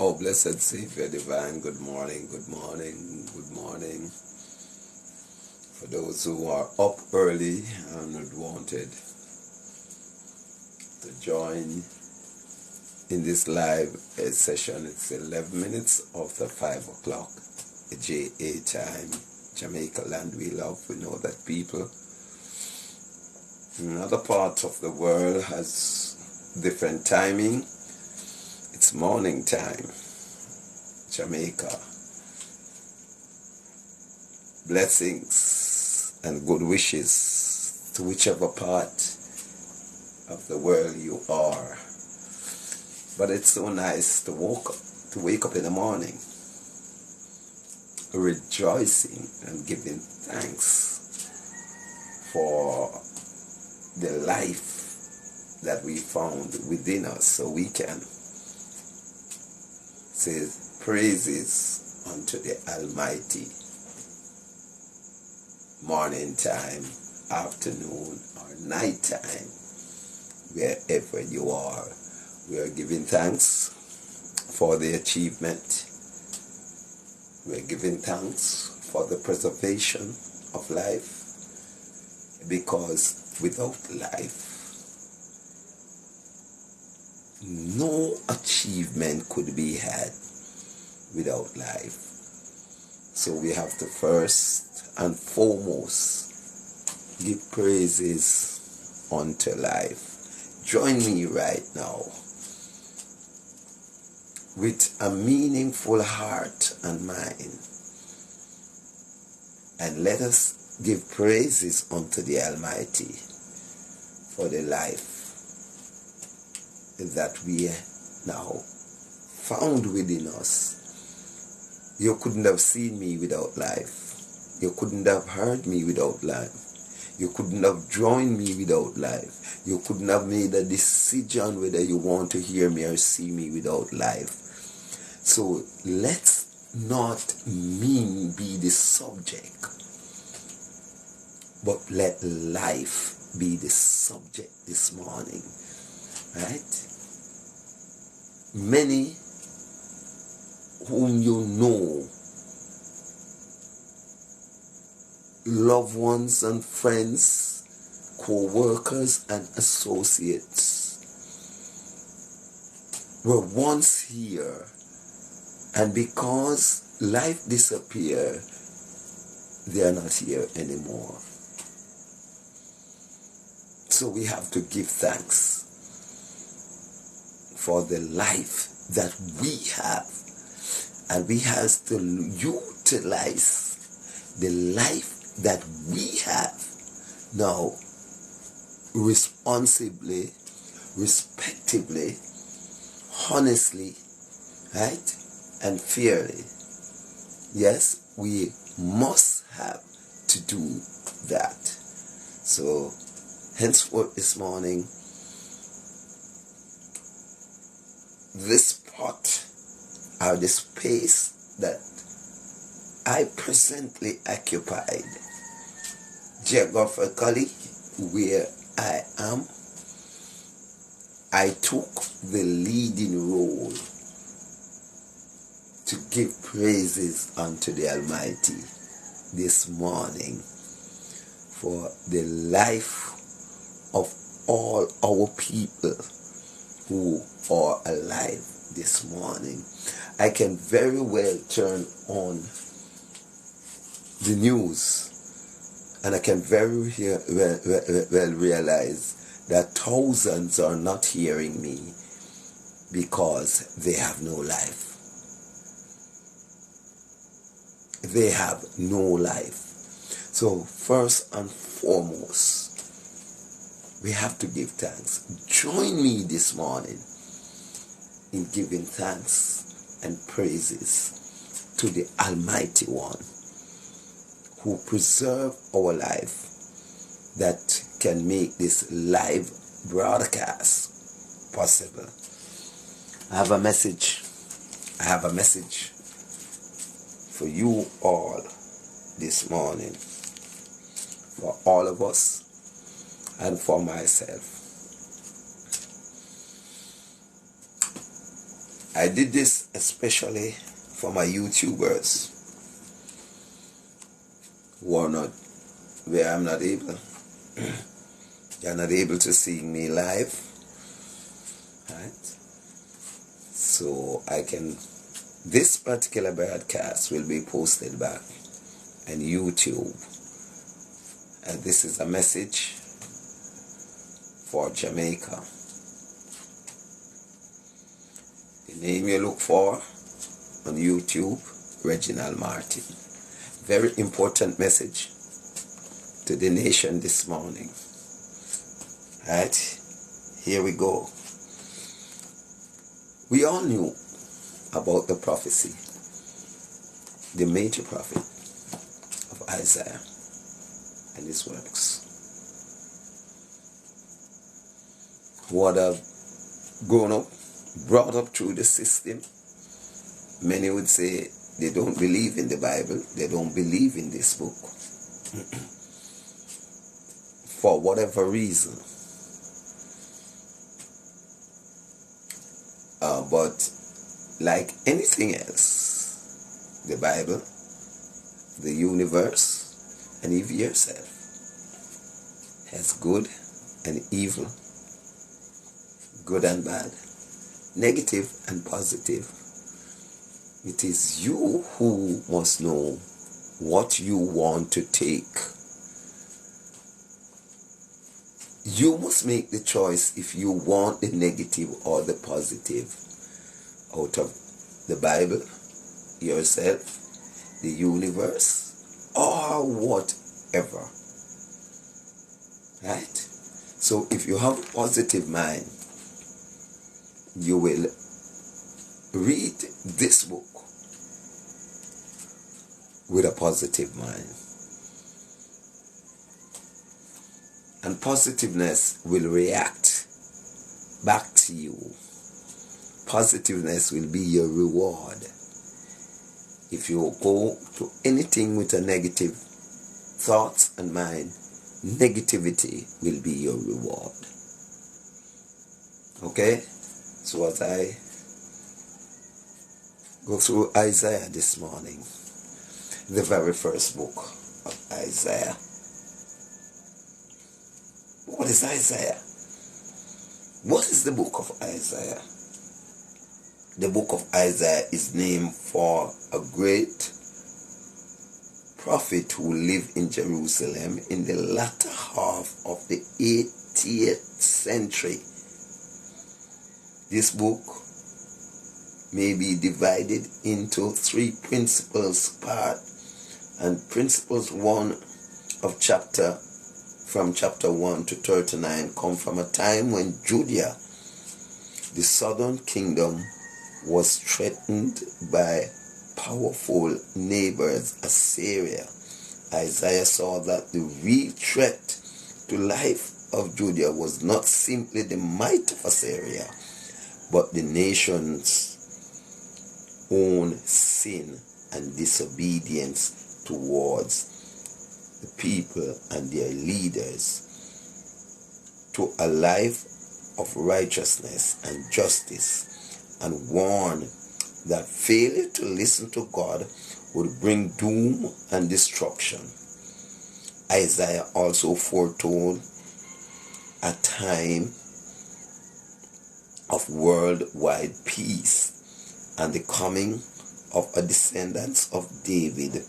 Oh, blessed Savior divine, good morning, good morning, good morning. For those who are up early and wanted to join in this live session, it's 11 minutes after 5 o'clock, JA time, Jamaica land we love. We know that people in other parts of the world has different timing. It's morning time, Jamaica. Blessings and good wishes to whichever part of the world you are. But it's so nice to wake up in the morning, rejoicing and giving thanks for the life that we found within us, so we can say praises unto the Almighty. Morning time, afternoon, or night time, wherever you are, we are giving thanks for the achievement. We are giving thanks for the preservation of life, because without life, no achievement could be had without life. So we have to first and foremost give praises unto life. Join me right now with a meaningful heart and mind, and let us give praises unto the Almighty for the life that we now found within us. You couldn't have seen me without life. You couldn't have heard me without life. You couldn't have joined me without life. You couldn't have made a decision whether you want to hear me or see me without life. So let's not me be the subject, but let life be the subject this morning. Right? Many whom you know, loved ones and friends, co-workers and associates, were once here, and because life disappeared, they are not here anymore. So we have to give thanks for the life that we have, and we have to utilize the life that we have now responsibly, respectively, honestly, right, and fairly. Yes, we must have to do that. So henceforth this morning, this spot or the space that I presently occupied geographically where I am, I took the leading role to give praises unto the Almighty this morning for the life of all our people who are alive this morning. I can very well turn on the news, and I can very well realize that thousands are not hearing me because they have no life. They have no life. So first and foremost, we have to give thanks. Join me this morning in giving thanks and praises to the Almighty One who preserved our life, that can make this live broadcast possible. I have a message for you all this morning, for all of us and for myself. I did this especially for my YouTubers who are not, where I'm not able, they're not able to see me live, right? So this particular broadcast will be posted back on YouTube, and this is a message for Jamaica. The name you look for on YouTube, Reginald Martin. Very important message to the nation this morning. Right? Here we go. We all knew about the prophecy, the major prophet of Isaiah and his works. What have grown up, brought up through the system. Many would say they don't believe in the Bible, they don't believe in this book. For whatever reason. But like anything else, the Bible, the universe, and even yourself has good and evil, good and bad, negative and positive. It is you who must know what you want to take. You must make the choice if you want the negative or the positive out of the Bible, yourself, the universe, or whatever. Right? So if you have a positive mind, you will read this book with a positive mind. And positiveness will react back to you. Positiveness will be your reward. If you go to anything with a negative thoughts and mind, negativity will be your reward. Okay? So as I go through Isaiah this morning, the very first book of Isaiah. What is Isaiah? What is the book of Isaiah? The book of Isaiah is named for a great prophet who lived in Jerusalem in the latter half of the 80th century. This book may be divided into three principles part, and principles 1 of chapter, from chapter 1 to 39, come from a time when Judea, the southern kingdom, was threatened by powerful neighbors, Assyria. Isaiah saw that the real threat to life of Judea was not simply the might of Assyria, but the nation's own sin and disobedience towards the people and their leaders to a life of righteousness and justice, and warned that failure to listen to God would bring doom and destruction. Isaiah also foretold a time of worldwide peace and the coming of a descendant of David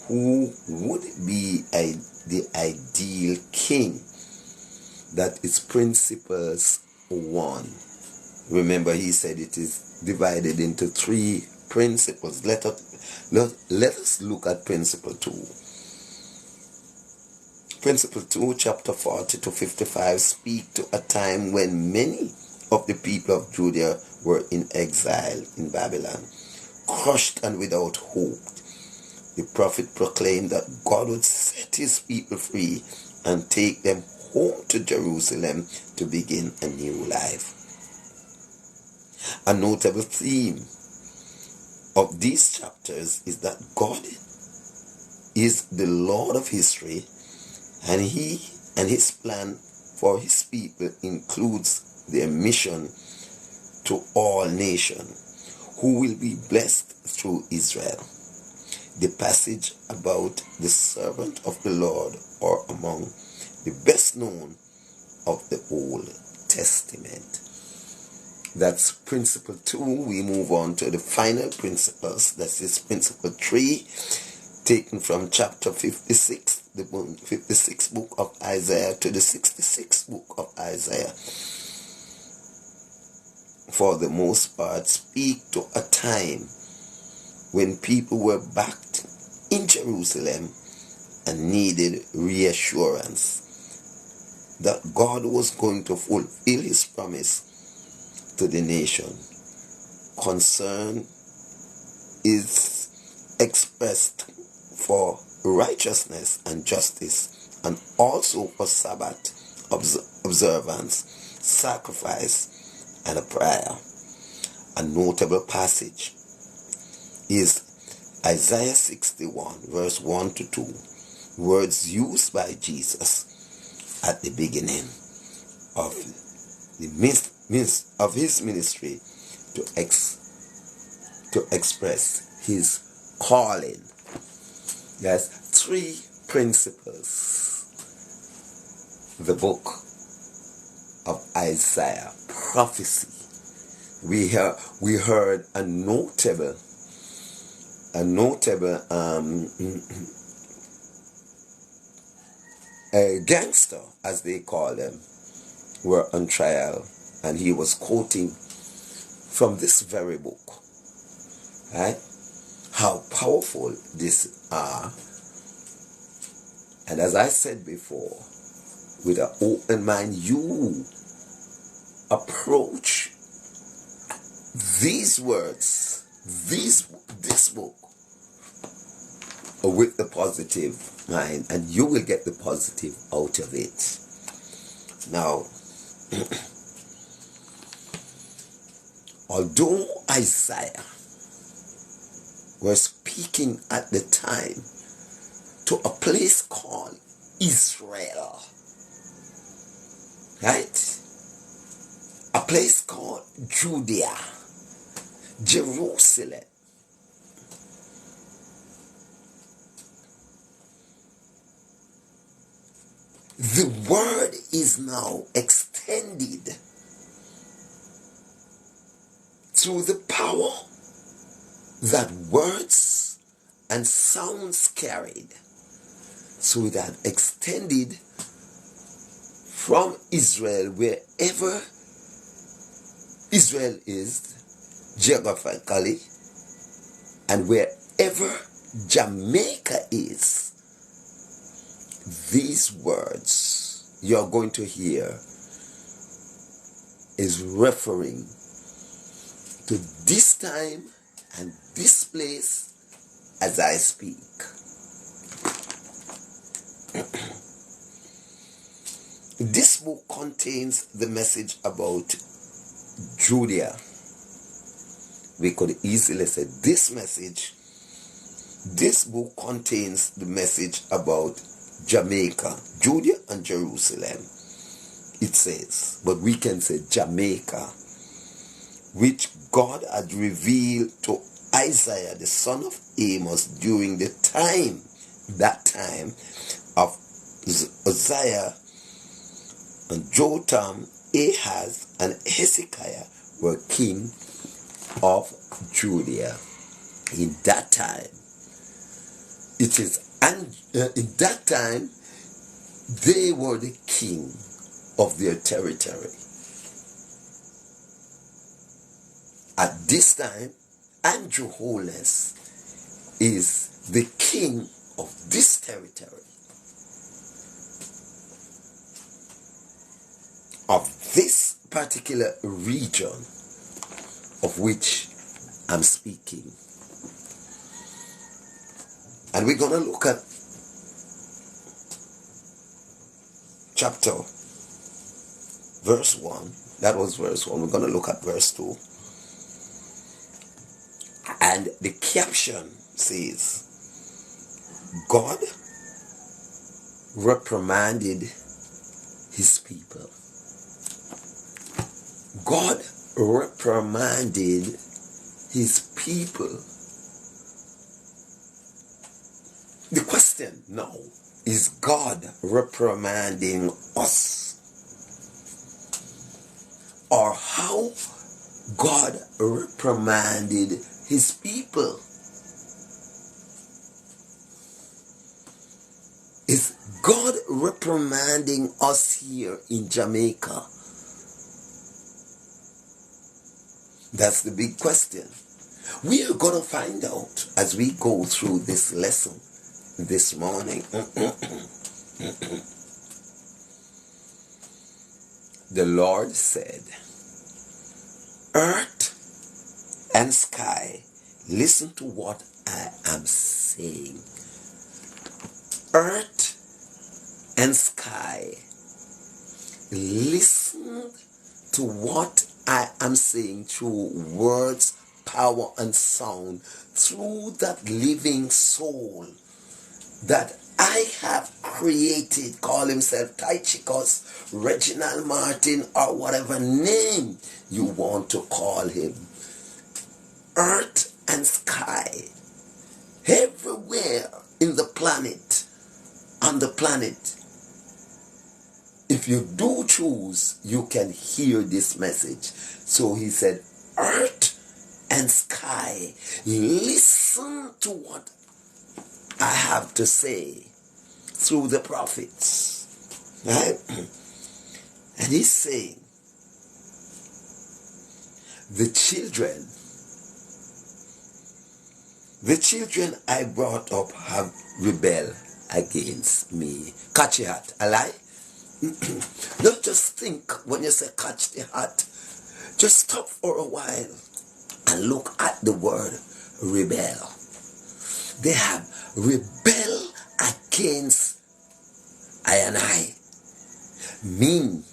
who would be the ideal king, that its principles one. Remember, he said it is divided into three principles. Let us look at principle 2. Principle 2, chapter 40 to 55, speak to a time when many of the people of Judea were in exile in Babylon, crushed and without hope. The prophet proclaimed that God would set his people free and take them home to Jerusalem to begin a new life. A notable theme of these chapters is that God is the Lord of history, and he and his plan for his people includes their mission to all nations. who will be blessed through Israel. The passage about the servant of the Lord are among the best known of the Old Testament. That's principle 2. We move on to the final principles. That is principle 3, taken from chapter 56, the 56th book of Isaiah to the 66th book of Isaiah. For the most part, speak to a time when people were back in Jerusalem and needed reassurance that God was going to fulfill his promise to the nation. Concern is expressed for righteousness and justice, and also for Sabbath observance, sacrifice, and a prayer. A notable passage is Isaiah 61, verse 1 to 2, words used by Jesus at the beginning of his ministry to express his calling. Yes, 3 principles. The book of Isaiah, prophecy. We heard a notable a gangster, as they call them, were on trial, and he was quoting from this very book, right? How powerful this are. And as I said before, with an open mind, you approach these words, this book, with the positive mind, and you will get the positive out of it. Now, although Isaiah was speaking at the time to a place called Israel, right? A place called Judea, Jerusalem. The word is now extended through the power that words and sounds carried. So that extended from Israel, wherever Israel is geographically, and wherever Jamaica is. These words you're going to hear is referring to this time and this place as I speak. This book contains the message about Judea. We could easily say this book contains the message about Jamaica, Judea and Jerusalem. It says, but we can say Jamaica, which God had revealed to Isaiah, the son of Amos, during that time of Uzziah and Jotham, Ahaz, and Hezekiah were king of Judea. In that time, they were the king of their territory. At this time, Andrew Holness is the king of this territory, of this particular region of which I'm speaking. And we're going to look at chapter verse 1. That was verse 1. We're going to look at verse 2. And the caption says, God reprimanded his people. God reprimanded his people. The question now, is God reprimanding us? Or how God reprimanded his people? Is God reprimanding us here in Jamaica? That's the big question. We are going to find out as we go through this lesson this morning. The Lord said, earth and sky, listen to what I am saying. Earth and sky, listen to what I am saying through words, power, and sound, through that living soul that I have created, call himself Tychicus, Reginald Martin, or whatever name you want to call him. Earth and sky, everywhere in the planet, on the planet, if you do choose, you can hear this message. So he said, earth and sky, listen to what I have to say through the prophets. Right? And he's saying, the children I brought up have rebelled against me. Catch your hat, a lie? Don't just think when you say catch the hat. Just stop for a while and look at the word rebel. They have rebelled against I and I. Mean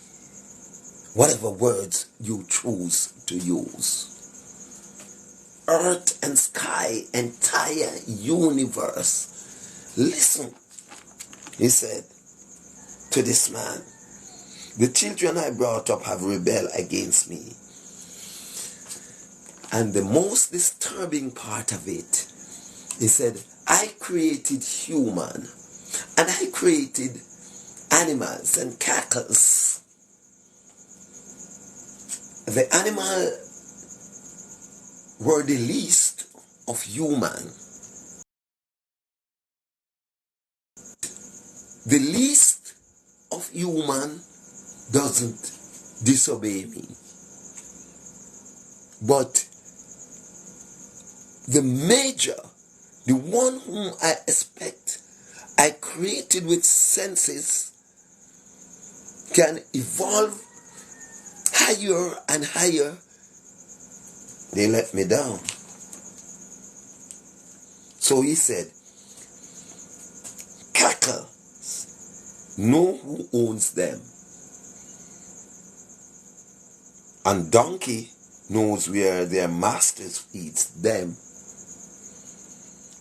whatever words you choose to use. Earth and sky, entire universe. Listen, he said to this man, the children I brought up have rebelled against me. And the most disturbing part of it, he said, I created human and I created animals and cackles. The animal were the least of human. The least of human doesn't disobey me. But the major, the one whom I expect, I created with senses, can evolve higher and higher, they let me down. So he said, cattle, know who owns them. And donkey knows where their masters feeds them.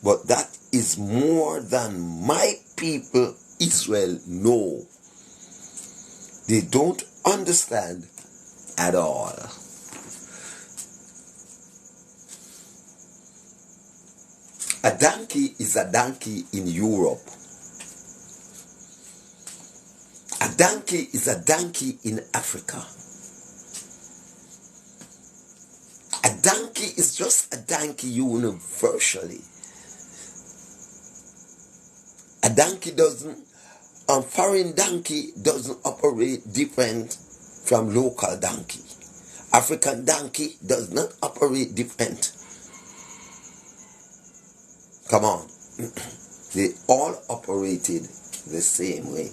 But that is more than my people Israel know. They don't understand at all. A donkey is a donkey in Europe. A donkey is a donkey in Africa. A donkey is just a donkey universally. A donkey foreign donkey doesn't operate different from local donkey. African donkey does not operate different. Come on. They all operated the same way.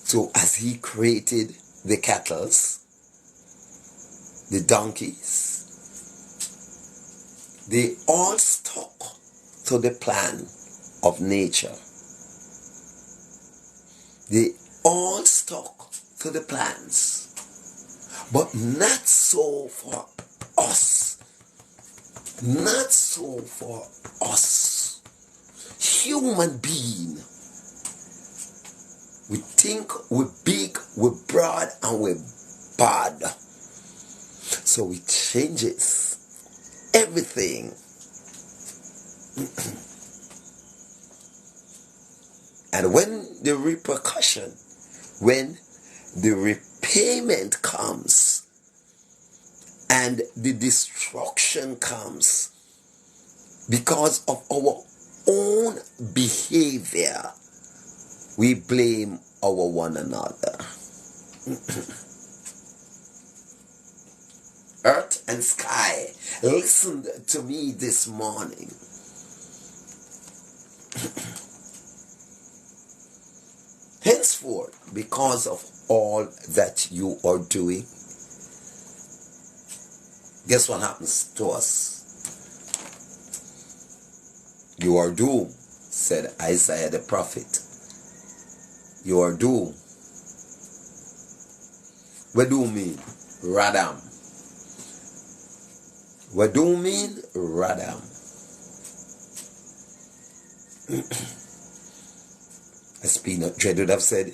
So as he created the cattle, the donkeys, they all stuck to the plan of nature. They all stuck to the plans. But not so for us. Not so for us. Human being. We think we're big, we're broad, and we're bad. So we change it. everything. And when the repercussion, when the repayment comes and the destruction comes because of our own behavior, we blame our one another. Earth and sky, listen to me this morning. Henceforth, because of all that you are doing, guess what happens to us? You are doomed, said Isaiah the prophet. You are doomed. What do you mean? Radam. What do you mean? Radam. As Peanut Dread would have said,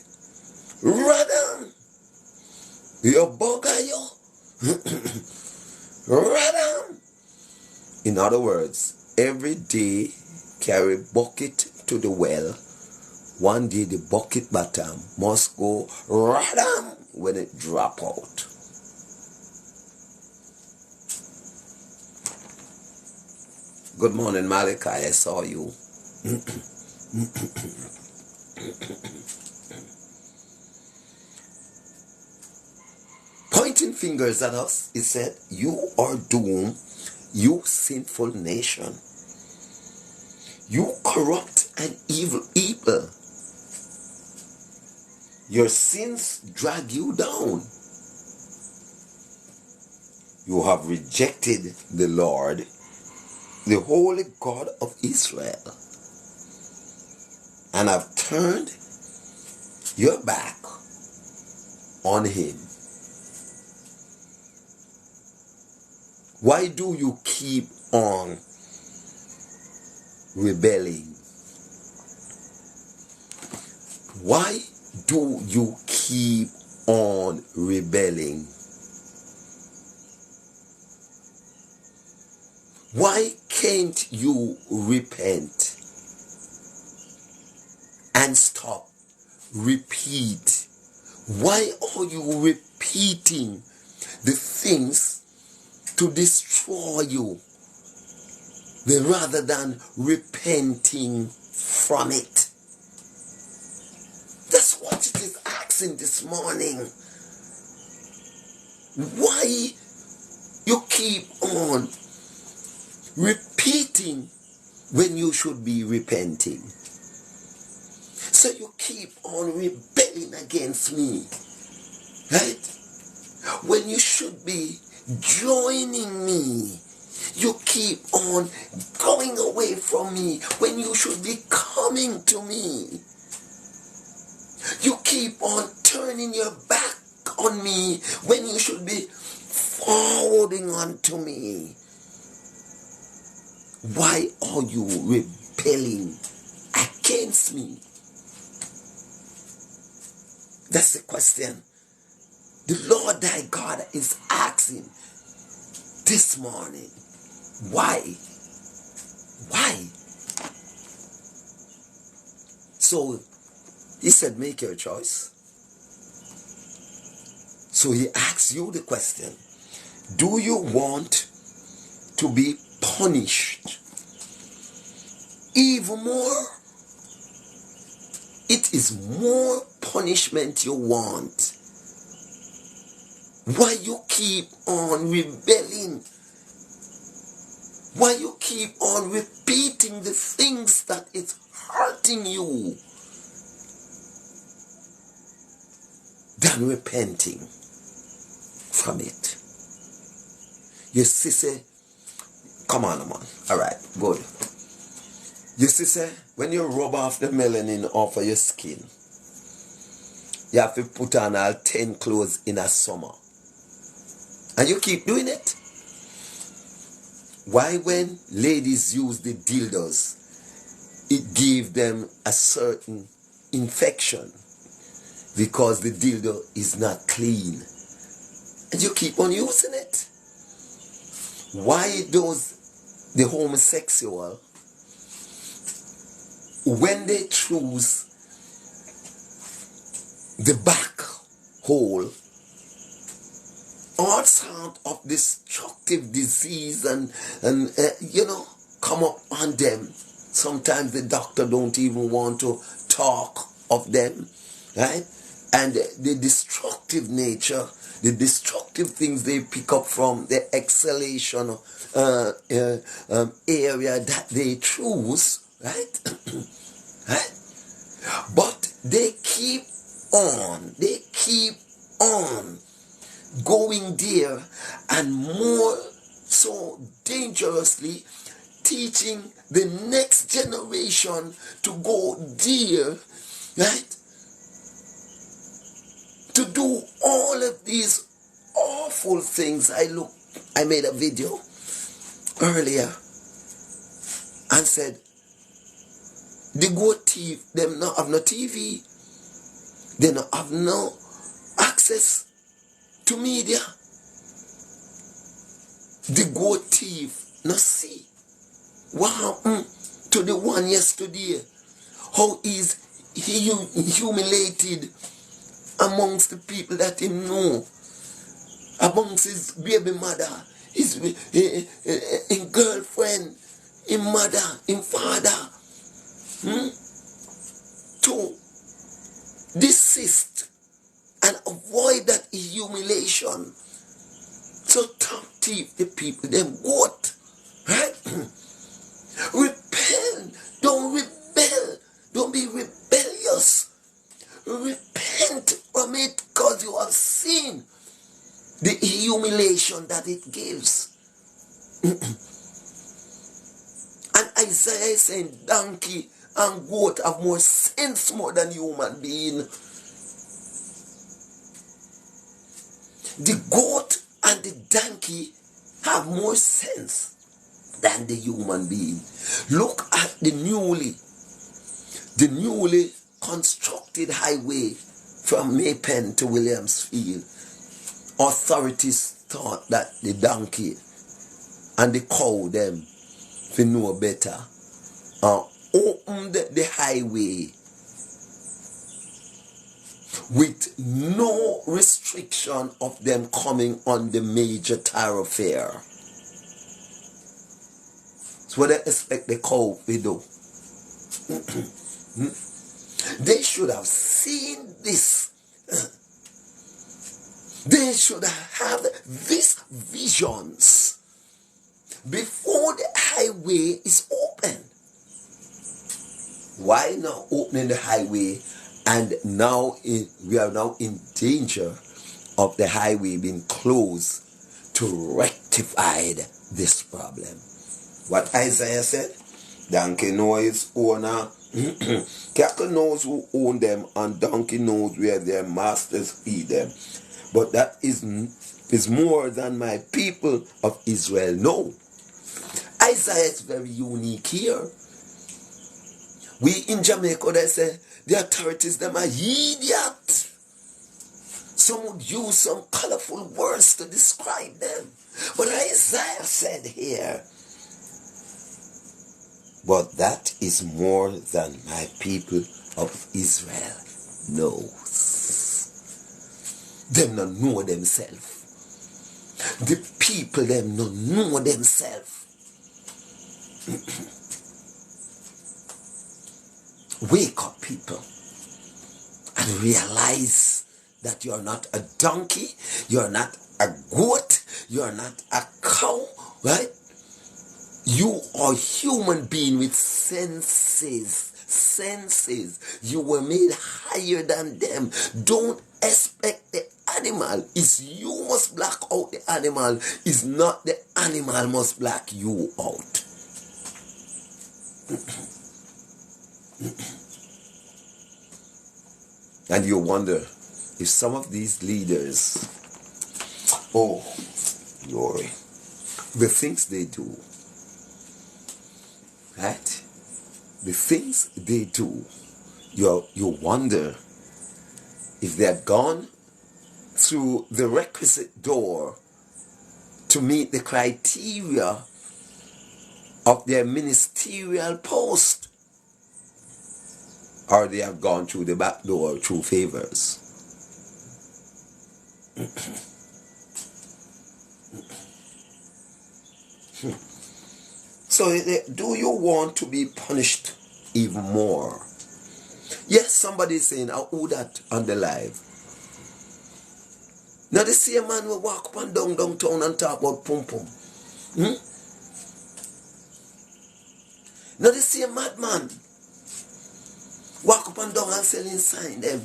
Radam! You bugger you! Radam! In other words, every day carry bucket to the well. One day the bucket bottom must go radam when it drop out. Good morning, Malachi. I saw you. Pointing fingers at us, he said, you are doomed, you sinful nation. You corrupt and evil people. Your sins drag you down. You have rejected the Lord, the Holy God of Israel, and have turned your back on him. Why do you keep on rebelling? Why do you keep on rebelling? Why can't you repent and stop? Repeat. Why are you repeating the things to destroy you rather than repenting from it? That's what it is asking this morning. Why you keep on repeating when you should be repenting? So you keep on rebelling against me, right? When you should be joining me, you keep on going away from me when you should be coming to me. You keep on turning your back on me when you should be forwarding onto me. Why are you rebelling against me? That's the question the Lord thy God is asking this morning. Why? Why? So he said, make your choice. So he asks you the question, do you want to be punished even more? It is more punishment you want. Why you keep on rebelling? Why you keep on repeating the things that is hurting you than repenting from it? You see, say, come on, man. All right, good. You see, say, when you rub off the melanin off of your skin, you have to put on all 10 clothes in a summer. And you keep doing it. Why when ladies use the dildos, it gives them a certain infection because the dildo is not clean. And you keep on using it. Why does the homosexual, when they choose the back hole, all sort of destructive disease and come up on them? Sometimes the doctor don't even want to talk of them, right? And the destructive nature, the destructive things they pick up from the exhalation area that they choose, right? Right? But they keep on going there, and more so dangerously teaching the next generation to go there, right? To do all of these awful things. I made a video earlier and said, the goat thief, them not have no TV, they not have no access to media. The goat thief not see what happened to the one yesterday, how is he humiliated amongst the people that he know, amongst his baby mother, his girlfriend, his mother, his father, to desist and avoid that humiliation. So top thief the people, them what? Right? Repent. Don't rebel. Don't be rebellious. Repent from it, because you have seen the humiliation that it gives. And Isaiah is saying donkey and goat have more sense more than human being. The goat and the donkey have more sense than the human being. Look at the newly constructed highway from Maypen to Williamsfield. Authorities thought that the donkey and the cow them to know better opened the highway with no restriction of them coming on the major thoroughfare. So what they expect the cow to do? They should have seen this. They should have these visions before the highway is open. Why not opening the highway, and now we are now in danger of the highway being closed to rectify this problem? What Isaiah said, donkey knows his owner, cattle knows who own them, and donkey knows where their masters feed them. But that is more than my people of Israel know. Isaiah is very unique here. We in Jamaica, they say the authorities, them are idiots. Some would use some colorful words to describe them. But Isaiah said here, but that is more than my people of Israel knows. Them not know themselves. The people them not know themselves. Wake up, people, and realize that you're not a donkey, you're not a goat, you're not a cow, right? You are a human being with senses. You were made higher than them. Don't expect the animal. It's you must black out the animal. It's not the animal must black you out. And you wonder if some of these leaders, oh, glory, the things they do, right? The things they do, you wonder if they had gone through the requisite door to meet the criteria of their ministerial post, or they have gone through the back door through favors. So do you want to be punished even more? Yes, somebody is saying, who that on the live? Now the same man will walk up and down downtown and talk about pum pum. Now the same madman walk up and down and selling sign them.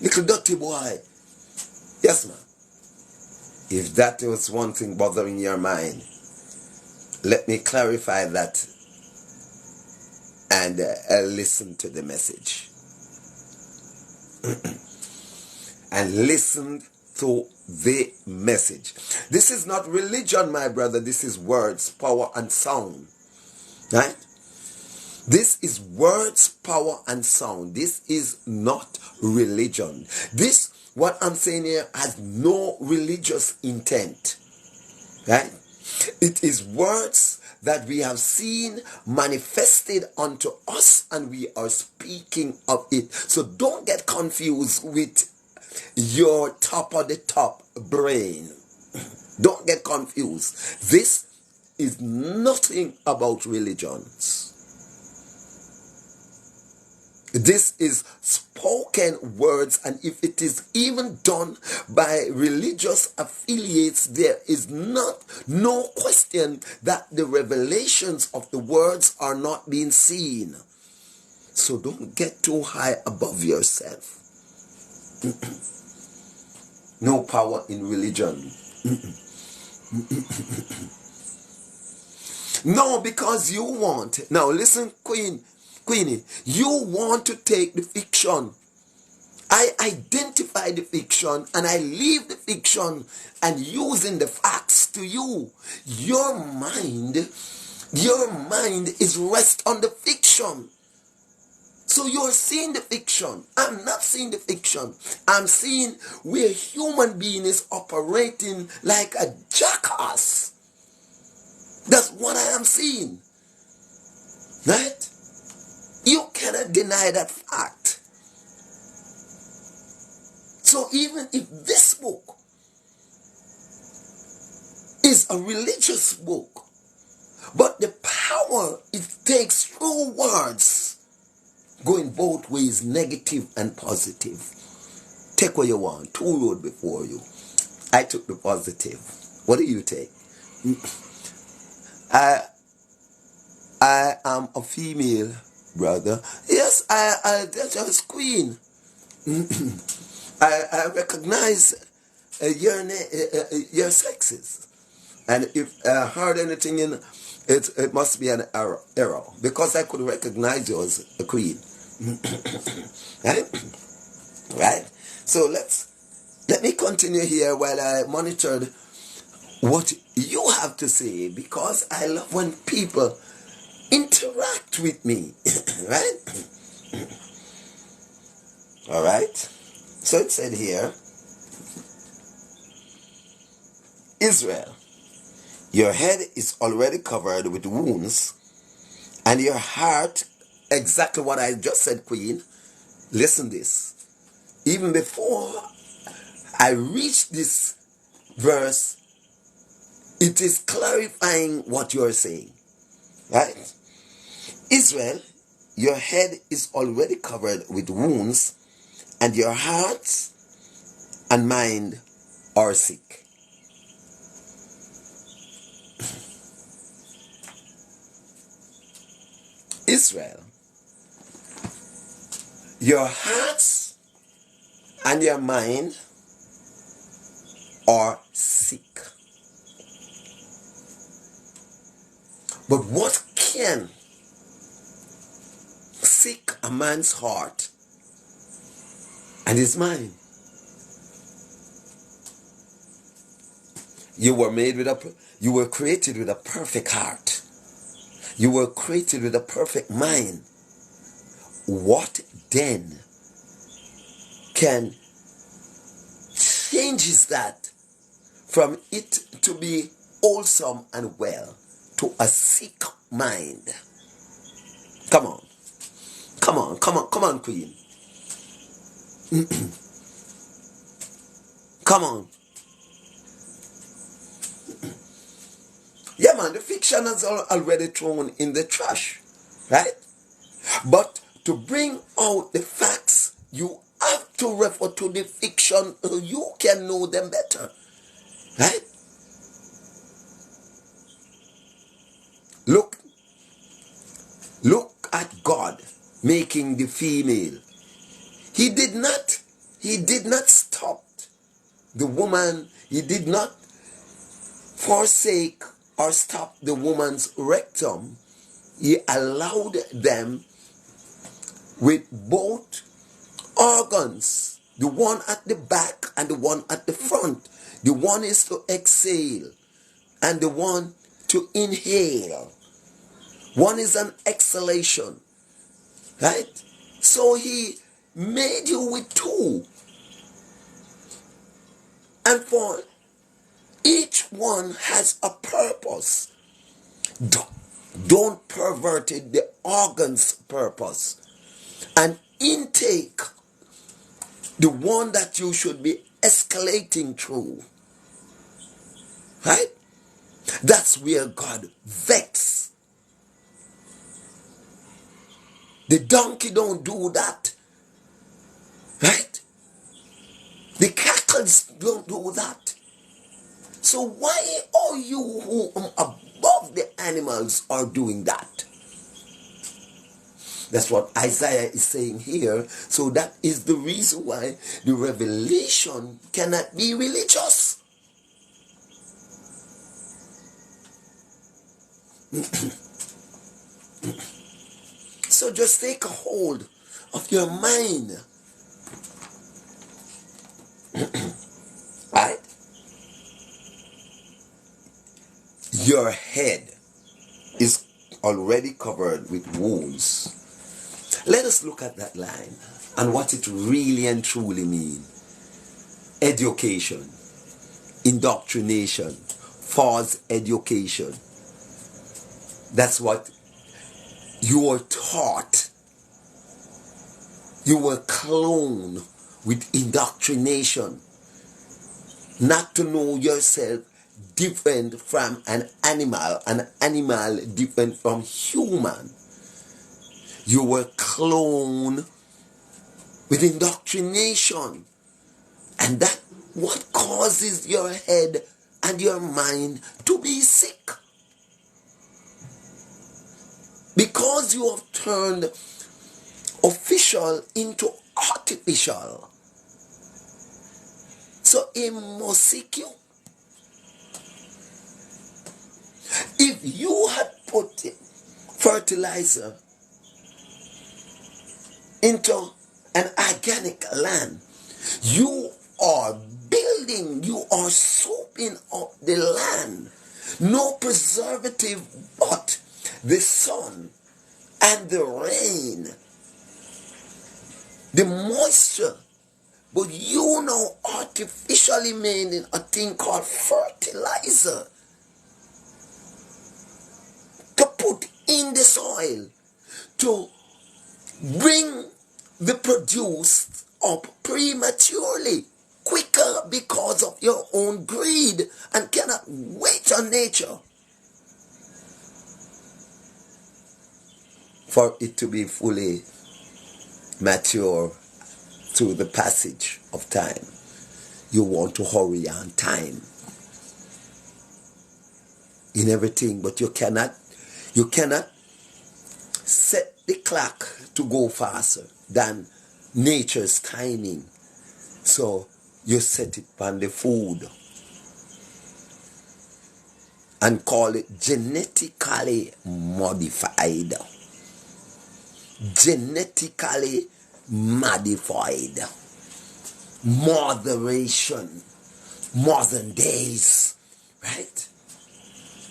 Little dirty boy. Yes, man. If that was one thing bothering your mind, let me clarify that and listen to the message. And listen to the message. This is not religion, my brother. This is words, power, and sound. Right? This is words, power, and sound. This is not religion. This, what I'm saying here, has no religious intent. Right? It is words that we have seen manifested unto us, and we are speaking of it. So don't get confused with your top of the top brain. Don't get confused. This is nothing about religions. This is spoken words, and if it is even done by religious affiliates, there is no question that the revelations of the words are not being seen. So don't get too high above yourself. No power in religion. No, because you want. Now listen, Queenie, you want to take the fiction. I identify the fiction and I leave the fiction and using the facts to you. Your mind is rest on the fiction. So you're seeing the fiction. I'm not seeing the fiction. I'm seeing where human being is operating like a jackass. That's what I am seeing. Right? You cannot deny that fact. So even if this book is a religious book, but the power it takes through words, going both ways, negative and positive. Take what you want. Two road before you. I took the positive. What do you take? I am a female, brother. Yes, I just queen. I recognize your sexes. And if I heard anything in it must be an error. Because I could recognize you as a queen. Right? So let me continue here while I monitored what you have to say, because I love when people interact with me. Right? All right? So it said here, Israel, your head is already covered with wounds, and your heart, exactly what I just said, Queen. Listen this. Even before I reach this verse, it is clarifying what you are saying. Right? Israel, your head is already covered with wounds, and your heart and mind are sick. Israel, your hearts and your mind are sick. But what can sick a man's heart and his mind? You were created with a perfect heart. You were created with a perfect mind. What then can changes that from it to be wholesome and well to a sick mind. Come on. Come on, come on, come on, Queen. Come on. Yeah, man, the fiction is already thrown in the trash, right? But to bring out the facts, you have to refer to the fiction so you can know them better, right? Look at God making the female. He did not stop the woman. He did not forsake or stop the woman's rectum. He allowed them with both organs, the one at the back and the one at the front. The one is to exhale and the one to inhale. One is an exhalation, right? So he made you with two. And for each one has a purpose. Don't pervert it, the organ's purpose. And intake, the one that you should be escalating through. Right? That's where God vexes. The donkey don't do that. Right? The cattle don't do that. So why are you who are above the animals are doing that? That's what Isaiah is saying here. So that is the reason why the revelation cannot be religious. So just take a hold of your mind. Right? Your head is already covered with wounds. Let us look at that line and what it really and truly means. Education, indoctrination, false education. That's what you were taught. You were cloned with indoctrination. Not to know yourself different from an animal different from human. You were cloned with indoctrination. And that what causes your head and your mind to be sick. Because you have turned official into artificial. So it must seek you. If you had put fertilizer into an organic land, you are building, you are soaping up the land. No preservative but the sun and the rain, the moisture. But you now artificially made in a thing called fertilizer to put in the soil to bring the produce up prematurely, quicker because of your own greed and cannot wait on nature for it to be fully mature through the passage of time. You want to hurry on time in everything, but you cannot set the clock to go faster than nature's timing. So you set it on the food and call it genetically modified. Genetically modified. Moderation. Modern days. Right?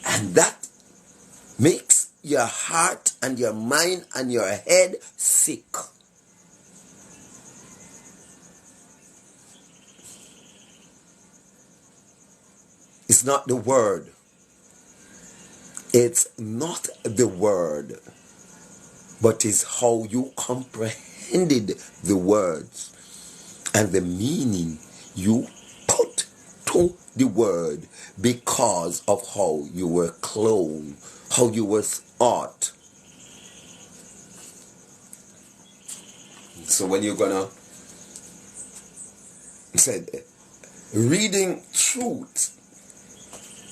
And that makes your heart and your mind and your head sick. It's not the word It's not the word, but is how you comprehended the words and the meaning you put to the word because of how you were cloned, how you were taught. So when you're gonna say reading truth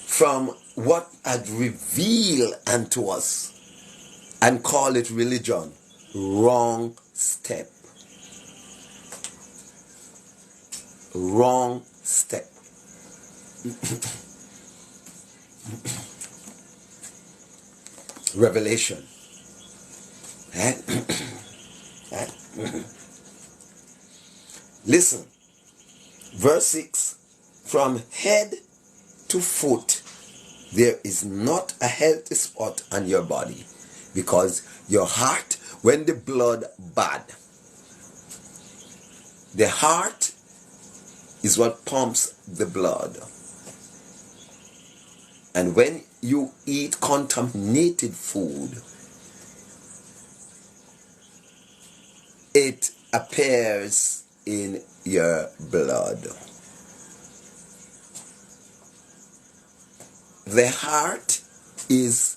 from what had revealed unto us and call it religion, wrong step. Wrong step. Revelation. Listen, verse 6, from head to foot, there is not a healthy spot on your body, because your heart, when the blood bad, the heart is what pumps the blood. And when you eat contaminated food, it appears in your blood. The heart is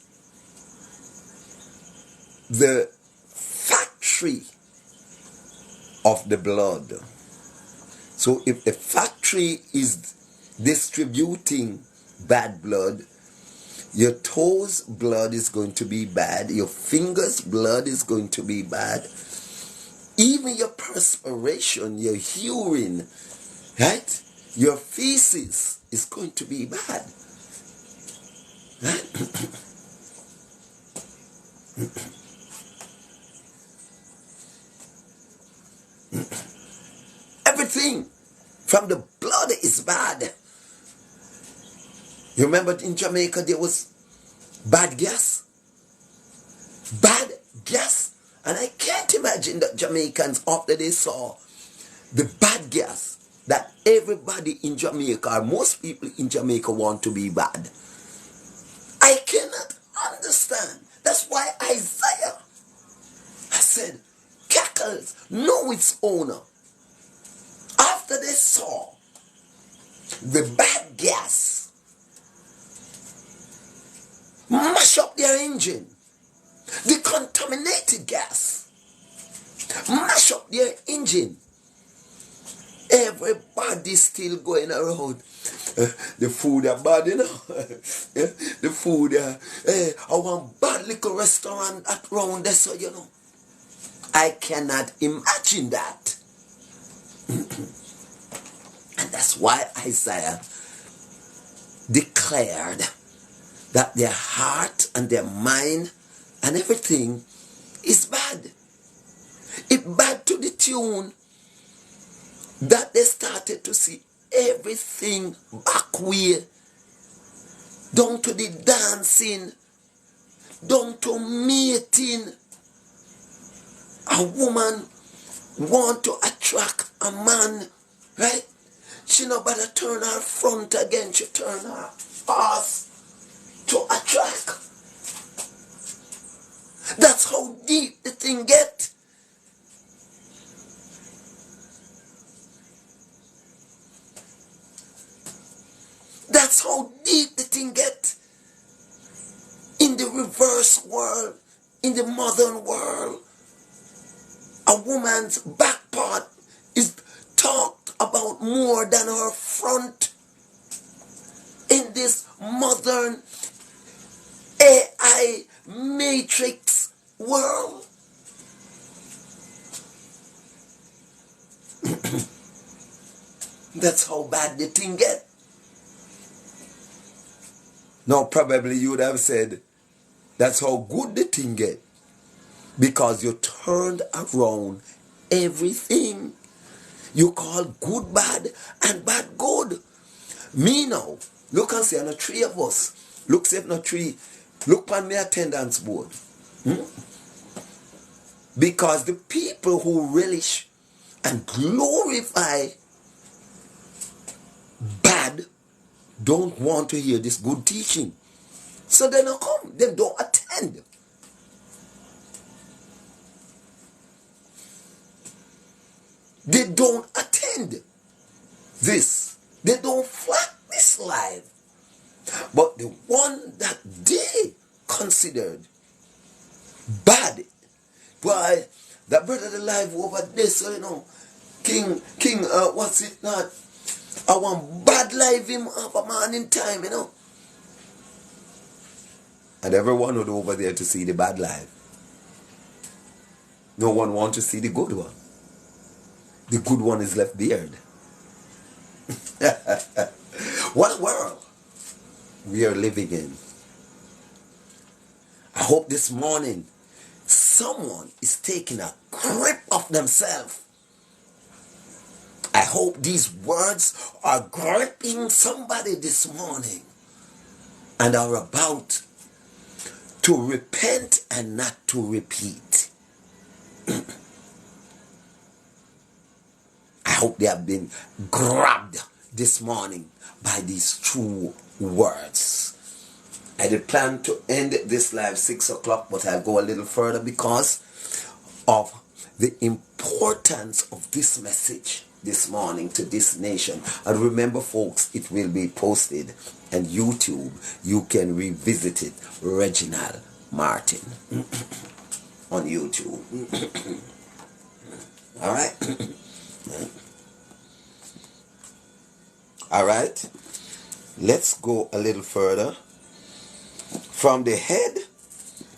the factory of the blood. So if the factory is distributing bad blood, your toes' blood is going to be bad, your fingers' blood is going to be bad, even your perspiration, your urine, right? Your feces is going to be bad. Right? Everything from the blood is bad. You remember in Jamaica there was bad gas? Bad gas. And I can't imagine that Jamaicans, after they saw the bad gas, that everybody in Jamaica, or most people in Jamaica, want to be bad. I cannot understand. That's why Isaiah has said, cackles know its owner. After they saw the bad gas mash up their engine, the contaminated gas mash up their engine, everybody still going around. The food are bad, you know. The food, I want bad little restaurant around there, so you know. I cannot imagine that. And that's why Isaiah declared that their heart and their mind and everything is bad. It's bad to the tune that they started to see everything back way, down to the dancing, down to mating. A woman want to attract a man, right? She no better turn her front again, she turn her ass to attract. That's how deep the thing get. That's how deep the thing get. In the reverse world, in the modern world, a woman's back part is talked about more than her front. In this modern AI matrix world. That's how bad the thing get. Now probably you would have said, that's how good the thing get. Because you turned around everything. You call good bad and bad good. Me now, look and see, on the three of us. Look, see if not three. Look on my attendance board. Because the people who relish and glorify bad don't want to hear this good teaching. So they don't come. They don't attend. They don't attend this. They don't flag this live. But the one that they considered bad, why that brother alive over there, so King, what's it not? I want bad life him up a man in time, And everyone would over there to see the bad life. No one wants to see the good one. The good one is left behind. What a world we are living in. I hope this morning someone is taking a grip of themselves. I hope these words are gripping somebody this morning and are about to repent and not to repeat. I hope they have been grabbed this morning by these true words. I did plan to end this live 6 o'clock, but I'll go a little further because of the importance of this message this morning to this nation. And remember, folks, it will be posted on YouTube. You can revisit it. Reginald Martin on YouTube. All right? All right? Let's go a little further. From the head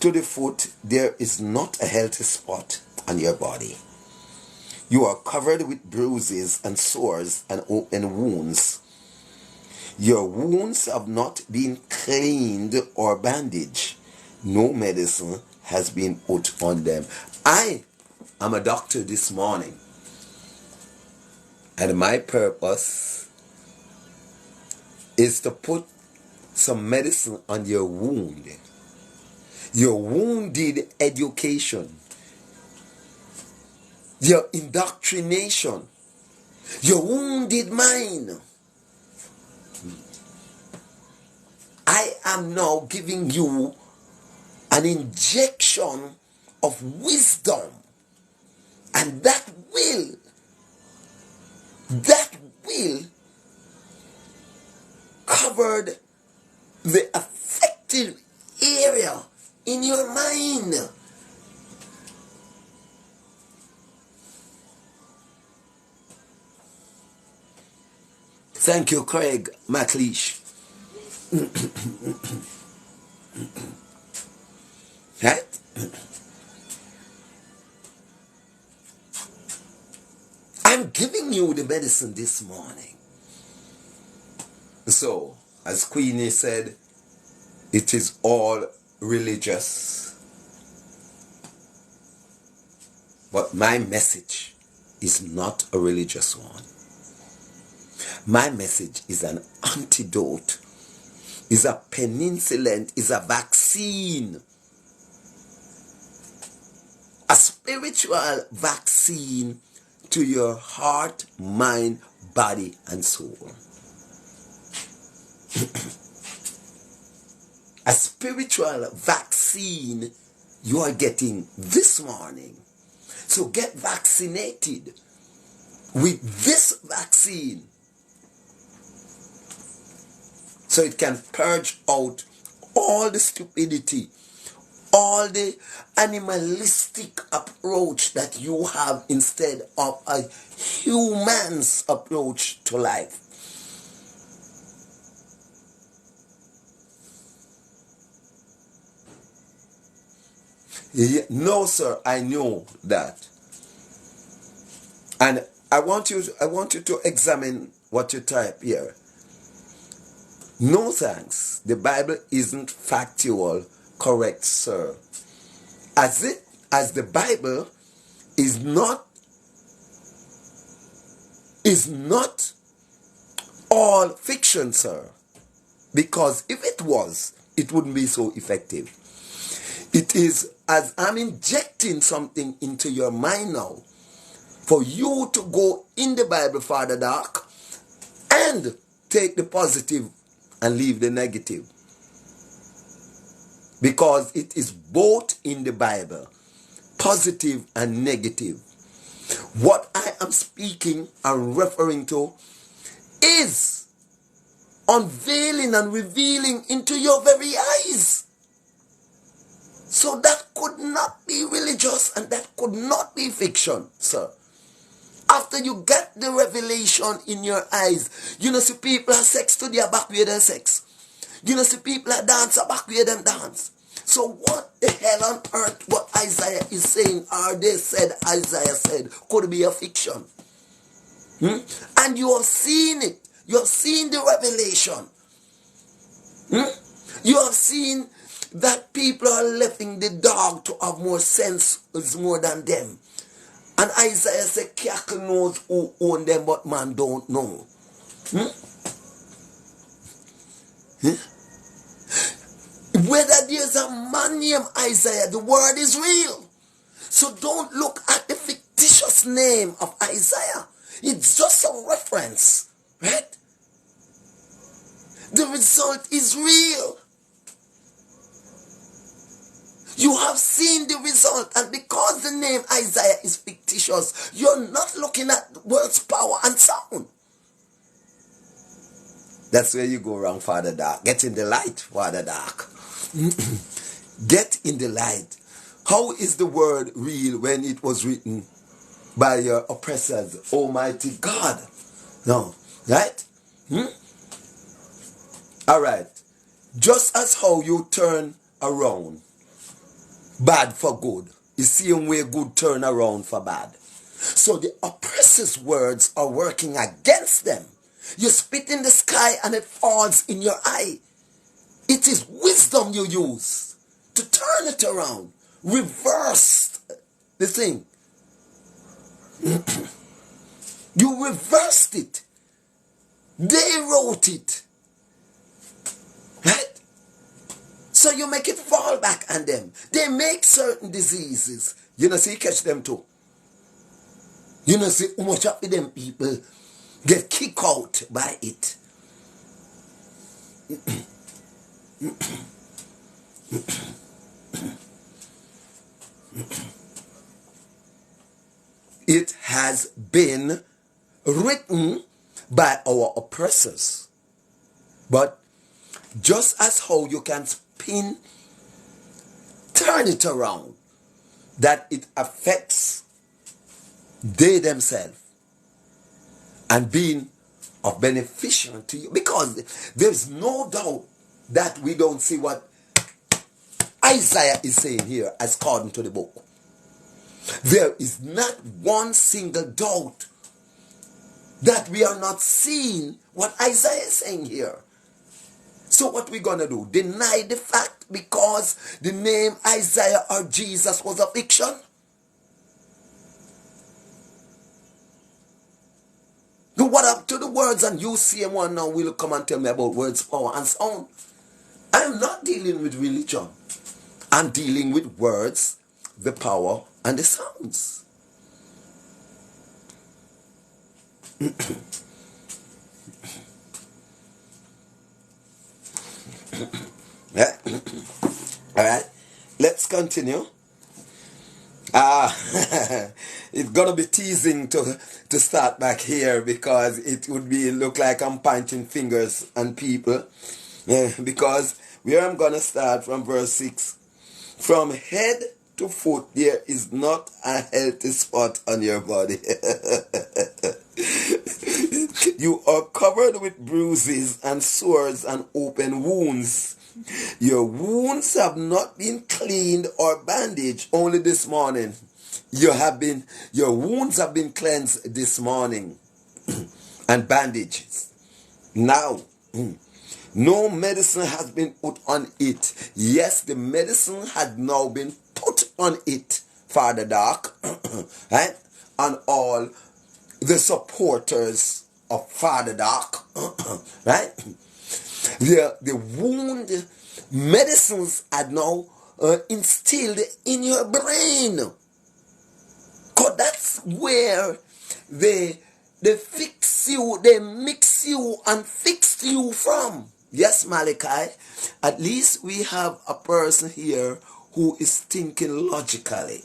to the foot, there is not a healthy spot on your body. You are covered with bruises and sores and wounds. Your wounds have not been cleaned or bandaged. No medicine has been put on them. I am a doctor this morning, and my purpose is to put some medicine on your wound. Your wounded education, your indoctrination, your wounded mind. I am now giving you an injection of wisdom, and that will cover the affected area in your mind. Thank you, Craig McLeish. Right? I'm giving you the medicine this morning. So, as Queenie said, it is all religious. But my message is not a religious one. My message is an antidote, is a penicillin, is a vaccine. A spiritual vaccine to your heart, mind, body, and soul. A spiritual vaccine you are getting this morning. So get vaccinated with this vaccine, so it can purge out all the stupidity, all the animalistic approach that you have instead of a human's approach to life. No, sir, I know that. And I want you to examine what you type here. No thanks. The Bible isn't factual correct, sir. As the Bible is not all fiction, sir. Because if it was, it wouldn't be so effective. It is as I'm injecting something into your mind now, for you to go in the Bible, Father Doc, and take the positive and leave the negative. because it is both in the Bible, positive and negative. What I am speaking and referring to is unveiling and revealing into your very eyes. So that could not be religious and that could not be fiction, sir. After you get the revelation in your eyes, you know, see people have sex to their back where they sex. You know, see people have dance back where them dance. So what the hell on earth what Isaiah is saying, or they said Isaiah said, could be a fiction? And you have seen it. You have seen the revelation. You have seen that people are letting the dog to have more sense more than them. And Isaiah said, Cackle knows who own them, but man don't know. Whether there's a man named Isaiah, the word is real. So don't look at the fictitious name of Isaiah. It's just a reference, right? The result is real. You have seen the result, and because the name Isaiah is fictitious, you're not looking at the word's power and sound. That's where you go wrong, Father Dark. Get in the light, Father Dark. Get in the light. How is the word real when it was written by your oppressors, Almighty God? No, right? All right. Just as how you turn around bad for good, the same way good turn around for bad. So the oppressor's words are working against them. You spit in the sky and it falls in your eye. It is wisdom you use to turn it around. Reverse the thing. You reversed it. They wrote it. Right? So you make it fall back on them. They make certain diseases. You know, see, catch them too. You know, see, how much of them people get kicked out by it. It has been written by our oppressors. But just as how you can turn it around, that it affects they themselves and being of beneficial to you. Because there's no doubt that we don't see what Isaiah is saying here as according to the book. There is not one single doubt that we are not seeing what Isaiah is saying here. So what we gonna do? Deny the fact because the name Isaiah or Jesus was a fiction? What up to the words and you see one now will come and tell me about words, power and sound? I'm not dealing with religion. I'm dealing with words, the power and the sounds. Yeah. All right, let's continue. It's gonna be teasing to start back here because it would look like I'm pointing fingers on people. Because where I'm gonna start from verse 6. From head to foot there is not a healthy spot on your body. You are covered with bruises and sores and open wounds. Your wounds have not been cleaned or bandaged only this morning. Your wounds have been cleansed this morning and bandages. Now, no medicine has been put on it. Yes, the medicine had now been put on it, Father Dark, right? On all the supporters of Father Dark, right? The wound medicines are now instilled in your brain. Because that's where they fix you, they mix you and fix you from. Yes, Malachi, at least we have a person here who is thinking logically.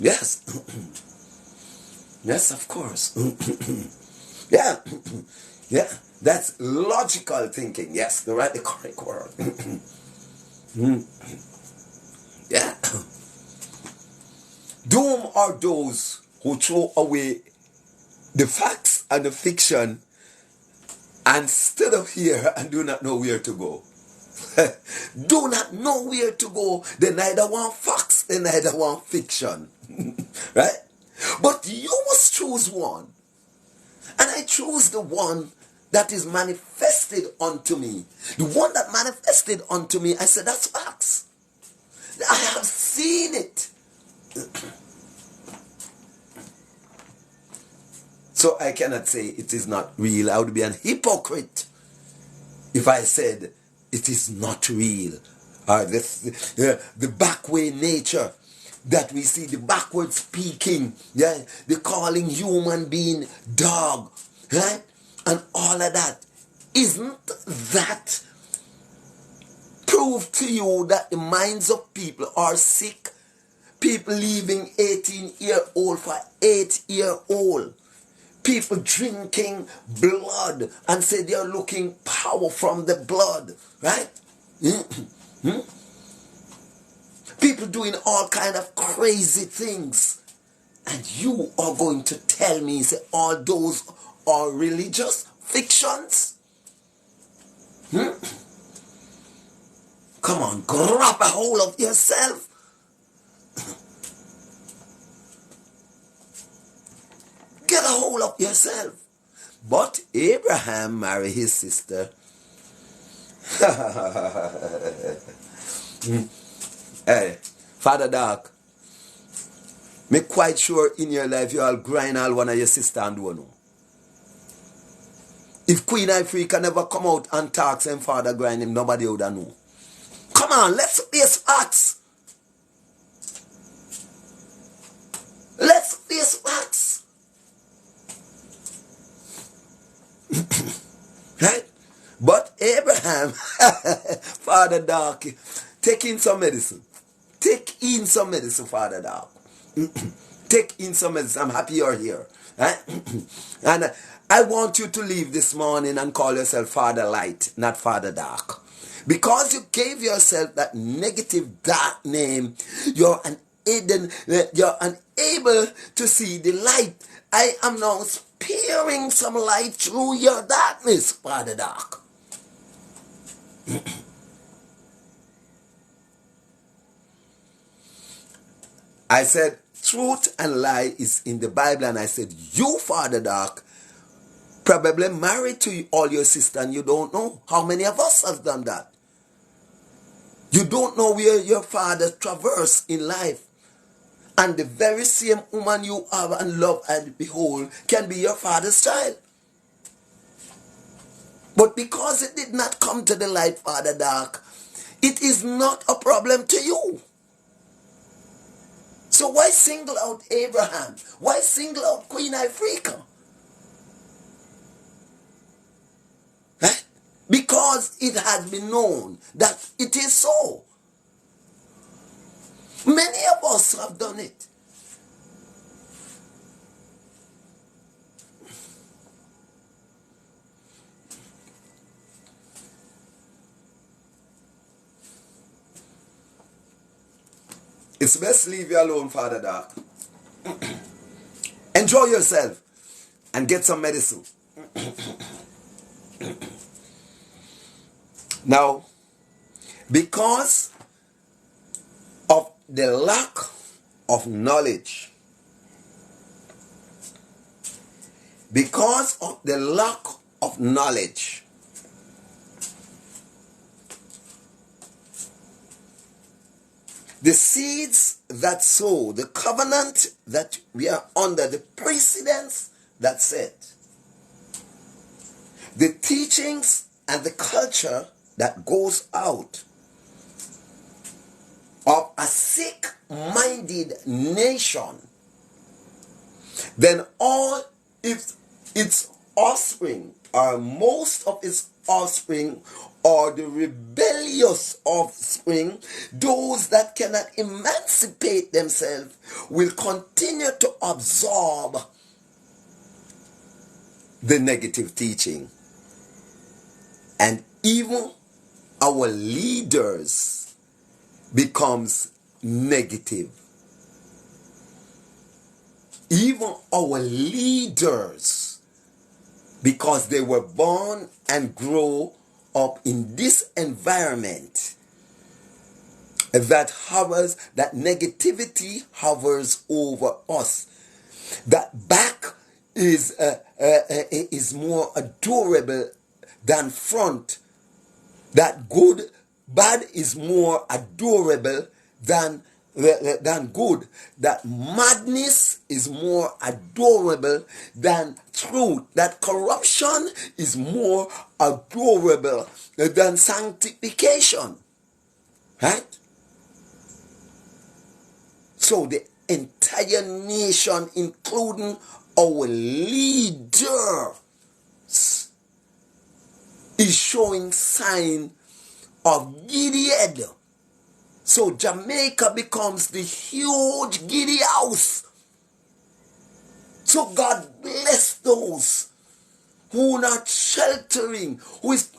Yes. Yes, of course. Yeah. Yeah. That's logical thinking. Yes, the correct word. Yeah. Doom are those who throw away the facts and the fiction and stood up here and do not know where to go. Do not know where to go. They neither want facts, they neither want fiction. Right? But you must choose one. And I choose the one that is manifested unto me. The one that manifested unto me, I said, that's facts. I have seen it. So I cannot say it is not real. I would be an hypocrite if I said it is not real. Or the backway nature that we see, the backward speaking, yeah, the calling human being dog, right? And all of that. Isn't that prove to you that the minds of people are sick? People leaving 18-year-old for 8-year-old. People drinking blood and say they are looking power from the blood, right? People doing all kind of crazy things. And you are going to tell me, say, all those are religious fictions? Come on, grab a hold of yourself. Get a hold of yourself. But Abraham married his sister. Hey, Father Dark, me quite sure in your life you all grind all one of your sister and do no. If Queen Ifrica never come out and talk saying Father grind him, nobody would know. Come on, let's face facts. Let's face facts. Right? But Abraham, Father Dark, take in some medicine. Take in some medicine, Father Dark. Take in some medicine. I'm happy you're here. Right? And I want you to leave this morning and call yourself Father Light, not Father Dark. Because you gave yourself that negative dark name, you're unable to see the light. I am now spearing some light through your darkness, Father Dark. I said, truth and lie is in the Bible, and I said, you, Father Dark, probably married to all your sister and you don't know. How many of us have done that? You don't know where your father traversed in life. And the very same woman you have and love and behold can be your father's child. But because it did not come to the light, Father Dark, it is not a problem to you. So why single out Abraham? Why single out Queen Ifrica? Right? Because it has been known that it is so. Many of us have done it. It's best leave you alone, Father Dark. Enjoy yourself and get some medicine. Now, because of the lack of knowledge, because of the lack of knowledge, the seeds that sow, the covenant that we are under, the precedents that set, the teachings and the culture that goes out of a sick-minded nation, then all, if its offspring, or most of its offspring, or the rebellious offspring, those that cannot emancipate themselves, will continue to absorb the negative teaching. And even our leaders becomes negative. Even our leaders, because they were born and grow up in this environment that negativity hovers over us. That back is more adorable than front. That bad is more adorable than good. That madness is more adorable than truth. That corruption is more adorable than sanctification. Right? So the entire nation, including our leaders, is showing sign of Gideon. So Jamaica becomes the huge giddy house. So God bless those who are not sheltering, who's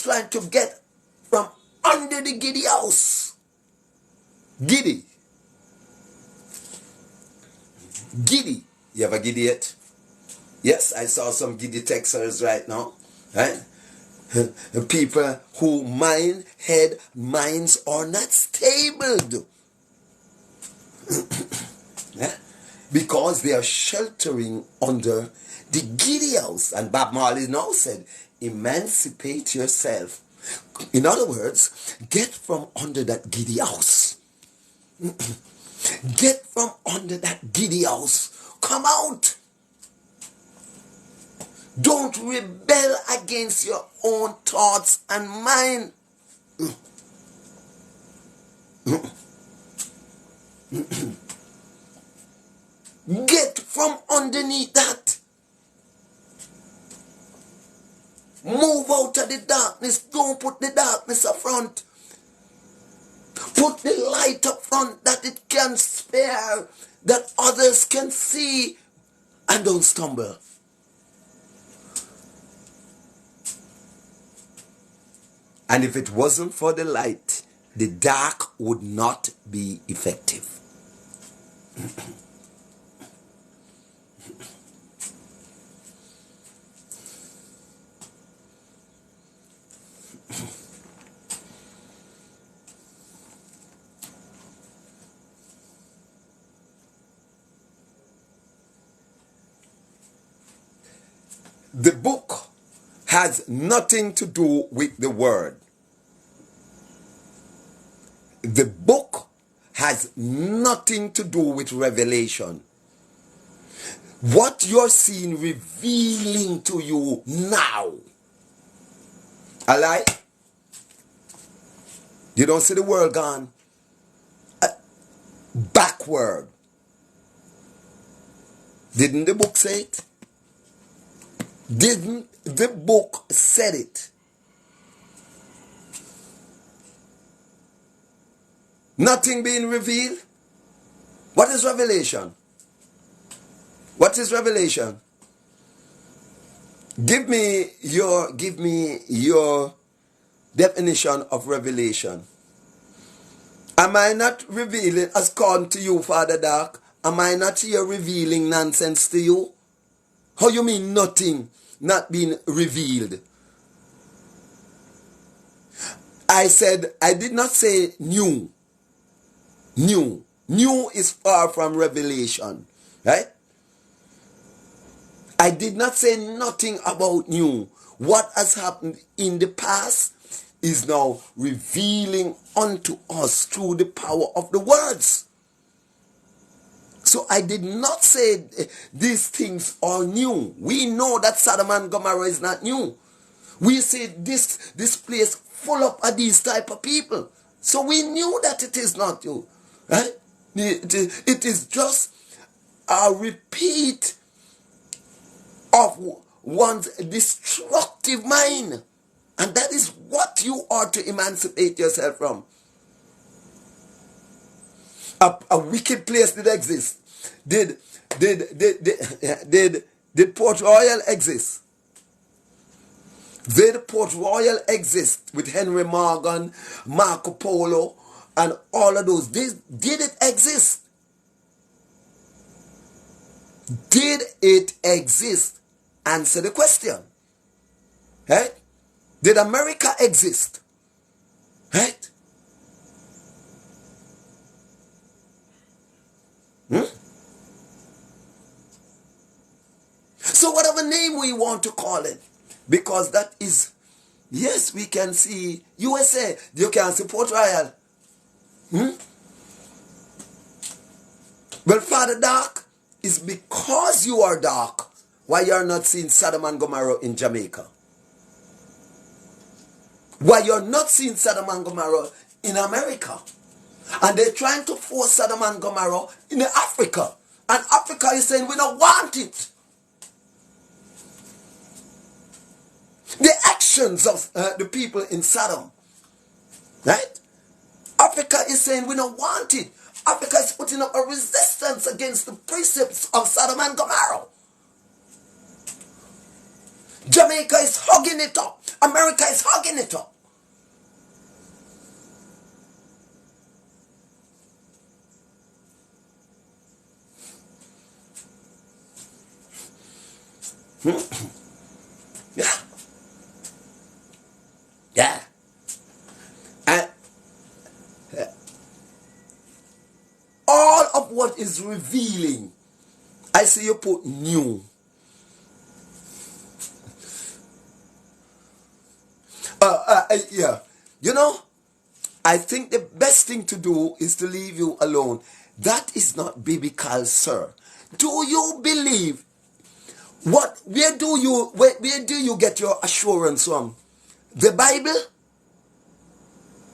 trying to get from under the giddy house. Giddy. You ever giddy yet? Yes, I saw some giddy texters right now. Right? People who minds are not stable. Yeah? Because they are sheltering under the giddy house. And Bob Marley now said, emancipate yourself. In other words, get from under that giddy house. Get from under that giddy house. Come out. Don't rebel against your own thoughts and mind. Get from underneath that. Move out of the darkness. Don't put the darkness up front. Put the light up front that it can spare, that others can see and don't stumble. And if it wasn't for the light, the dark would not be effective. The book has nothing to do with the word. The book has nothing to do with revelation. What you're seeing revealing to you now. A lie? You don't see the world gone backward. Didn't the book say it? Didn't the book say it? Nothing being revealed. What is revelation? What is revelation? Give me your definition of revelation. Am I not revealing, as called to you, Father Dark? Am I not here revealing nonsense to you? How you mean nothing not being revealed? I did not say new. New is far from revelation, right? I did not say nothing about new. What has happened in the past is now revealing unto us through the power of the words. So I did not say these things are new. We know that Sodom and Gomorrah is not new. We say this place full up of these type of people. So we knew that it is not new. Right? It is just a repeat of one's destructive mind. And that is what you are to emancipate yourself from. A wicked place did exist. Did Port Royal exist? Did Port Royal exist with Henry Morgan, Marco Polo, and all of those? Did it exist? Did it exist? Answer the question. Right? Did America exist? Right? So whatever name we want to call it, because that is, yes, we can see USA, you can see Port Royal. Well, Father Dark, is because you are dark why you are not seeing Sodom and Gomorrah in Jamaica. Why you're not seeing Sodom and Gomorrah in America. And they're trying to force Sodom and Gomorrah in Africa. And Africa is saying we don't want it. The actions of the people in Sodom, right? Africa is saying we don't want it. Africa is putting up a resistance against the precepts of Sodom and Gomorrah. Jamaica is hugging it up. America is hugging it up. Yeah. Yeah. And all of what is revealing, I see you put new. Yeah. You know, I think the best thing to do is to leave you alone. That is not biblical, sir. Do you believe? Where do you get your assurance from? The Bible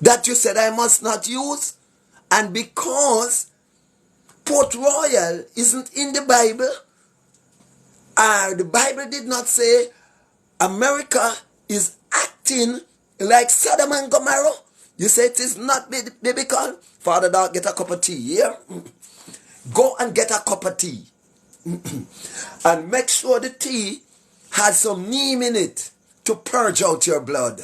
that you said I must not use? And because Port Royal isn't in the Bible, the Bible did not say America is acting like Sodom and Gomorrah. You say it is not biblical? Father Dog, get a cup of tea here. Go and get a cup of tea. And make sure the tea has some neem in it to purge out your blood.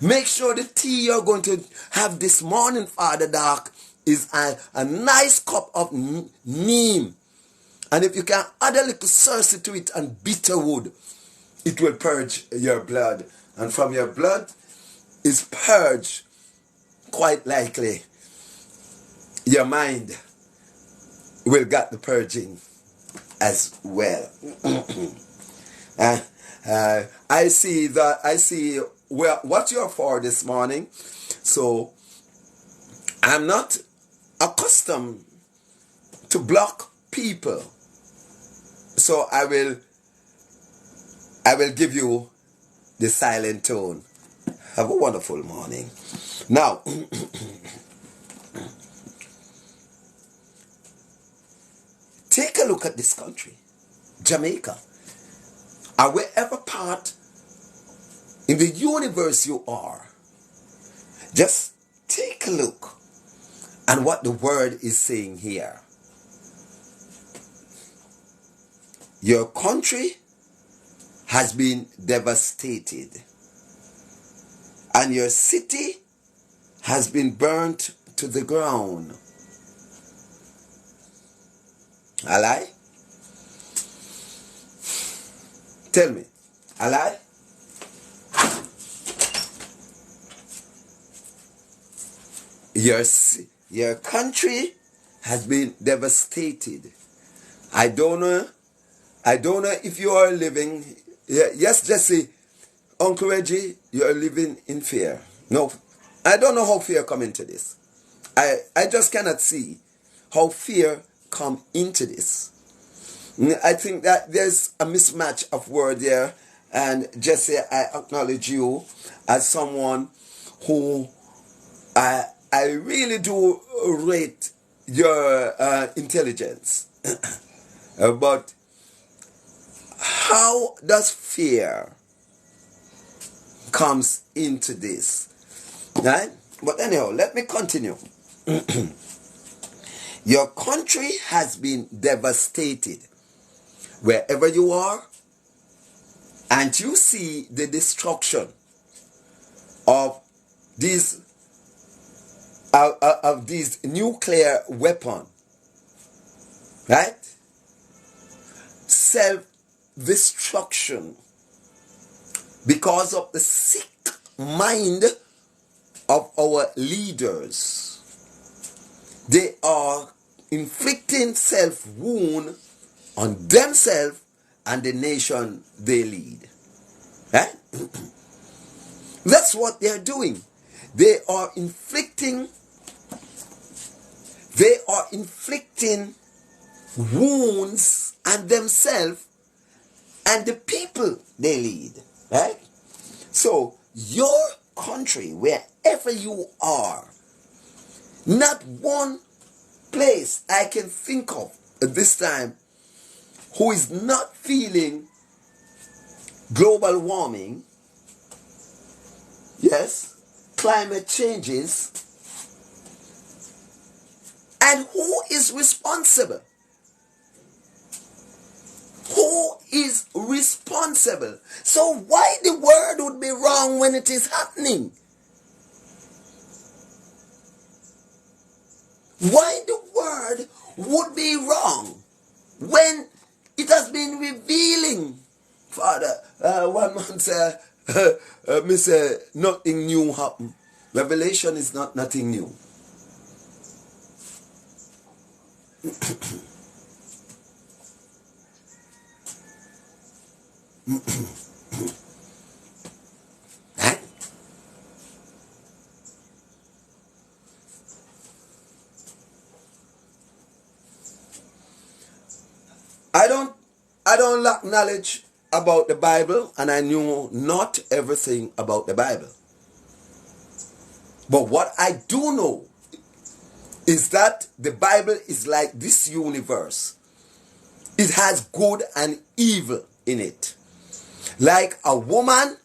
Make sure the tea you're going to have this morning, Father Dark, is a nice cup of neem. And if you can add a little surcease to it and bitter wood, it will purge your blood. And from your blood is purged, quite likely, your mind will get the purging as well. I see what you're for this morning. So I'm not accustomed to block people. So I will give you the silent tone. Have a wonderful morning. Now, take a look at this country, Jamaica, or wherever part in the universe you are. Just take a look at what the word is saying here. Your country has been devastated, and your city has been burnt to the ground. A lie? Tell me, a lie? Your country has been devastated. I don't know if you are living. Yes, Jesse, Uncle Reggie, you are living in fear. No, I don't know how fear come into this. I just cannot see how fear come into this. I think that there's a mismatch of word there. And Jesse, I acknowledge you as someone who I really do rate your intelligence. But how does fear comes into this? Right? But anyhow, let me continue. Your country has been devastated. Wherever you are, and you see the destruction of these nuclear weapon, right? Self-destruction because of the sick mind of our leaders. They are inflicting self-wound on themselves and the nation they lead. Right? That's what they're doing. They are inflicting wounds on themselves and the people they lead. Right? So your country, wherever you are, not one place I can think of at this time who is not feeling global warming, yes, climate changes, and who is responsible? Who is responsible? So why the word would be wrong when it is happening? Why the word would be wrong when it has been revealing? Father, one man said, me say, nothing new happened. Revelation is not nothing new. Right? I don't lack knowledge about the Bible, and I knew not everything about the Bible. But what I do know is that the Bible is like this universe. It has good and evil in it. Like a woman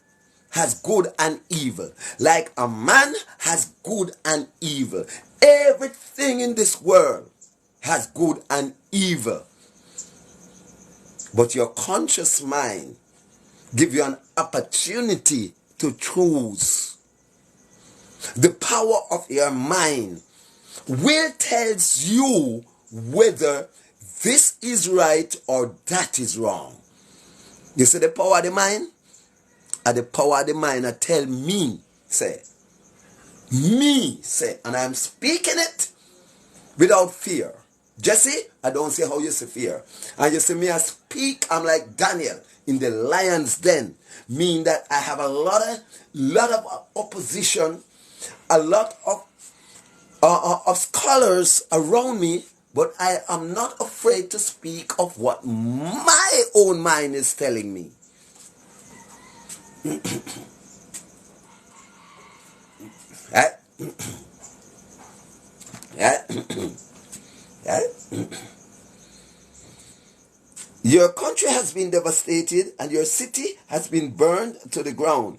has good and evil. Like a man has good and evil. Everything in this world has good and evil. But your conscious mind gives you an opportunity to choose. The power of your mind will tells you whether this is right or that is wrong. You see the power of the mind? And the power of the mind I tell me, say, and I'm speaking it without fear. Jesse, I don't say how you see fear. And you see me, I speak, I'm like Daniel in the lion's den. Mean that I have a lot of opposition, a lot of scholars around me, but I am not afraid to speak of what my own mind is telling me. Right? Right? Right? Your country has been devastated and your city has been burned to the ground.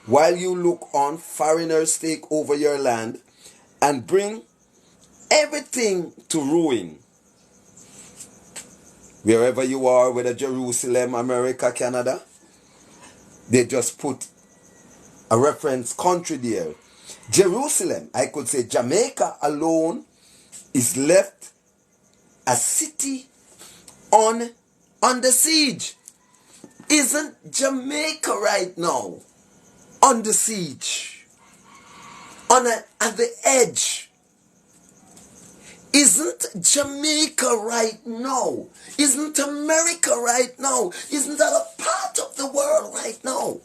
While you look on, foreigners take over your land and bring everything to ruin. Wherever you are, whether Jerusalem, America, Canada, they just put a reference country there. Jerusalem, I could say Jamaica alone is left a city on the siege. Isn't Jamaica right now on the siege? At the edge? Isn't Jamaica right now? Isn't America right now? Isn't that a part of the world right now?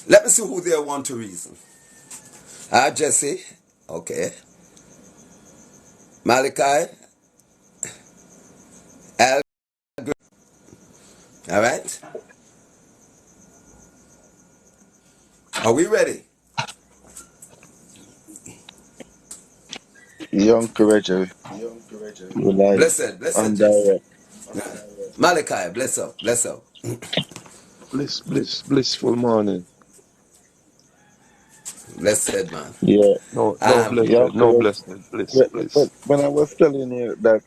Let me see who there want to reason. Jesse. Okay. Malachi. Al. All right. Are we ready? Young Courageous, live Blessed, blessed and Jesse. direct. Malachi, bless up, bless up. Blissful morning. Blessed man. Yeah, No Um, blessed, young no Courageous. blessed, bliss. When I was telling you that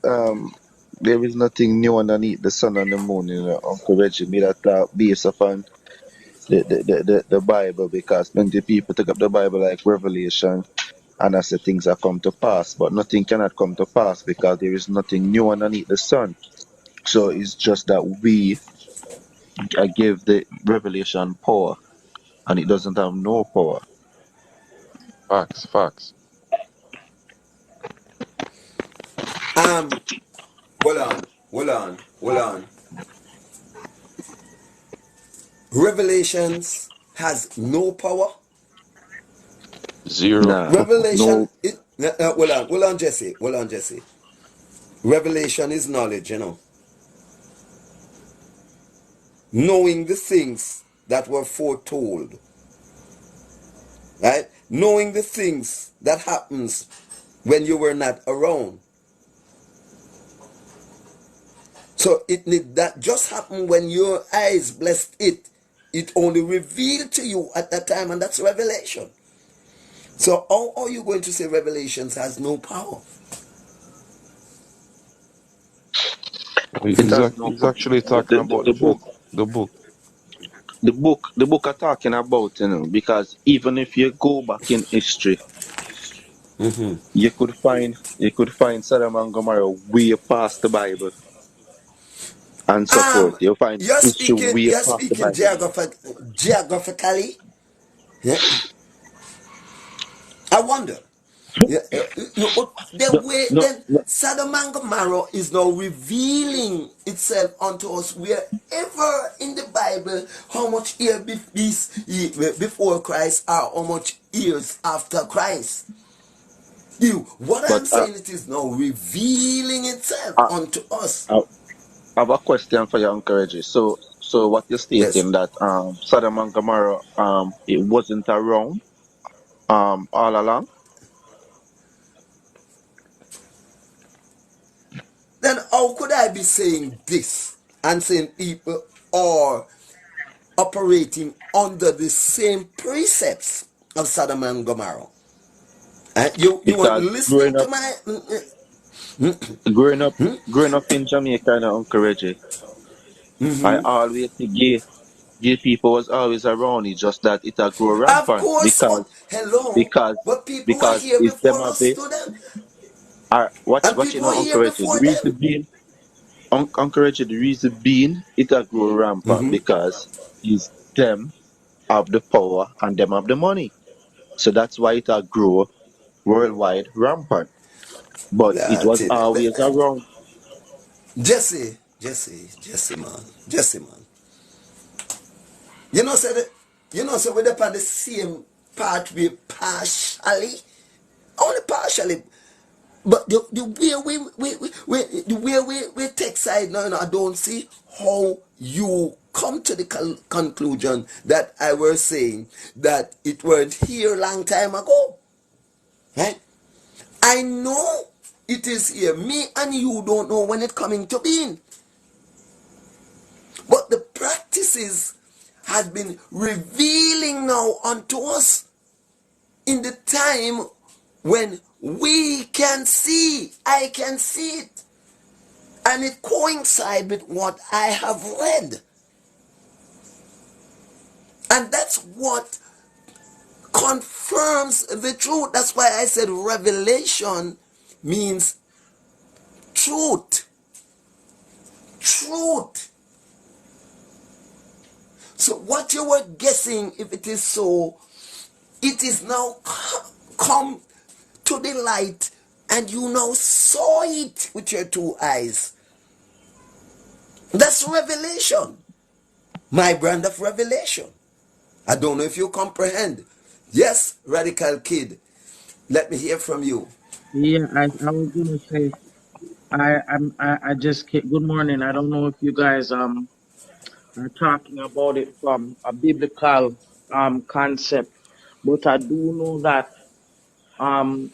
there is nothing new underneath the sun and the moon, Uncle Reggie made that based upon the Bible, because plenty people take up the Bible like Revelation and I say things have come to pass, but nothing cannot come to pass because there is nothing new underneath the sun. So it's just that we give the revelation power and it doesn't have no power. Facts. um, hold on. Revelations has no power. Zero. Nah, Revelation, no, hold on, Jesse, hold on, Jesse. Revelation is knowledge, knowing the things that were foretold, right? Knowing the things that happens when you were not around. So it need that just happen when your eyes blessed it. It only revealed to you at that time, and that's revelation. So how are you going to say revelations has no power? it He's, has ac- no he's power. actually The, talking the, the, about the the book, book. The book. the book are talking about, because even if you go back in history, you could find Sodom and Gomorrah way past the Bible and so forth. Um, You'll find history way you're past the speaking Bible. geographically. Yeah, I wonder. Yeah, the No, way no, then no, Sodom and Gomorrah is now revealing itself unto us wherever in the Bible how much year before Christ or how much years after Christ. What but I'm saying, it is now revealing itself I, unto us. I have a question for you, Uncle Reggie. So what you're Yes. stating that Sodom and Gomorrah it wasn't around all along, Then how could I be saying this and saying people are operating under the same precepts of Sodom and Gomorrah? You weren't because listening to my growing up growing up in Jamaica, Uncle Reggie, I always see gay people was always around. It's just that it a grow of rampant course, because but hello, because but people were because here it's them before have us the to them, watch and watch it people now, were Uncle here Reggie. The before them. reason being Uncle Reggie, the reason being it a grow rampant because is them have the power and them have the money. So that's why it a grow worldwide rampant. But it was always around. Jesse, man. You know, say that, so we're upon the same pathway partially, only partially. But the way the way we take side now, I don't see how you come to the conclusion that I was saying that it weren't here long time ago. Right? I know it is here. Me and you don't know when it coming to being. But the practices has been revealing now unto us in the time when we can see, I can see it, and it coincides with what I have read. And that's what confirms the truth. That's why I said revelation means truth. Truth. So what you were guessing, if it is so, it is now come to the light, and you now saw it with your two eyes. That's revelation. My brand of revelation. I don't know if you comprehend. Yes, radical kid. Let me hear from you. Yeah, I was gonna say I just good morning. I don't know if you guys are talking about it from a biblical. concept, but I do know that um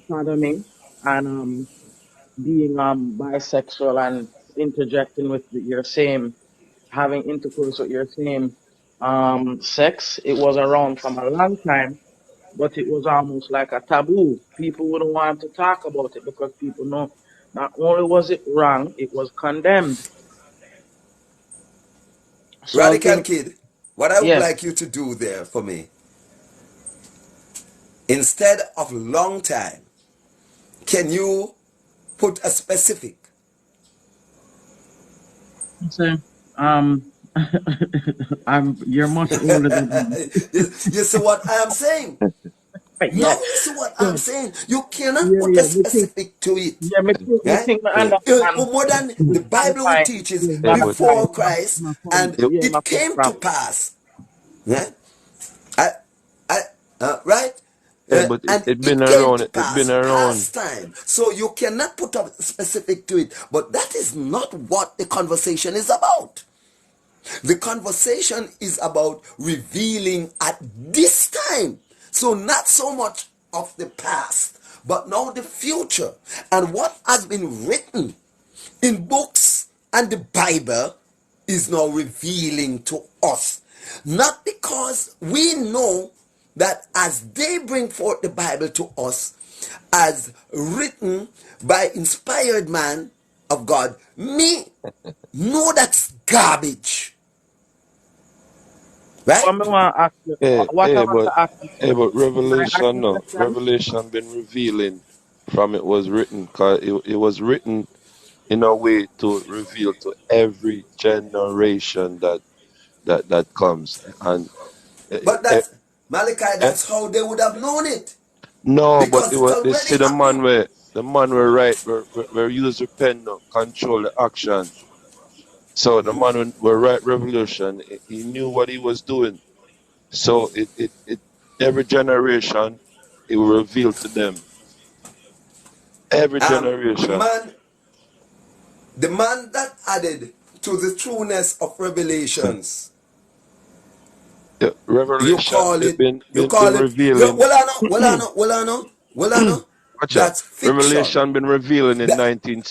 sodomy and being bisexual and interjecting with your same having intercourse with your same sex, it was around from a long time, but it was almost like a taboo. People wouldn't want to talk about it because people know not only was it wrong, it was condemned. So I Radical think Kid, what I would yes, like you to do there for me, instead of long time, can you put a specific? sir. Um, you're much older than me. You see what I am saying? No, Yeah, you see what so, I'm saying? You cannot yeah, put a yeah. Me think, specific to it. yeah, me Right? think I understand More than the the Bible will standpoint. teach is Yeah, me Yeah, but understand before Christ, and yeah, yeah, my it point came to properly. pass. Right? I, I, right? yeah, but And it been it came around. to It been pass around. past time. So you cannot put a specific to it. But that is not what the conversation is about. The conversation is about revealing at this time. So not so much of the past, but now the future. And what has been written in books and the Bible is now revealing to us. Not because we know that as they bring forth the Bible to us, as written by inspired man of God, me know that's garbage. Right? What me want to ask you, Hey, what I hey, want but to ask you, hey, sir, but can I ask Revelation you a no. question? Revelation been revealing from it was written, cause it was written in a way to reveal to every generation that comes. And eh, But eh, that's Malachi, eh, that's how they would have known it. no, but Because it it was they already see happened. the man were right where use the pen now, control the action. So the man were right revolution. He knew what he was doing. So it every generation it will reveal to them. Every The generation. man, the man that added to the trueness of revelations, Yeah, you revelation call it, been revealing. well I know, Watch out. that's fiction. Revelation been revealing in That,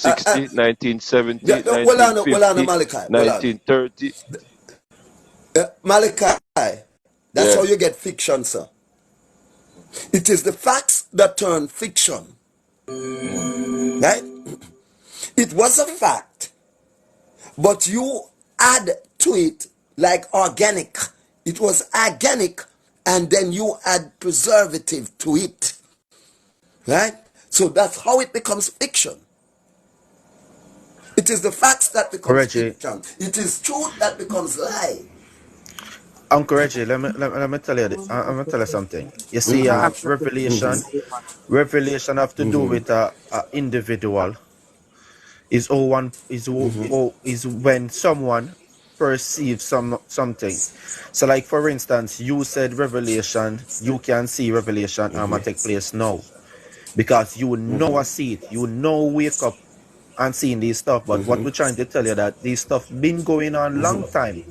uh, uh, 1960, 1970, well I know, 1950, Malachi, 1930. Malachi, that's Yeah. how you get fiction, sir. It is the facts that turn fiction, Mm. right? It was a fact, but you add to it like organic. It was organic, and then you add preservative to it, right? So that's how it becomes fiction. It is the facts that becomes Reggie, fiction. It is truth that becomes lie. Uncle Reggie, let me tell you, let me tell you something. You I want see, to ask you a question. Revelation have to do with a individual. Is when someone perceives something. So, like for instance, you said Revelation, you can see Revelation take place now because you know a see it, you know wake up and seeing these stuff. But what we're trying to tell you that these stuff been going on long time.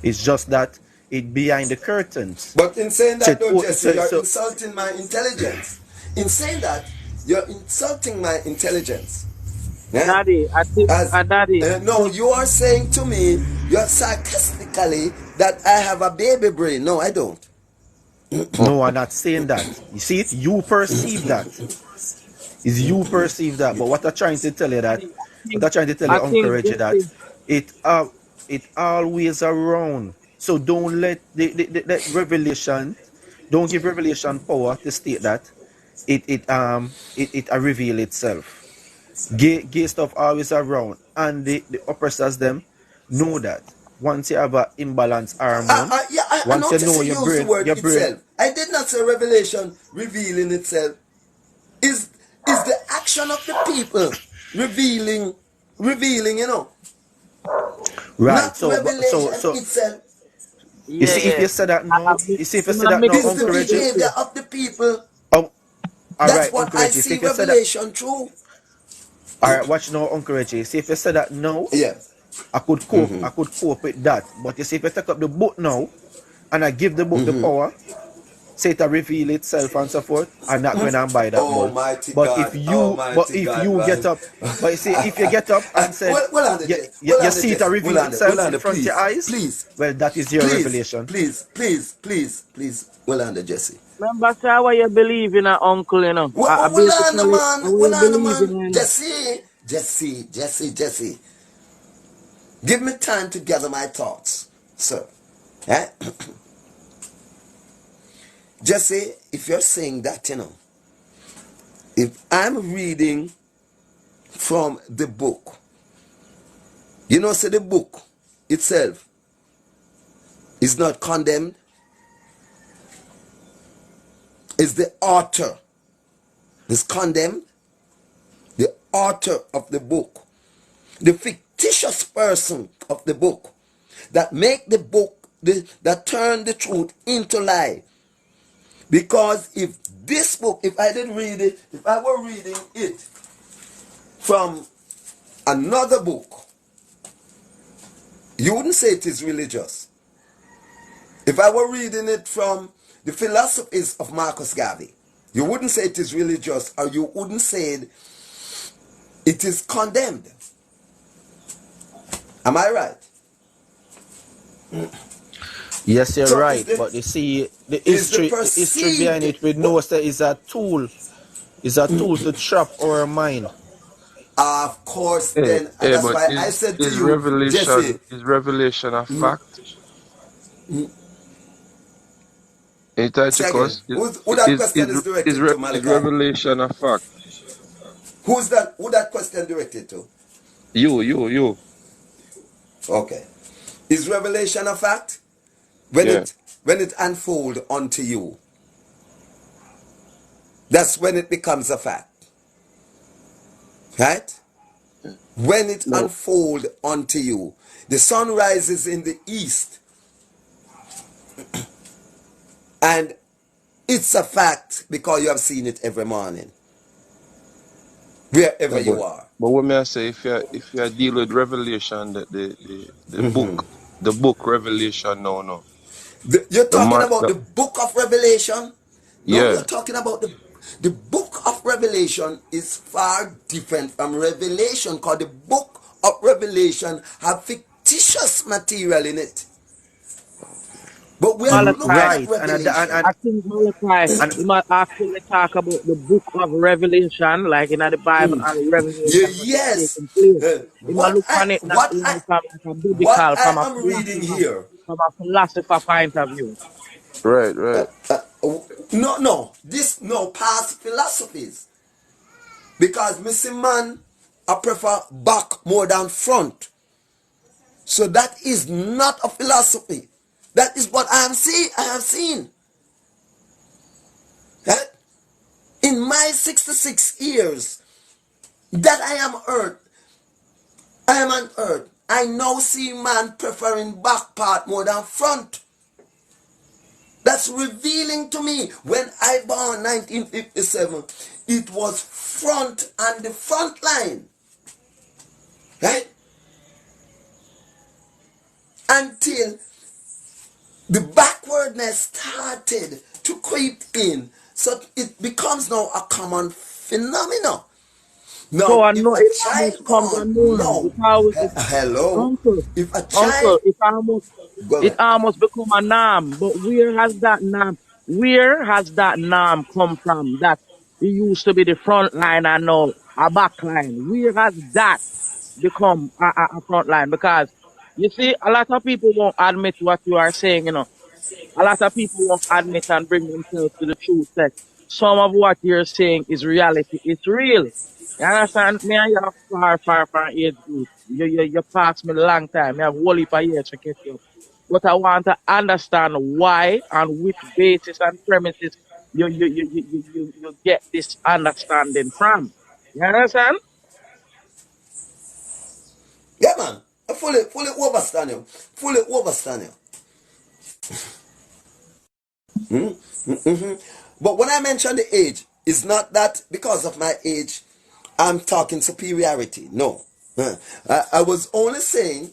It's just that it behind the curtains. But in saying So, that, though, Jesse, you're so insulting my intelligence. In saying that, you're insulting my intelligence. Yeah? Daddy, I think, As Daddy, I no, think, you are saying to me, you're sarcastically that I have a baby brain. No, I don't. no, I'm not saying that. You see it? You perceive that. Is you perceive that. But what I'm trying to tell you that, Daddy, what I'm trying to tell I you, Uncle think Reggie, this that is, it always around. So don't let the revelation, don't give revelation power to state that it reveal itself. Gay stuff always around, and the oppressors them know that. Once you have a imbalance hormone, Yeah, I once you notice know you use the word your brain. itself. I did not say revelation revealing itself. Is the action of the people revealing, Right. not So revelation itself. you yeah, see if yeah. you say that I now, mix, you see if you I'm say not that now, Is mixing the Uncle Reggie. behavior conversation. of the people. Oh, all That's right, what Uncle I Reggie. See see if you say that. revelation through. All right, watch now, Uncle Reggie. See if you say that now, Yeah. I could cope with that. But you see if you take up the book now, and I give the book the power, say to reveal itself and so forth, I'm not going and buy that book. Almighty But God, Almighty if God, you get man. up, but you see, if you get up and said, Well on the you, Jesse. you, Well you on the see it Jesse. reveal itself in front of your eyes, Please. well, that is your revelation. Please. Well on the Jesse. Remember, sir, what you believe in, uncle, you know. I Well on the basically, man. what Well you on the believe man. in. Jesse. Give me time to gather my thoughts, sir. Eh? Jesse, if you're saying that, if I'm reading from the book, say the book itself is not condemned, is the author is condemned, the author of the book, the fictitious person of the book that make the book, that turn the truth into lie. Because if this book, if I didn't read it, if I were reading it from another book, you wouldn't say it is religious. If I were reading it from the philosophies of Marcus Garvey, you wouldn't say it is religious, or you wouldn't say it is condemned. Am I right? Yes, you're So right. But you see, the history behind it, we know that is a tool. Is a tool to trap our mind. Of course, Hey, then, and that's but why I said to is you, Jesse, revelation a fact? Ain't that second, because who that question is directed to, is Malachi? revelation a fact? Who that question directed to? You. Okay. Is revelation a fact? Yeah. When it unfolds unto you, that's when it becomes a fact. Right? When it No. unfolds unto you. The sun rises in the east. And it's a fact because you have seen it every morning. Wherever No, you are. but what may I say, if you deal with revelation, the book Revelation, no. You're The talking man about the book of Revelation? No, yeah. you're talking about the book of Revelation is far different from Revelation, because the book of Revelation have fictitious material in it. But we are looking Malachi, at Right. Revelation. I think Malachi, And you might actually talk about the book of Revelation, like in the Bible, and Revelation was Yes. taking place. You might What look I on it not what I even from like a what biblical, I am reading here. from a philosopher point of view. Right. No past philosophies. Because missing man, I prefer back more than front. So that is not a philosophy. That is what I have seen. That in my 66 years that I am on earth, I now see man preferring back part more than front. That's revealing to me. When I born 1957, it was front and the front line. Right? Until the backwardness started to creep in. So it becomes now a common phenomenon. So Now, I if know a it almost child comes born, unknown. no. It always, Hello? uncle, If a child, uncle, go it ahead. almost become a norm. But where has that norm? Where has that norm come from? That it used to be the front line and now a back line. Where has that become a front line? Because you see, a lot of people won't admit what you are saying. A lot of people won't admit and bring themselves to the truth that some of what you're saying is reality. It's real. You understand? Me and you are far age group. You passed me a long time. You have a whole heap of years to catch up. But I want to understand why and which basis and premises you get this understanding from. You understand? Yeah, man. I fully understand you. Fully understand you. But when I mention the age, it's not that because of my age, I'm talking superiority. No. I was only saying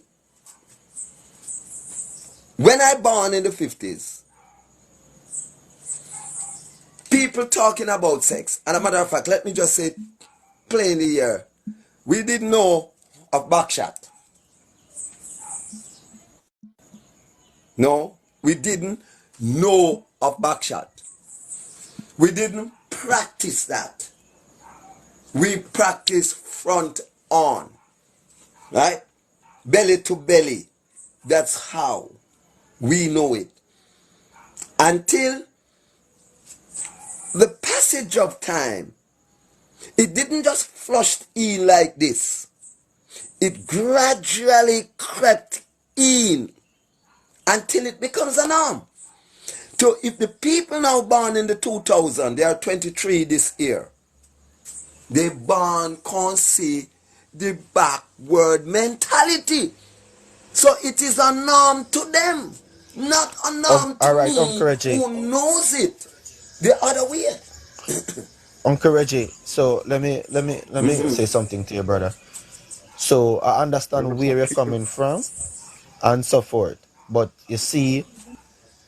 When I born in the 50s, people talking about sex. And a matter of fact, let me just say plainly here, we didn't know of backshot. No, we didn't know of backshot. We didn't practice that. We practice front on. Right? Belly to belly. That's how we know it. Until the passage of time, it didn't just flush in like this. It gradually crept in until it becomes a norm. So if the people now born in the 2000, they are 23 this year, they born can't see the backward mentality. So it is a norm to them, not a norm to All right, me Uncle Reggie. who knows it the other way. Uncle Reggie. So let me say something to you, brother. So I understand where you're coming from and so forth. But you see,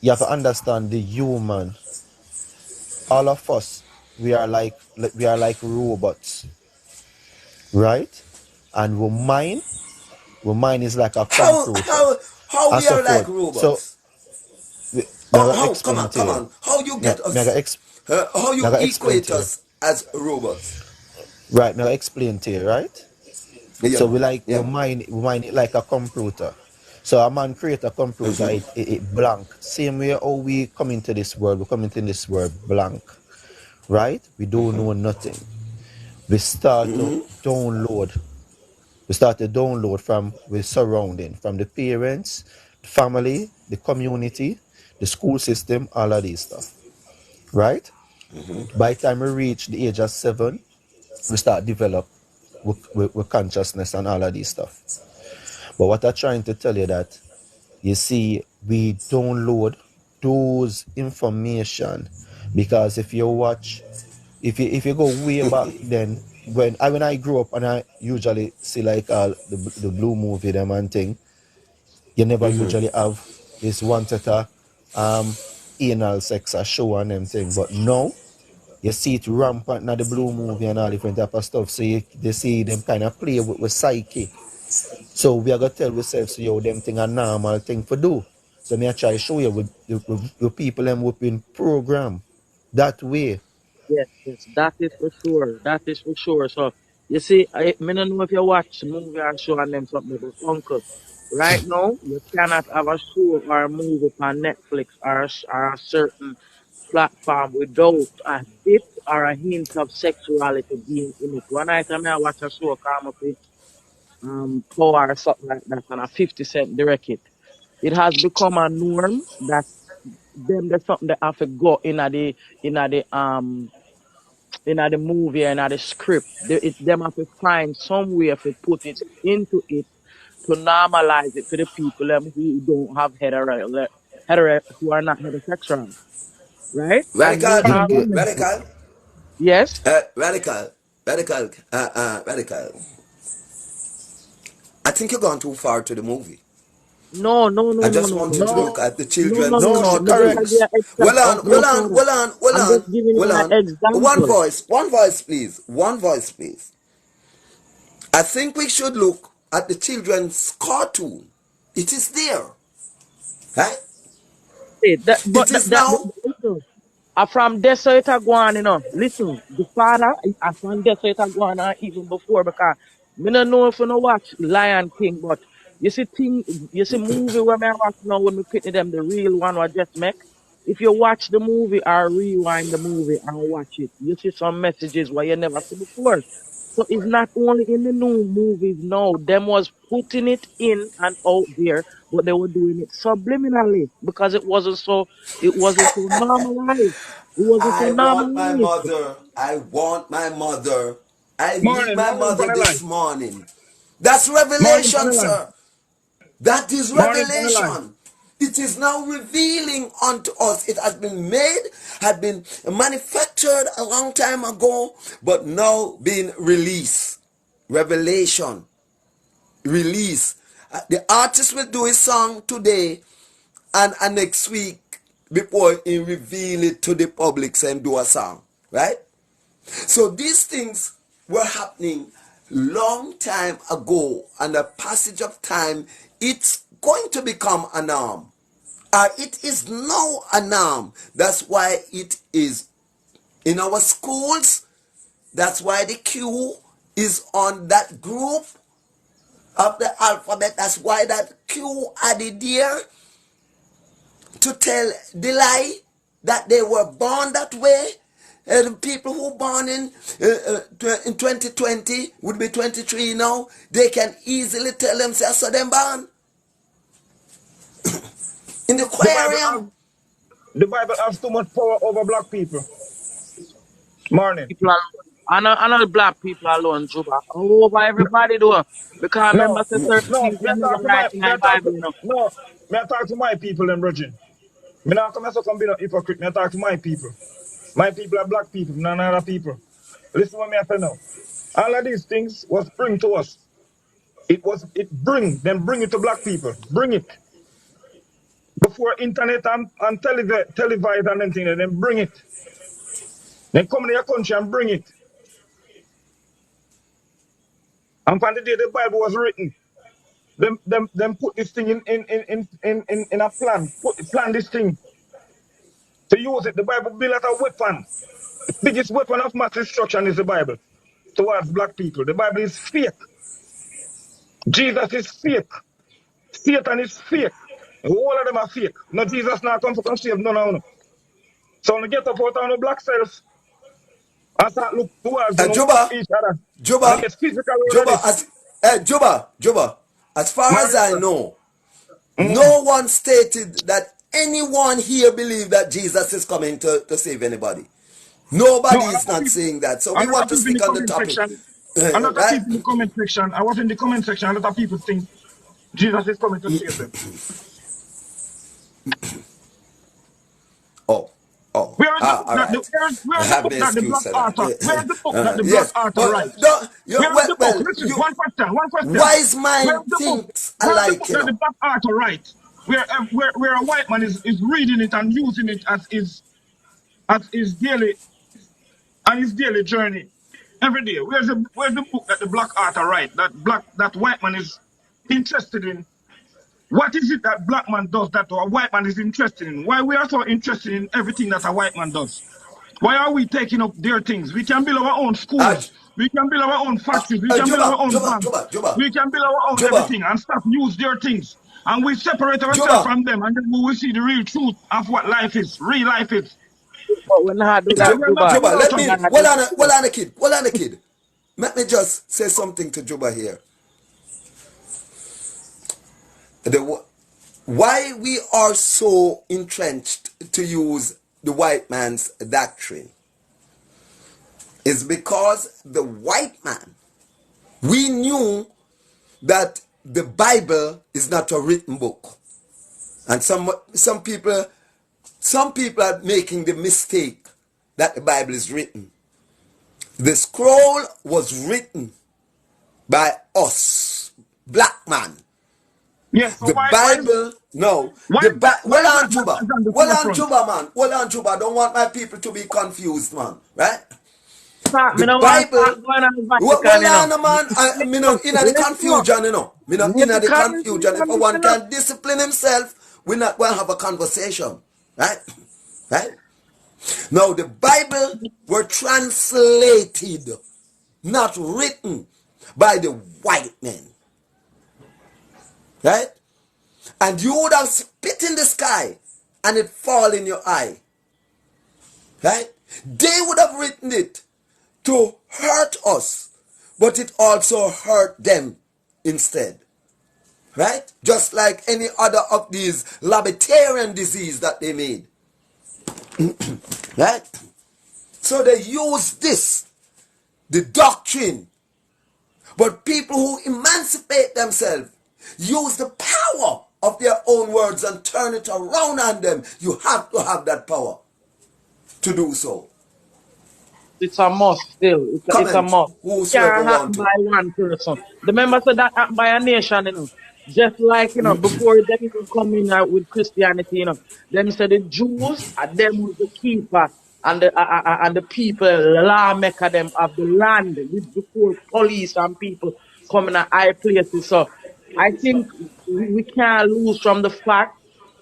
you have to understand the human. All of us, we are like robots, right? And we mind is like a computer How and we so are like forth. So robots? me Oh, I how? Come explain on, to come you. on. How you Me, get me I us? How me you I explain equate to you. us as robots? Right, me I explain to you, right? Yeah, So man. Yeah, we man. mind it like a computer. So a man create a computer, it blank. Same way how we come into this world, we come into this world blank, right? We don't know nothing. We start to download. We start to download from the surrounding, from the parents, the family, the community, the school system, all of these stuff, right? By the time we reach the age of 7, we start develop with consciousness and all of these stuff. But what I'm trying to tell you that, you see, we download those information because if you watch, if you go way back then, when I grew up and I usually see like the blue movie them and thing, you never usually have this one set of anal sex a show and them thing. But now you see it rampant in the blue movie and all different type of stuff. So they see them kind of play with psyche. So we are gonna tell ourselves, yo, them thing a normal thing for do. So me I try show you with people them who've been programmed that way. Yes, yes, that is for sure. That is for sure. So you see, I don't know if you watch movie or show and them something, but uncle, right now you cannot have a show or a movie on Netflix or a certain platform without a bit or a hint of sexuality being in it. One night I watch a show come up with Power or something like that and a 50 Cent direct it. It has become a norm that them there's something that have to go in the movie and the script. Them have to find some way to put it into it to normalize it to the people who don't have who are not heterosexual, right? And Radical, those You, are you, romantic. radical, Yes. radical, radical. I think you're going too far to the movie. No, no, I no, no, just no, want you no, to no, look at the no, no, children's no, no. no, I'm just gonna give correct. you cartoons. an Well example. on, No, well on, father. well on, well I'm on, just giving you well an on. example. One voice, please. One voice, please. I think we should look at the children's cartoon. It is there, right? Say that, but It is now. listen, from there so it a go on, Listen, the father, I from there so it a go on even before because me no know if you know watch Lion King, but you see movie where me I watch now when me pitney them the real one what just make. If you watch the movie or rewind the movie and watch it, you see some messages where you never see before. So it's not only in the new movies now, them was putting it in and out there, but they were doing it subliminally because it wasn't so normalized. It wasn't so I want my normalized. mother. I want my mother. I need Morning, my morning, mother Panelai. this morning. That's Morning, revelation, Panelai. sir. That is Morning, Panelai. revelation. It is now revealing unto us. It has been made, had been manufactured a long time ago, but now being released. Revelation. Release. The artist will do his song today, and next week before he reveal it to the public and do a song, right? So these things were happening long time ago, and a passage of time, it's going to become a norm. It is now a norm. That's why it is in our schools. That's why the Q is on that group of the alphabet. That's why that Q added there to tell the lie that they were born that way. And people who born in 2020 would be 23 now. They can easily tell themselves so them born in the aquarium. The Bible has too much power over black people. Morning. People alone. I know the black people alone, Juba. Over everybody do. Because remember No, the certain no, things they never write in the Bible, you know. me I talk to my people and Virgin. Me not come so come be no hypocrite. Me I talk to my people. My people are black people, none other people. Listen what me I say now. All of these things was bring to us. Bring it to black people. Bring it. Before internet and televised and anything, then bring it. Then come to your country and bring it. And from the day the Bible was written, them put this thing in a plan. Plan this thing to use it. The Bible built as a weapon. The biggest weapon of mass destruction is the Bible towards black people. The Bible is fake. Jesus is fake. Satan is fake. All of them are fake. No, Jesus not come to save none of them. So when you get up out on the black self and start look towards them Juba, each other. And Juba, get physical with Juba, this. Juba, as far as I know, no one stated that anyone here believe that Jesus is coming to save anybody. Nobody is not saying that. So we want to speak on the topic. A lot of Right? people in the comment section, I was in the comment section, a lot of people think Jesus is coming to save them. Oh. Where is the book that the black author? Where is the book that the black author writes? Where is the book? Listen, one question. Wise Where mind is the book? thinks Where is the alike, book you that the know. black author writes? Where a white man is reading it and using it as his daily journey every day. Where's the book that the black author writes that white man is interested in? What is it that black man does that a white man is interested in? Why we are so interested in everything that a white man does? Why are we taking up their things? We can build our own schools. We can build our own factories. We can build our own banks. We can build our own everything and stop use their things. And we separate ourselves from them, and then we will see the real truth of what life is, real life is. But when I do that, Juba, let me, well on a kid. Let me just say something to Juba here. Why we are so entrenched to use the white man's doctrine is because the white man, we knew that the Bible is not a written book. And some people are making the mistake that the Bible is written. The scroll was written by us, black man. Yes, so the Bible, no. Well on, Juba, man. Well on, Juba. I don't want my people to be confused, man. Right? The Bible. Well on, man. Me no in the confusion, you know. Me not in the confusion. If one can discipline himself, we're not going to have a conversation. Right? Right? Now, the Bible were translated, not written by the white men. Right? And you would have spit in the sky and it fall in your eye. Right? They would have written it to hurt us, but it also hurt them instead. Right? Just like any other of these libertarian disease that they made. Right? So they use this, the doctrine. But people who emancipate themselves use the power of their own words and turn it around on them. You have to have that power to do so. It's a must still. It's a must. Whosoever Can't happen by one person. The members of that happen by a nation, you know. Just like, before them even coming out with Christianity, them said the Jews are them was the keeper and the people, the lawmaker them of the land with before police and people coming at high places. So I think we can't lose from the fact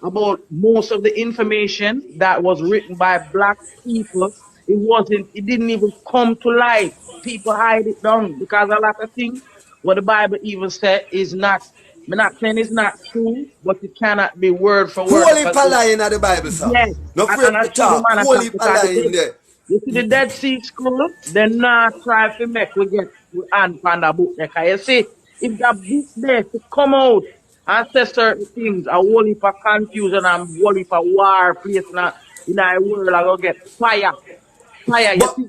about most of the information that was written by black people. It didn't even come to light. People hide it down because a lot of things what the Bible even said is not, I'm not saying it's not true, but it cannot be word for word Whole heap because of lie in the Bible, sir. yes, No and afraid I to truly talk. man Whole attack heap of because lie in there. you see the Dead Sea Scroll, they not try to make we get we hand on the book there. 'Cause you see, if that book there to come out and say certain things, a whole heap of confusion and whole heap of war place in our world are gonna get fire. Fire. But You see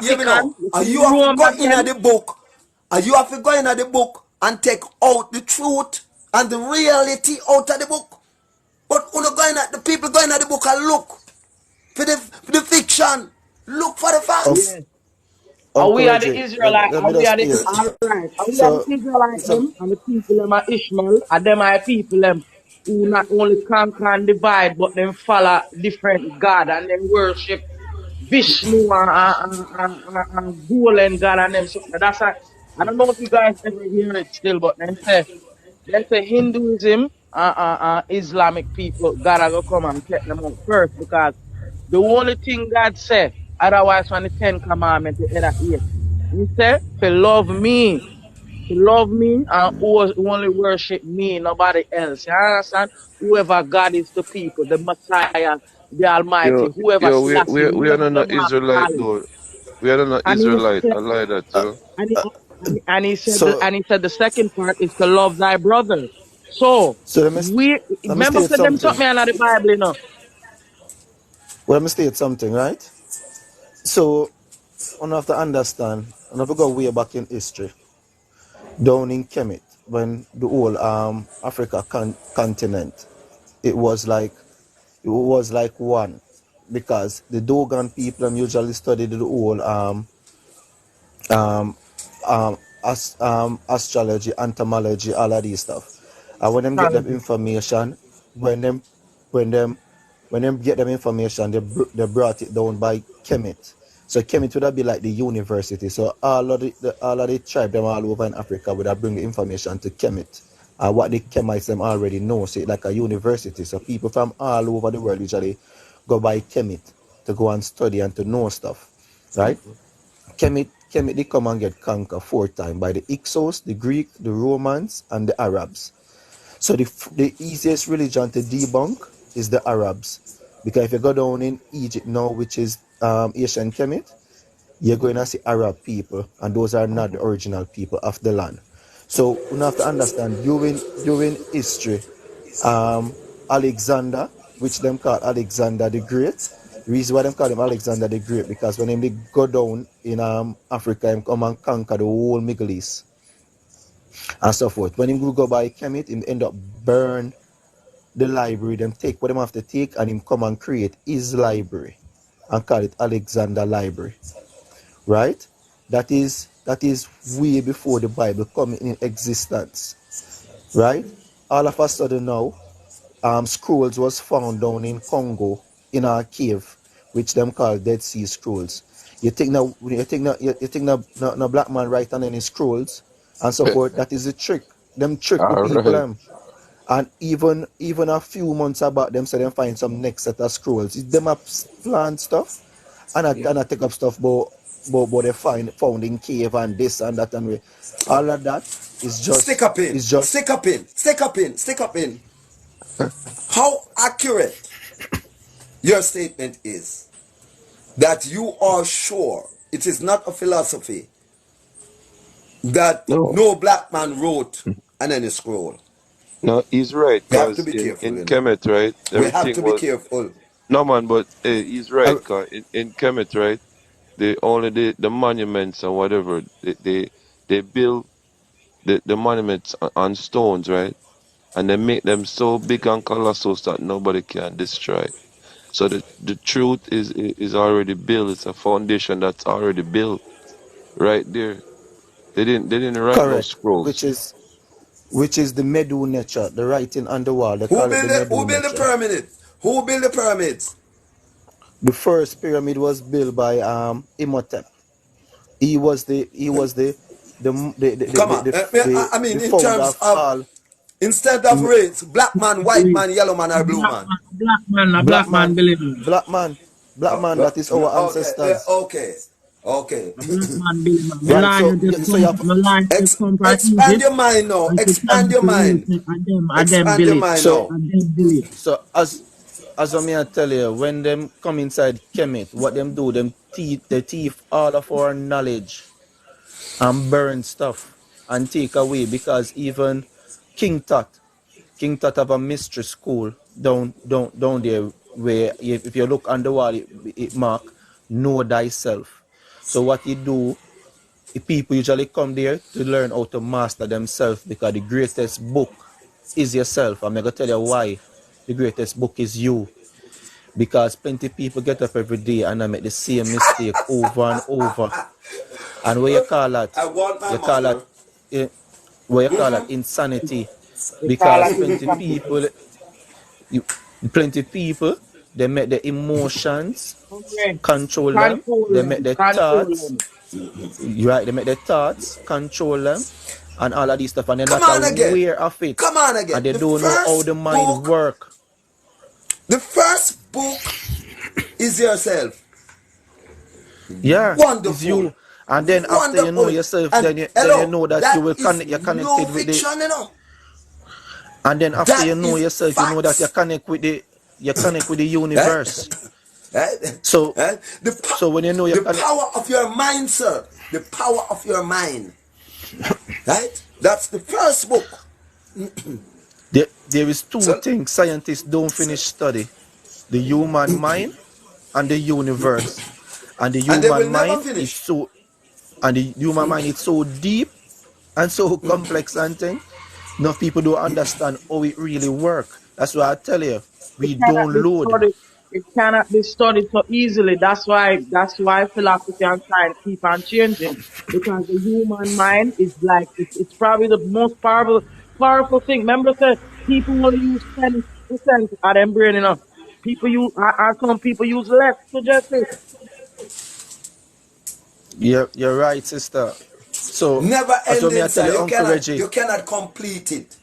hear me now. Vatican, you Are see you have to Rome go in again. the book? Are you have to go in the book and take out the truth and the reality out of the book? But when you going at the people going at the book and look for the fiction. Look for the Unc- facts. Yes. Are Uncle we are the Reggie, Israelite? let Are me we just are the state. all right? Are we are the So, Israelite so, them and the people them are Ishmael? Are them are people them who not only conquer and divide, but them follow different God and them worship Vishnu and golden God and them. So that's a, I don't know if you guys ever hear it still, but they say Hinduism Islamic people gotta go come and check them out first because the only thing God said, otherwise from the Ten Commandments, the other eight, He said, to love me and only worship me, nobody else. You understand? Whoever God is to people, the Messiah, the Almighty, Yo, whoever yo, Selassie, we are whoever not them want to Israelite call it. though. We are not And he Israelite. said, I lie that, uh, yo. and he, uh, so, and he said the second part is to love thy brother. So so we let me remember state said them something. something in the Bible, Well, let me state something, right? So, one have to understand, and have to go way back in history, down in Kemet, when the whole Africa continent, it was like one, because the Dogon people usually studied the whole um, astrology, entomology, all of these stuff. And when them get them Astrology. information, when them when them when them get them information, they brought it down by Kemet. So Kemet would have be like the university. So all of the tribe them all over in Africa would have bring the information to Kemet. What the Kemites them already know, so it like a university. So people from all over the world usually go by Kemet to go and study and to know stuff, right? Kemet they come and get conquered 4 times by the Hyksos, the Greek, the Romans, and the Arabs. So the easiest religion to debunk is the Arabs. Because if you go down in Egypt now, which is Asian Kemet, you're going to see Arab people, and those are not the original people of the land. So you have to understand during history, Alexander, which them call Alexander the Great. The reason why them call him Alexander the Great, because when they go down in Africa, him come and conquer the whole Middle East and so forth. When him go by Kemet, him end up burn the library, them take what them have to take, and him come and create his library and call it Alexander Library. Right? That is way before the Bible come in existence. Right? All of a sudden now, scrolls was found down in Congo in a cave, which them call Dead Sea Scrolls. You think black man write on any scrolls and so forth. That is a trick. Them trick the All people right. them. And even a few months about them say them find some next set of scrolls. It's them up plant stuff and I take up stuff but they found in cave and this and that and all of that is Stick up just in. is just Stick up in. Stick up in. Stick up in. How accurate your statement is that you are sure it is not a philosophy that No, no black man wrote on any scroll. no, he's right. We have to Cause be careful, in you know. Kemet, right, We have everything to be was careful. no man, but he's right. uh, Cause in Kemet, right, they only the monuments and whatever they build the monuments on stones, right, and they make them so big and colossal that nobody can destroy. So the truth is already built. It's a foundation that's already built right there. They didn't write no correct, scrolls. which is the Medu Nature, the writing on the wall. They Who call it built the the Medu Nature. pyramid? Who built the pyramids? The first pyramid was built by Imhotep. He was the Come on. I mean, in founder terms of of, all. instead of race, black man, white man, yellow man, or blue man. A Black black man man, believe him. black man. That is our ancestors. Okay. A black man believe him. Right. So so you have Milan just come from Expand Egypt your mind now. and to tell Expand me your to read mind. it, and them Expand your believe. mind so now. And them believe. so as I tell you, when them come inside Kemet, what them do, they thief all of our knowledge and burn stuff and take away, because even King Tut have a mystery school down there where if you look on the wall, it mark know thyself. So what you do, people usually come there to learn how to master themselves, because the greatest book is yourself. I'm going to tell you why the greatest book is you. Because plenty people get up every day and I make the same mistake over and over. And what you call that? I want my You call mother. that what you call that insanity. They call Because it plenty people, they make the emotions okay. control them. They make the thoughts, right? They make the thoughts control them and all of these stuff, and they're Come not on again. aware of it. Come on again. And they The don't know how first the mind book- work. The first book is yourself. Yeah, Wonderful. it's you. And then after you know Wonderful. yourself, And then you know that you will is you're connected no with fiction, you know. and then after That you know is yourself, you know that you facts. connect with the universe. Right? So Right? so when you know the power of your mind, sir. The power of your mind. Right? That's the first book. there is two things scientists don't finish study: the human mind and the universe. And the And they will human never mind finish. is so deep and so complex and thing. Enough people don't understand how it really works. That's why I tell you, we don't load. It cannot be studied so easily. That's why philosophy and science keep on changing. Because the human mind is like it's probably the most powerful thing. Remember, say people only use 10% of them brain, you know. People use some people use less to just it. You're right, sister. So Never as what me I ending, tell sir. you, Uncle Reggie. You cannot complete it.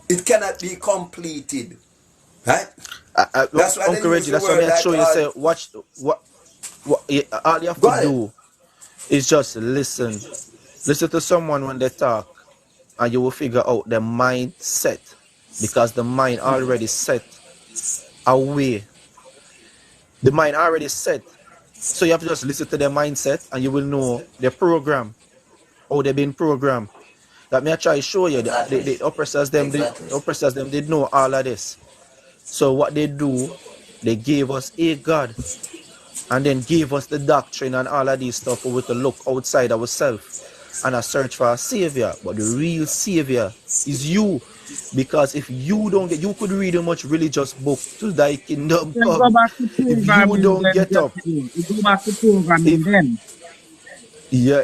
It cannot be completed. Right? That's why Uncle they use Reggie, the that's what word me I show you. like, Say, watch what all you have go to ahead. do is just listen. Listen to someone when they talk, and you will figure out the mindset, because the mind already set away. The mind already set. So you have to just listen to their mindset and you will know their program, how they've been programmed. That may I try to show you. The oppressors them did know all of this. So what they do, they gave us a God and then gave us the doctrine and all of these stuff for we to look outside ourselves and a search for a savior. But the real savior is you. Because if you don't you could read a much religious book to thy kingdom Then come. go back to If you programming. don't get up, You go back to programming if then.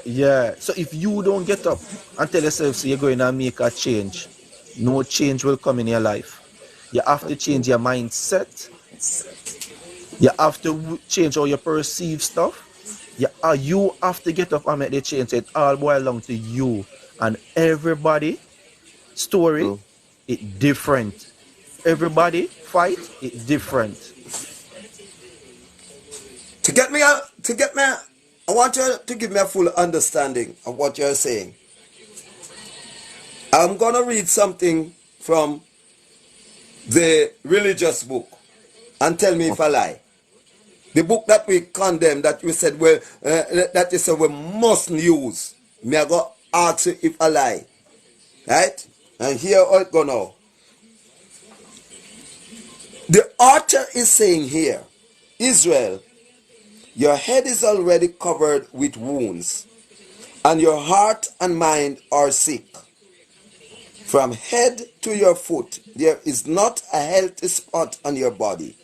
yeah. So if you don't get up and tell yourself so you're going to make a change, no change will come in your life. You have to change your mindset. You have to change how you perceive stuff. You have to get up and make the change. It all boils down to you. And everybody story, it different. Everybody fight, it different. I want you to give me a full understanding of what you're saying. I'm going to read something from the religious book and tell me if I lie. The book that we condemn, that we said that you said we mustn't use. Me I go ask you if I lie. Right? And here how it go now. The author is saying here, Israel, your head is already covered with wounds, and your heart and mind are sick. From head to your foot, there is not a healthy spot on your body.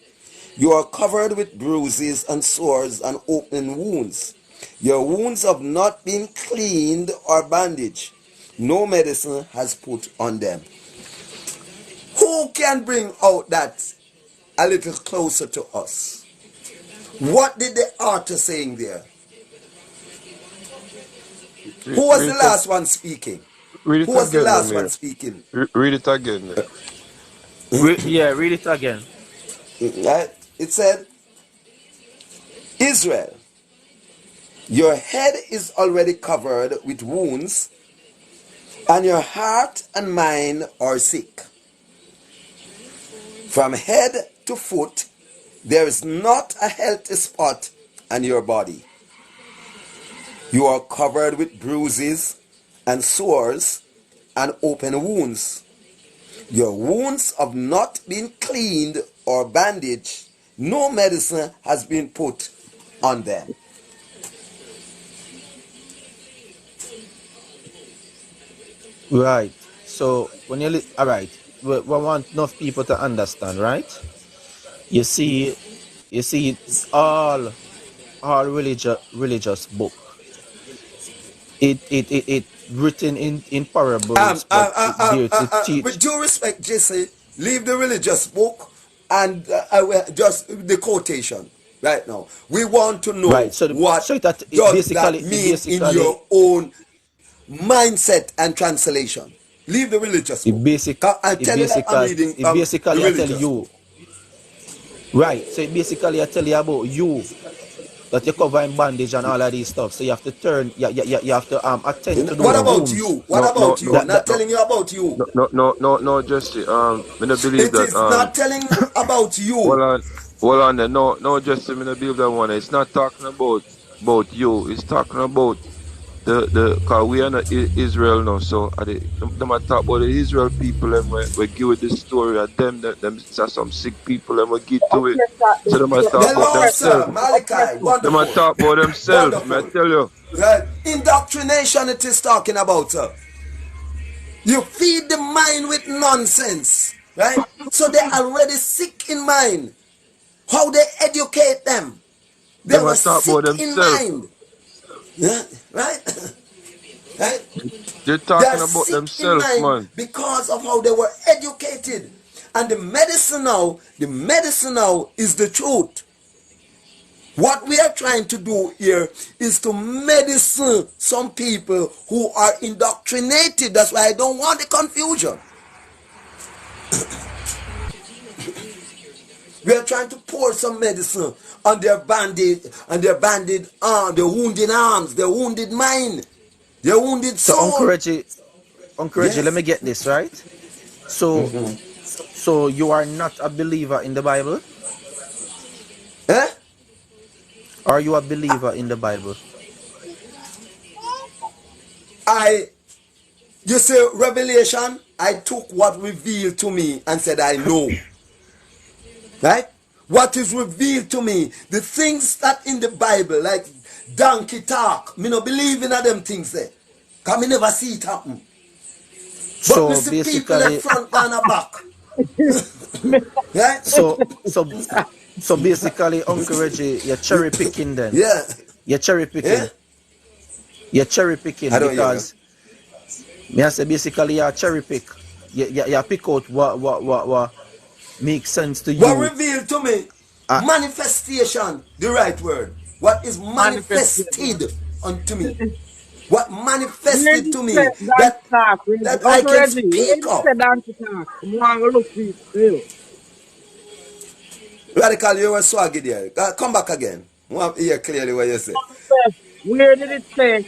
You are covered with bruises and sores and open wounds. Your wounds have not been cleaned or bandaged. no medicine has put on them. Who can bring out that a little closer to us? What did the author saying there? Who was the last one speaking? Read Who it was the again, last one Amir. speaking? Read it again. Read it again. Right? It said, Israel, your head is already covered with wounds, and your heart and mind are sick. From head to foot, there is not a healthy spot on your body. You are covered with bruises and sores and open wounds. Your wounds have not been cleaned or bandaged. No medicine has been put on them. Right. So when you all right, we want enough people to understand, right? You see, all religious book. It written in parables, but there to teach. With due respect, Jesse, leave the religious book and just the quotation right now. We want to know Right. what So it does that basically mean in your own mindset and translation. Leave the religious book. I tell you that I'm reading it basically the I tell religious you. book. Right. So it basically I tell you about you, that you cover in bandage and all of these stuff. So you have to turn, you have to attend to What those about wounds. you? What about you? Not telling you about you. No, Jesse. I don't believe It that. is not telling about you. Hold on there. No, Jesse. I don't believe that one. It's not talking about you. It's talking about cause we are not Israel now. So them I talk about the Israel people and we give it the story of them. Them are some sick people and we get to it. So them I talk about Hello, themselves. sir. Malachi. Them I Wonderful. talk about themselves. May I Wonderful. tell you. Right? Indoctrination it is talking about, sir. You feed the mind with nonsense. Right? So they're already sick in mind. How they educate them. They Them I were talk about sick in themselves. mind. Yeah? Right? Right? They're They are talking about sick in themselves, mind man. because of how they were educated. And the medicine now is the truth. What we are trying to do here is to medicine some people who are indoctrinated. That's why I don't want the confusion. We are trying to pour some medicine on their banded arm, their wounded arms, their wounded mind, their wounded So soul. Uncle Reggie, let me get this right. So you are not a believer in the Bible? Eh? Are you a believer in the Bible? You say revelation, I took what revealed to me and said I know. Right? What is revealed to me, the things that in the Bible, like donkey talk, me no believe in them things there. Because me never see it happen. But So me see people basically, that front and back. Right? so basically, Uncle Reggie, you're cherry picking then. Yeah. You're cherry picking. Yeah? You're cherry picking I don't hear because me I say basically you cherry pick. You pick out what makes sense to you. What revealed to me? Manifestation, the right word. What is manifested unto me? What manifested to me that I can speak of. Radical, you were swaggy there. Come back again. I want to hear clearly what you say. Where did it say?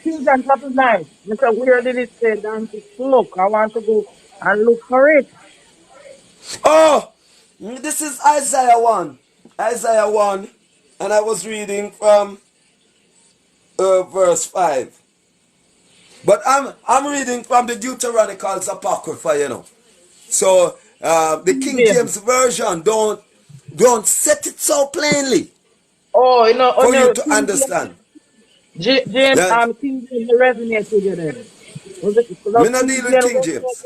King John chapter 9. I said, where did it say donkey spoke? I want to go and look for it. Oh, this is Isaiah 1. Isaiah 1. And I was reading from verse 5. But I'm reading from the Deuteronical's Apocrypha, you know. So the King James Version don't set it so plainly Oh, you know, for you to understand. James, Yeah? King James resonates with you then. Was it? Me not deal with King James.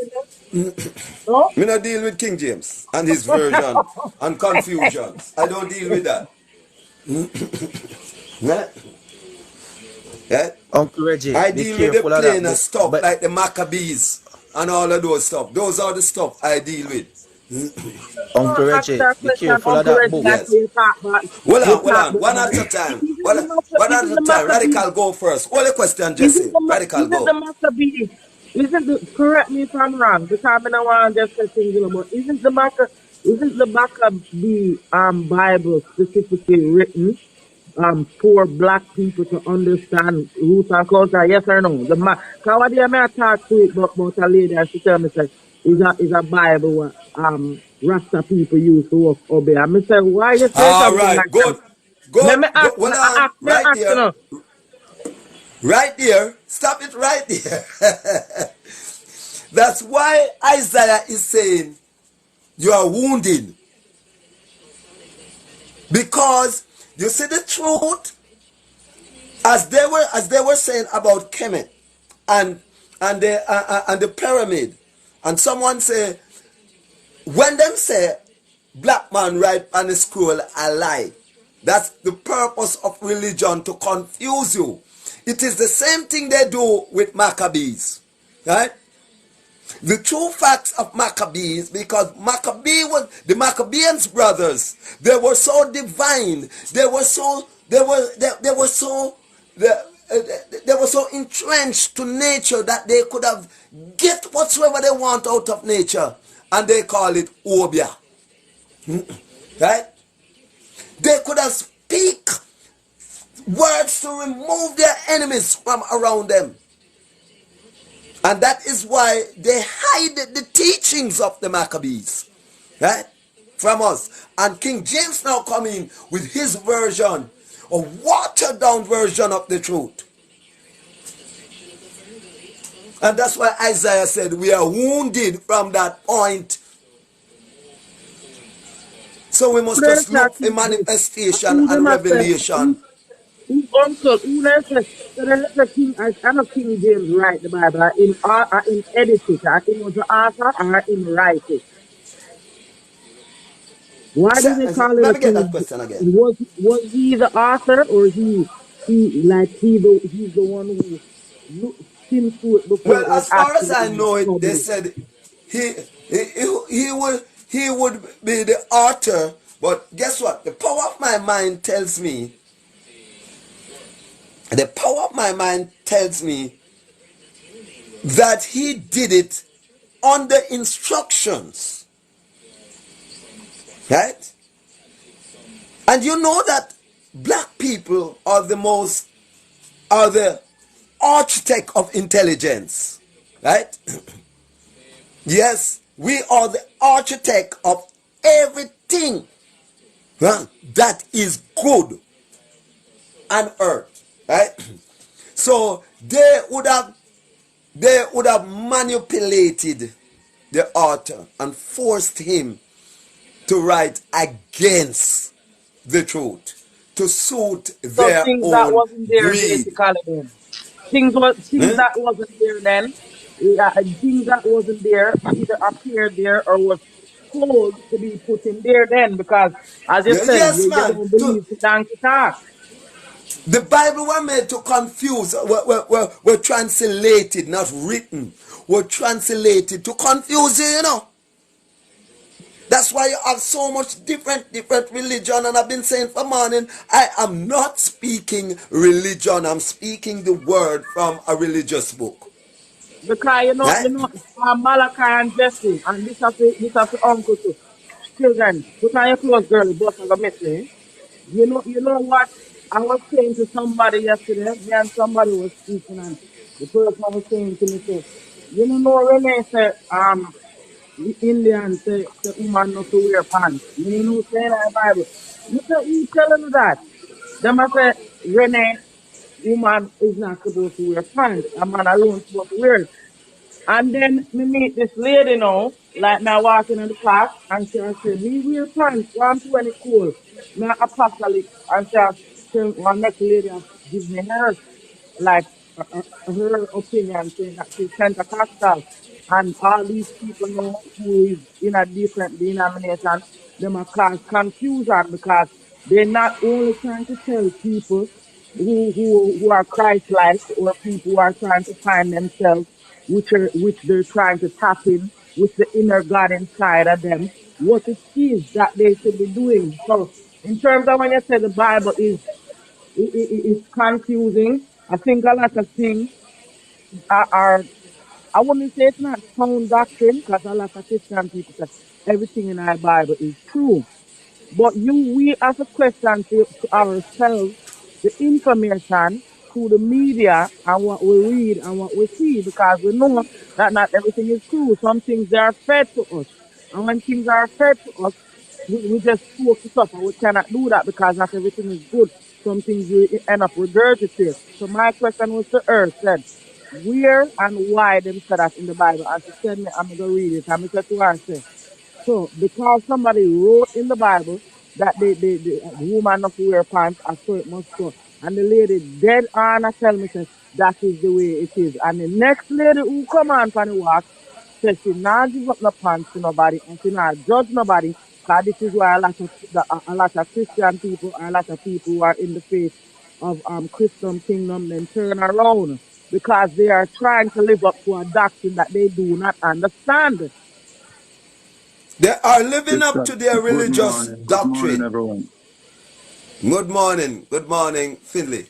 No? Me not deal with King James and his version and confusions. I don't deal with that. Yeah? Yeah? Uncle Reggie, I be deal with the careful of that plainer book. stuff But like the Maccabees and all of those stuff. Those are the stuff I deal with. Uncle Ask Reggie, that be question, careful of Uncle that Reggie, book. that Yes. you talk about, Hold on. One at a time. One at Isn't a the time. Maccabee, Radical, go first. Hold the question, isn't Jesse. the Radical, isn't the go. Maccabee, isn't the, correct me if I'm wrong, because I don't want to just say things, but isn't the Maccabee Bible specifically written for black people to understand roots and culture? Yes or no? Cause what day I may talk to it about a lady and she tell me say is a Bible what Rasta people used to obey. And me say, why you say All something right. like that? Good. Good. Ask, Hold on. me Right ask you there. know. Right there. Stop it right there. That's why Isaiah is saying you are wounded. Because you see the truth, as they were saying about Kemet and and the pyramid, and someone say when them say black man write on the scroll a lie, that's the purpose of religion, to confuse you. It is the same thing they do with Maccabees, right? The true facts of Maccabees, because the Maccabeans brothers, they were so divine, they were so they, they were so entrenched to nature that they could have get whatsoever they want out of nature, and they call it obia, right? They could have speak words to remove their enemies from around them. And that is why they hide the teachings of the Maccabees, right, from us. And King James now coming with his version, a watered down version of the truth. And that's why Isaiah said we are wounded from that point. So we must just look for manifestation Who and them a say? revelation. Who uncle? Who them say? So then let the King. I know King James write the Bible. In edit it. In was the author or in write it. Why do they call it Let a me get King? that question again. Was he the author or he's the one who skimmed through it before Well, it was as far as actually I know it, they published? said he he would be the author. But guess what? The power of my mind tells me that he did it on the instructions, right? And you know that black people are the architect of intelligence, right? Yes, we are the architect of everything, huh, that is good on earth, right? So they would have manipulated the author and forced him to write against the truth to suit So their things that own wasn't there greed. basically then. Things Eh? that wasn't there then. Yeah, things that wasn't there either appeared there or was told to be put in there then because as you say, Yes, you man. don't believe the donkey talk. The Bible were made to confuse, were translated, not written. Were translated to confuse you, you know. That's why you have so much different religion. And I've been saying for morning, I am not speaking religion. I'm speaking the word from a religious book. Because Right? Malachi and Jesse, and this of the uncle too. Children, put on your clothes, girl, both of them missing. You know what? I was saying to somebody yesterday, me and somebody was speaking, and the person was saying to me, say, Renee said, the Indian say woman not to wear pants. You know, saying in the Bible. You say, who telling you that? Them I say, Renee, woman is not supposed to wear pants. A man alone supposed to wear it. And then me meet this lady now, like now walking in the park, and she said, me wear pants, one to any cool. Me a apocalypse. And she one next lady has give me her, like, her opinion, saying that she's Pentecostal. And all these people know who is in a different denomination, them are cause confusion because they're not only trying to tell people. who are Christ-like, or people who are trying to find themselves, which they're trying to tap in with the inner God inside of them, what it is that they should be doing. So, in terms of when you say the Bible is it's confusing, I think a lot of things are I wouldn't say it's not sound doctrine, because a lot of Christian people say everything in our Bible is true. But we have to question to ourselves the information through the media and what we read and what we see, because we know that not everything is true. Some things they are fed to us. And when things are fed to us, we just soak it up, and we cannot do that because not everything is good. Some things we end up regurgitate. So my question was to her, said, where and why them said that in the Bible? And she said me, I'm gonna read it. And I said to her, say, so because somebody wrote in the Bible that the woman not to wear pants, I saw it must go. And the lady dead on I tell me says that is the way it is. And the next lady who come on from the walk says she not give up no pants to nobody, and she not judge nobody. Cause this is why a lot of Christian people, and a lot of people who are in the faith of Christian kingdom then turn around, because they are trying to live up to a doctrine that they do not understand. They are living up Sister, to their good religious morning. Good morning, doctrine. everyone. Good morning, Finley.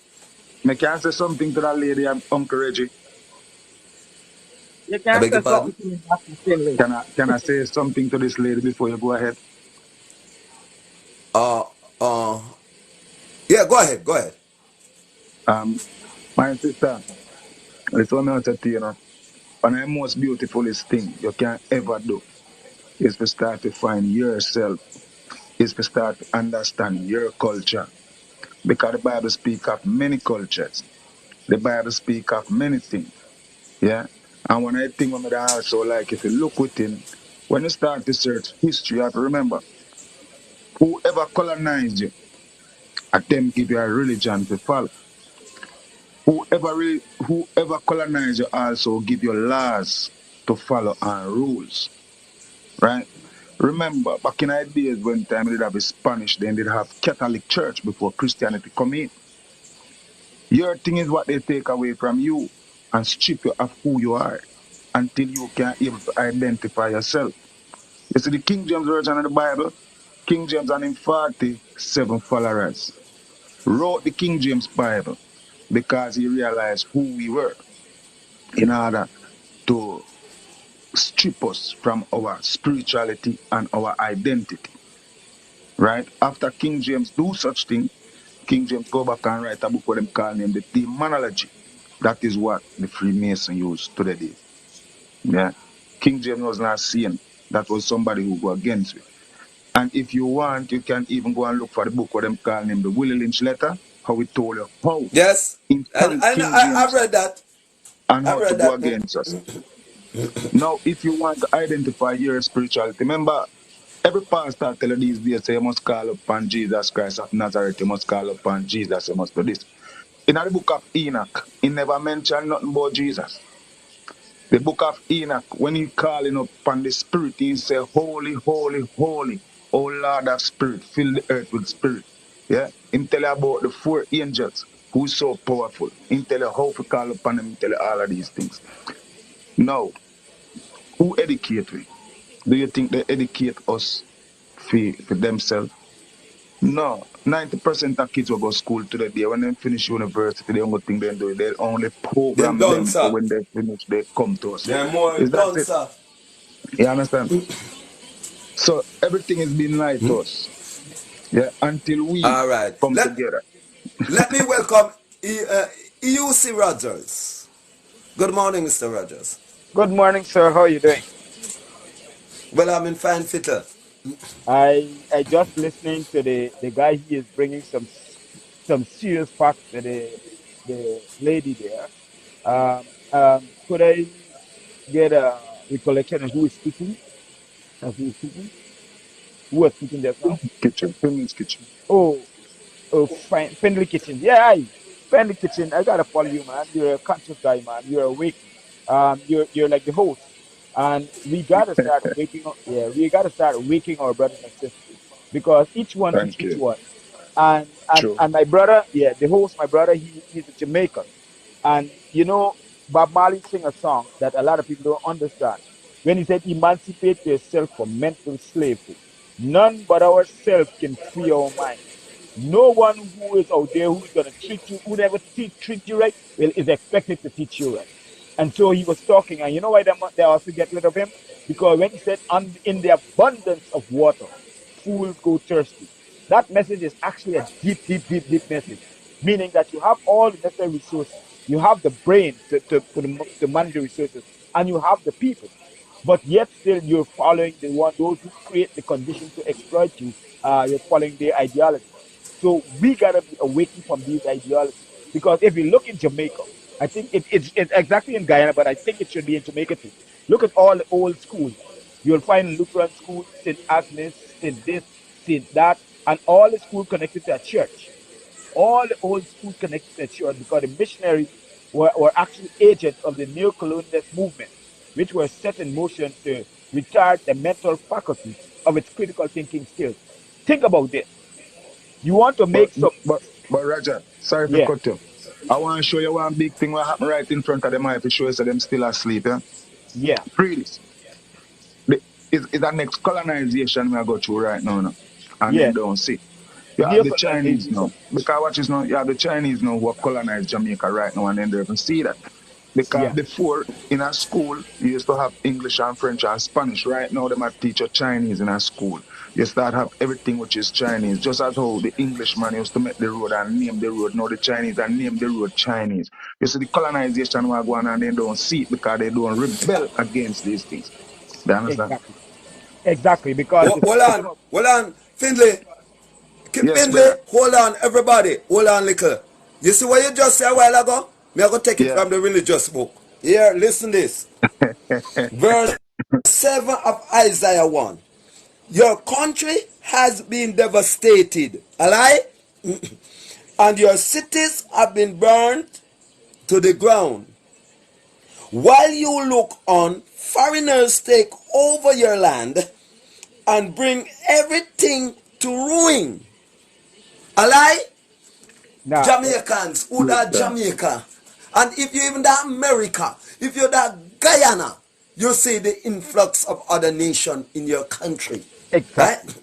May I say something to that lady, Uncle Reggie? You I can beg say your something pardon? to me, Dr. Finley. Can I say something to this lady before you go ahead? Uh, uh, yeah, go ahead, go ahead. Um, my sister, this one I say to you, you know, one of the most beautifulest thing you can ever do is to start to find yourself, is to start to understand your culture. Because the Bible speak of many cultures. The Bible speak of many things. Yeah. And one of the things I also like, if you look within, when you start to search history, you have to remember whoever colonized you, at them give you a religion to follow. Whoever colonized you also give you laws to follow and rules, right? Remember, back in the days when time they did have a Spanish, then they did have Catholic Church before Christianity come in. Your thing is what they take away from you and strip you of who you are until you can able to identify yourself. You see the King James Version of the Bible, King James and him 47 followers wrote the King James Bible because he realized who we were in order to strip us from our spirituality and our identity. Right? After King James do such thing, King James go back and write a book what them call name the Demonology. That is what the Freemason use to the day. Yeah. King James was not saying that was somebody who go against it. And if you want, you can even go and look for the book what them call name the Willie Lynch letter, how it told you how Yes, in stand and King I James read that. and I how to read go that. against us. Now, if you want to identify your spirituality, remember, every pastor tell you these days, say you must call upon Jesus Christ of Nazareth, you must call upon Jesus, you must do this. In the book of Enoch, he never mentioned nothing about Jesus. The book of Enoch, when he calling upon the spirit, he say, holy, holy, holy, O Lord of spirit, fill the earth with spirit. Yeah, him tell you about the four angels who is so powerful. Him tell you how to call upon them, him tell you all of these things. Now, who educate we? Do you think they educate us for themselves? No. 90% of kids will go to school today. When they finish university, they don't think they do it. They only Them program done, them for sir. when they finish, they come to us. They're more Is that done, it? sir. You understand? So everything is being lied to us. Yeah, until we All right. come together. Let me welcome EUC Rogers. Good morning, Mr. Rogers. Good morning, sir. How are you doing? Well, I'm in fine fitter. I just listening to the guy. He is bringing some serious facts to the lady there. Could I get a recollection of who is speaking? Of who is speaking? Who was speaking just now? Kitchen, women's kitchen. Oh, oh, Friendly Kitchen. Yeah, aye. Friendly Kitchen. I gotta follow you, man. You're a conscious guy, man. You're awake. You're like the host, and we gotta start waking up. Yeah, we gotta start waking our brothers and sisters, because each one teach Thank each you. one. True. And my brother, yeah, the host, my brother, he's a Jamaican. And you know, Bob Marley sing a song that a lot of people don't understand. When he said, emancipate yourself from mental slavery. None but ourselves can free our mind. No one who is out there who is going to treat you, who never treat you right, will, is expected to teach you right. And so he was talking, and you know why they also get rid of him? Because when he said, in the abundance of water, fools go thirsty. That message is actually a deep, deep, deep, deep message, meaning that you have all the necessary resources. You have the brain to manage the resources, and you have the people. But yet still you're following those who create the condition to exploit you. You're following their ideology. So we gotta be awakened from these ideologies. Because if you look in Jamaica, I think it's exactly in Guyana, but I think it should be in Jamaica too. Look at all the old schools. You'll find Lutheran school, St. Agnes, St. this, St. that, and all the schools connected to a church. All the old schools connected to the church because the missionaries were actually agents of the neo-colonialist movement, which were set in motion to retard the mental faculty of its critical thinking skills. Think about this. You want to But make some, but but Roger, sorry for yeah, cut you. I want to show you one big thing what happened right in front of them. I have to show you so them still asleep. Yeah, yeah, read this. Is that next colonization we are go through right now, no? And then yes, don't see. You have the Chinese now. neo-colonization, Because what is now, you have the Chinese now who have colonized Jamaica right now and then they even see that. Because yeah, before in a school, you used to have English and French and Spanish. Right now, they might teach you Chinese in a school. You start have everything which is Chinese. Just as how the Englishman used to make the road and name the road. Now the Chinese and name the road Chinese. You see the colonization will go on and they don't see it because they don't rebel against these things. Do you understand? exactly, exactly, because Hold on, Finley. Yes, Finley, brother. hold on, everybody. Hold on, little. You see what you just said a while ago? Me, I go take it Yeah. from the religious book. Here, listen this. Verse 7 of Isaiah 1. Your country has been devastated, alright? And your cities have been burned to the ground. While you look on, foreigners take over your land and bring everything to ruin. Alright? now, Jamaicans, who Good, that Jamaica? And if you even that America, if you're that Guyana, you see the influx of other nation in your country. Right? exactly.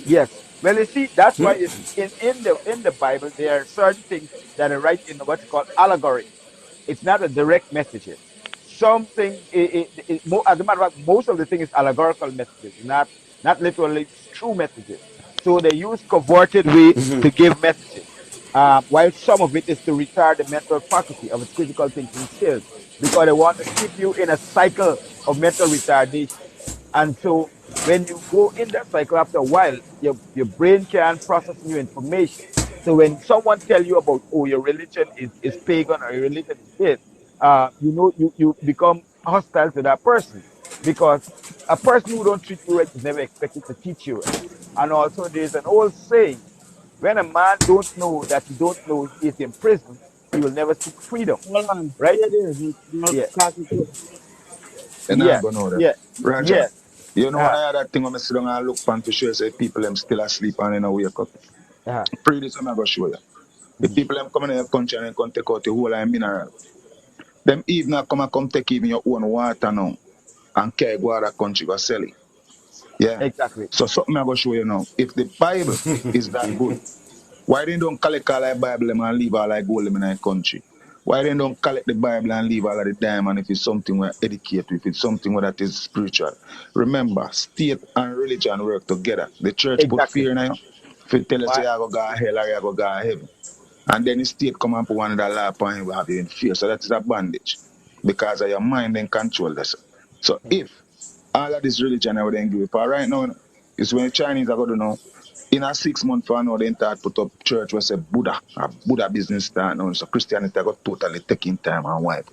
Yes. Well, you see, that's why you see in the Bible there are certain things that are right in what's called allegory. It's not a direct messages. Some things, as a matter of fact, most of the thing is allegorical messages, not literally true messages. So they use converted way to give messages, while some of it is to retard the mental faculty of its critical thinking skills because they want to keep you in a cycle of mental retardation. And so when you go in that cycle after a while, your brain can't process new information. So when someone tell you about, oh, your religion is pagan or your religion is this, you become hostile to that person because a person who don't treat you right is never expected to teach you right. And also there's an old saying, when a man don't know that he don't know he is in prison, he will never seek freedom, Hold on. right? Stay there. Not Yeah, pass it to. and I yeah, go know that. yeah, Roger. yeah. You know one Uh, other thing when I sit down and look pan to show you say people them still asleep and they not wake up. uh, Pretty this I'm gonna show you. The mhm. people them coming in your country and they come take out the whole of mineral. Them even come take even your own water now and carry go out of country go sell it. Yeah. Exactly. So something I'm gonna show you now. If the Bible is that good, why they don't collect all like Bible them and leave all like gold them in our country? Why they don't collect the Bible and leave all of the diamond if it's something we educate, if it's something where that is spiritual? Remember, state and religion work together. The church put Exactly. fear in you. If it tell us Why? you go to hell or you go to heaven. And then the state come and put one of the law upon you will have you in fear. So that is a bandage. Because of your mind and control this. So if all of this religion I would then give it. But right now, it's when the Chinese are going to know in a 6 month for now, they start put up church where say Buddha, a Buddha business start now. So Christianity got totally taking time and wipe.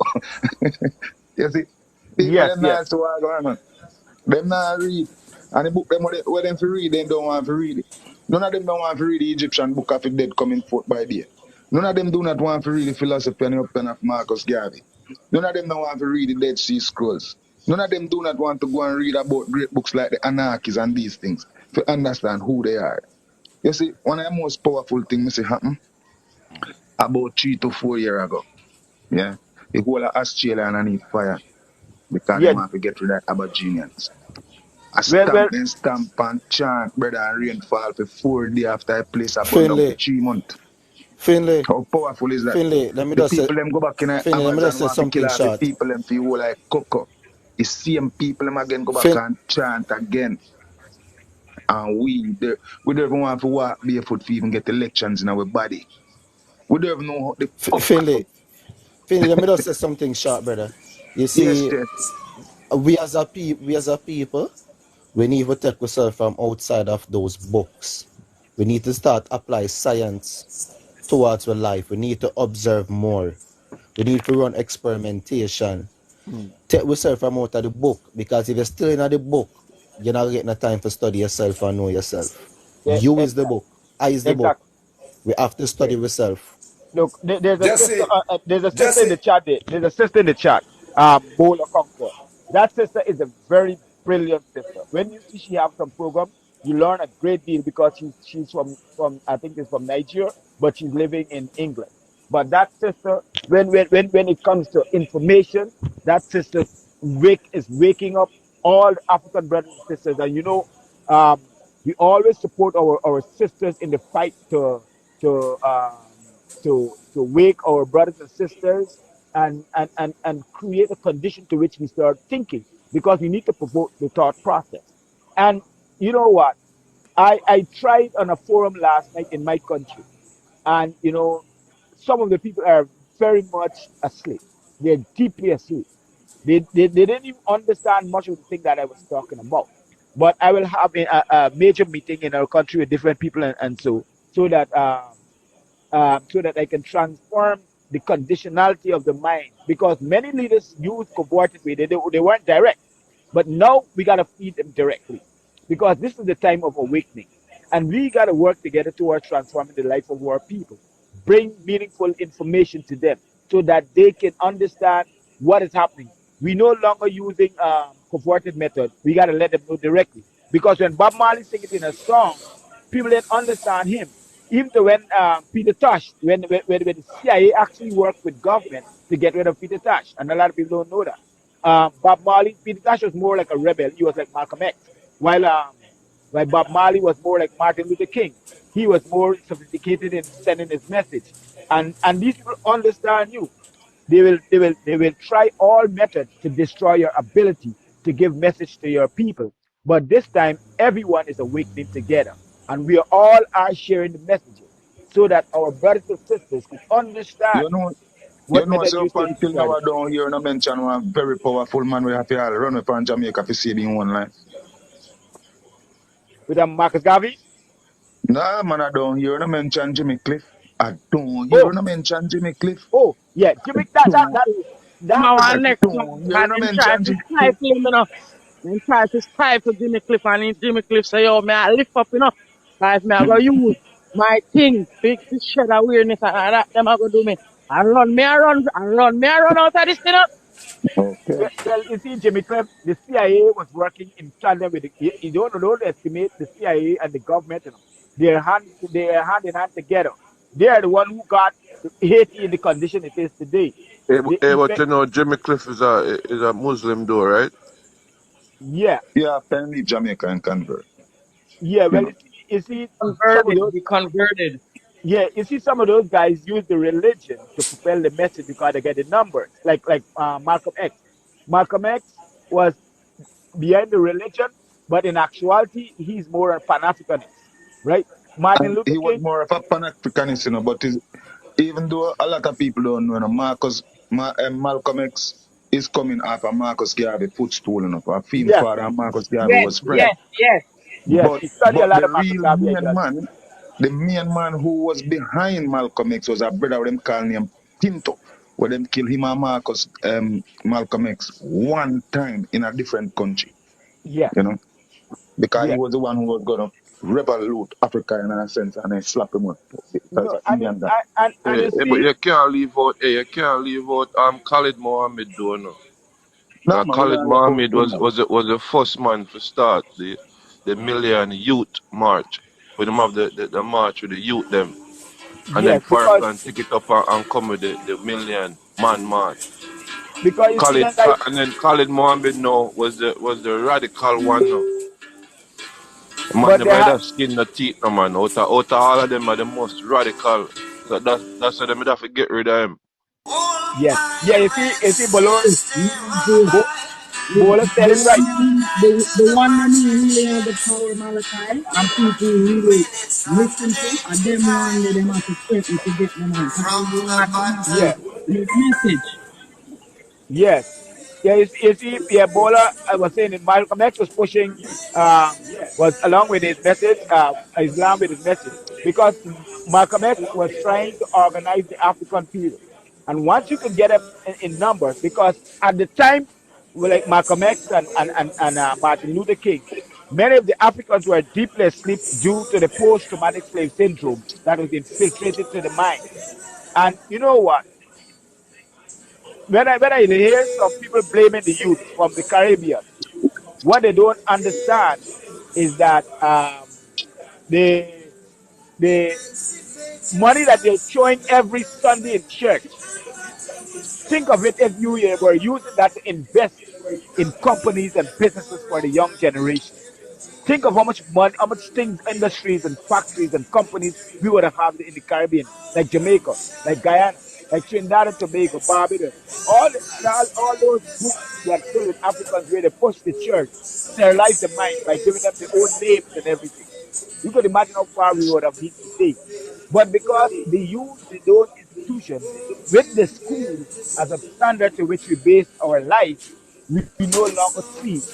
You see, people Yes, them yes. not so hard going on. Them not read. And the book them where them to read, they don't want to read it. None of them don't want to read the Egyptian book of the dead coming forth by day. None of them do not want to read the philosophy and the opinion of Marcus Garvey. None of them don't want to read the Dead Sea Scrolls. None of them do not want to go and read about great books like the Anarchists and these things to understand who they are. You see, one of the most powerful things I see happen about 3 to 4 years ago. Yeah. The whole of Australia underneath fire because they Yeah. want to get rid of Aborigines. I Well, stamp and stamp and chant, brother, and rainfall for 4 days after a place a burn down for Finley, 3 months. Finley, How powerful is that? Finley, The people them go back in the Finley, let me just Amazon say want to kill something off the short. people them feel like cocoa. The same people them again go back Fin, and chant again. And we don't even want to walk barefoot to even get elections in our body. We don't even know how the fuck. Finley, Finley, let me just say something short, brother. You Yes, see, yes. we as a people, we need to take ourselves from outside of those books. We need to start apply science towards our life. We need to observe more. We need to run experimentation. Take yourself from out of the book, because if you're still in the book, you're not getting the time to study yourself and know yourself. yeah, You is the exactly, book. I is the book. exactly. We have to study yourself. Look, there's a Just sister. it. There's a sister Just in the it. chat. There's a sister in the chat. Bola Concord. That sister is a very brilliant sister. When you see she have some program, you learn a great deal because she's from I think it's from Nigeria, but she's living in England. But that sister, when it comes to information, that sister is waking up all the African brothers and sisters. And we always support our sisters in the fight to to wake our brothers and sisters and create a condition to which we start thinking, because we need to promote the thought process. And you know what? I tried on a forum last night in my country, and some of the people are very much asleep. They're deeply asleep. They didn't even understand much of the thing that I was talking about. But I will have a major meeting in our country with different people, and so that I can transform the conditionality of the mind. Because many leaders use coverted way; they weren't direct, but now we gotta feed them directly, because this is the time of awakening, and we gotta work together towards transforming the life of our people, bring meaningful information to them so that they can understand what is happening. We no longer using coverted method. We gotta let them know directly, because when Bob Marley sing it in a song, people didn't understand him. Even though when Peter Tosh, when the CIA actually worked with government to get rid of Peter Tosh, and a lot of people don't know that. Bob Marley, Peter Tosh was more like a rebel. He was like Malcolm X, while Bob Marley was more like Martin Luther King. He was more sophisticated in sending his message, and these people understand you. They will try all methods to destroy your ability to give message to your people. But this time, everyone is awakening together, and we all are sharing the messages so that our brothers and sisters could understand You know, what method so up used to until destroy now them. I don't hear no mention one very powerful man we have to all run up on Jamaica to save in one life. With Marcus Garvey. Nah, man, I don't hear no mention Jimmy Cliff. I don't hear Oh, no mention Jimmy Cliff. oh, yeah, Jimmy. That that Don't, that Him that a is I a one next don't man, hear and no him try mention to Jimmy Cliff. stifle him, Him try to stifle Jimmy Cliff, and Jimmy Cliff say, yo, may I lift up, Like, me I go use my thing to shed awareness and that, them I go do me. I run out of this, Okay. well, you see, Jimmy Cliff, the CIA was working in tandem with you don't estimate the CIA and the government. They're hand in hand together. They are the one who got Haiti in the condition it is today. The But effect, Jimmy Cliff is a Muslim though, right? yeah, Yeah, can leave Jamaica and convert. yeah. You Well, know. you see, some of converted, those, he converted. yeah, you see, some of those guys use the religion to propel the message because they get the numbers. Like Malcolm X. Malcolm X was behind the religion, but in actuality, he's more a Pan Africanist, right? Martin And Luther he was King, more of a Pan-Africanist, but even though a lot of people don't know, Malcolm X is coming off of Marcus Garvey footstool, a film yes, father and Marcus Garvey Yes, was friend. yes, yes, yes. yes. But He studied a lot the of Marcus real Garvey ideology. the main man who was behind Malcolm X was a brother with them call named Pinto, where them kill him and Malcolm X one time in a different country, Yes, you know, because he yes. was the one who was gonna revolute Africa in a sense and then slap him up because No, of I he mean, and that. and you But see, you can't leave out Khalid Mohammed though, no. No man, we Khalid don't Mohammed about him. was the first man to start the Million Youth March. when them have the march with the youth them, and then Yes, Farrakhan take it up and come with the million man march. because you see Khalid them guys, and then Khalid Mohammed no was the radical one no. Man but they never had have, a skin the teeth no man. Out of all of them are the most radical. So that's why them have to get rid of him. yes, yeah. You see, Bolor, Yeah, Bo, yeah, Bola said it right. the one them who really have the power, Malachi, and people really listen to, and them one that them have to threaten to get them out. Because them have to Yeah, make message. yes. Yeah, you see, yeah, Bola, I was saying it, Malcolm X was pushing, was along with his message, Islam with his message, because Malcolm X was trying to organize the African people. And once you could get them in numbers, because at the time, well, like Malcolm X and Martin Luther King, many of the Africans were deeply asleep due to the post-traumatic slave syndrome that was infiltrated to the mind. And you know what? When I hear some people blaming the youth from the Caribbean, what they don't understand is that the the money that they're showing every Sunday in church, think of it if you were using that to invest in companies and businesses for the young generation. Think of how much money, how much things, industries and factories and companies we would have had in the Caribbean, like Jamaica, like Guyana, like Trinidad and Tobago, Barbados. All those books that fill with Africans where they push the church, sterilize the mind by giving them their own names and everything. You could imagine how far we would have been today. But because they use those institutions with the school as a standard to which we base our life, we no longer see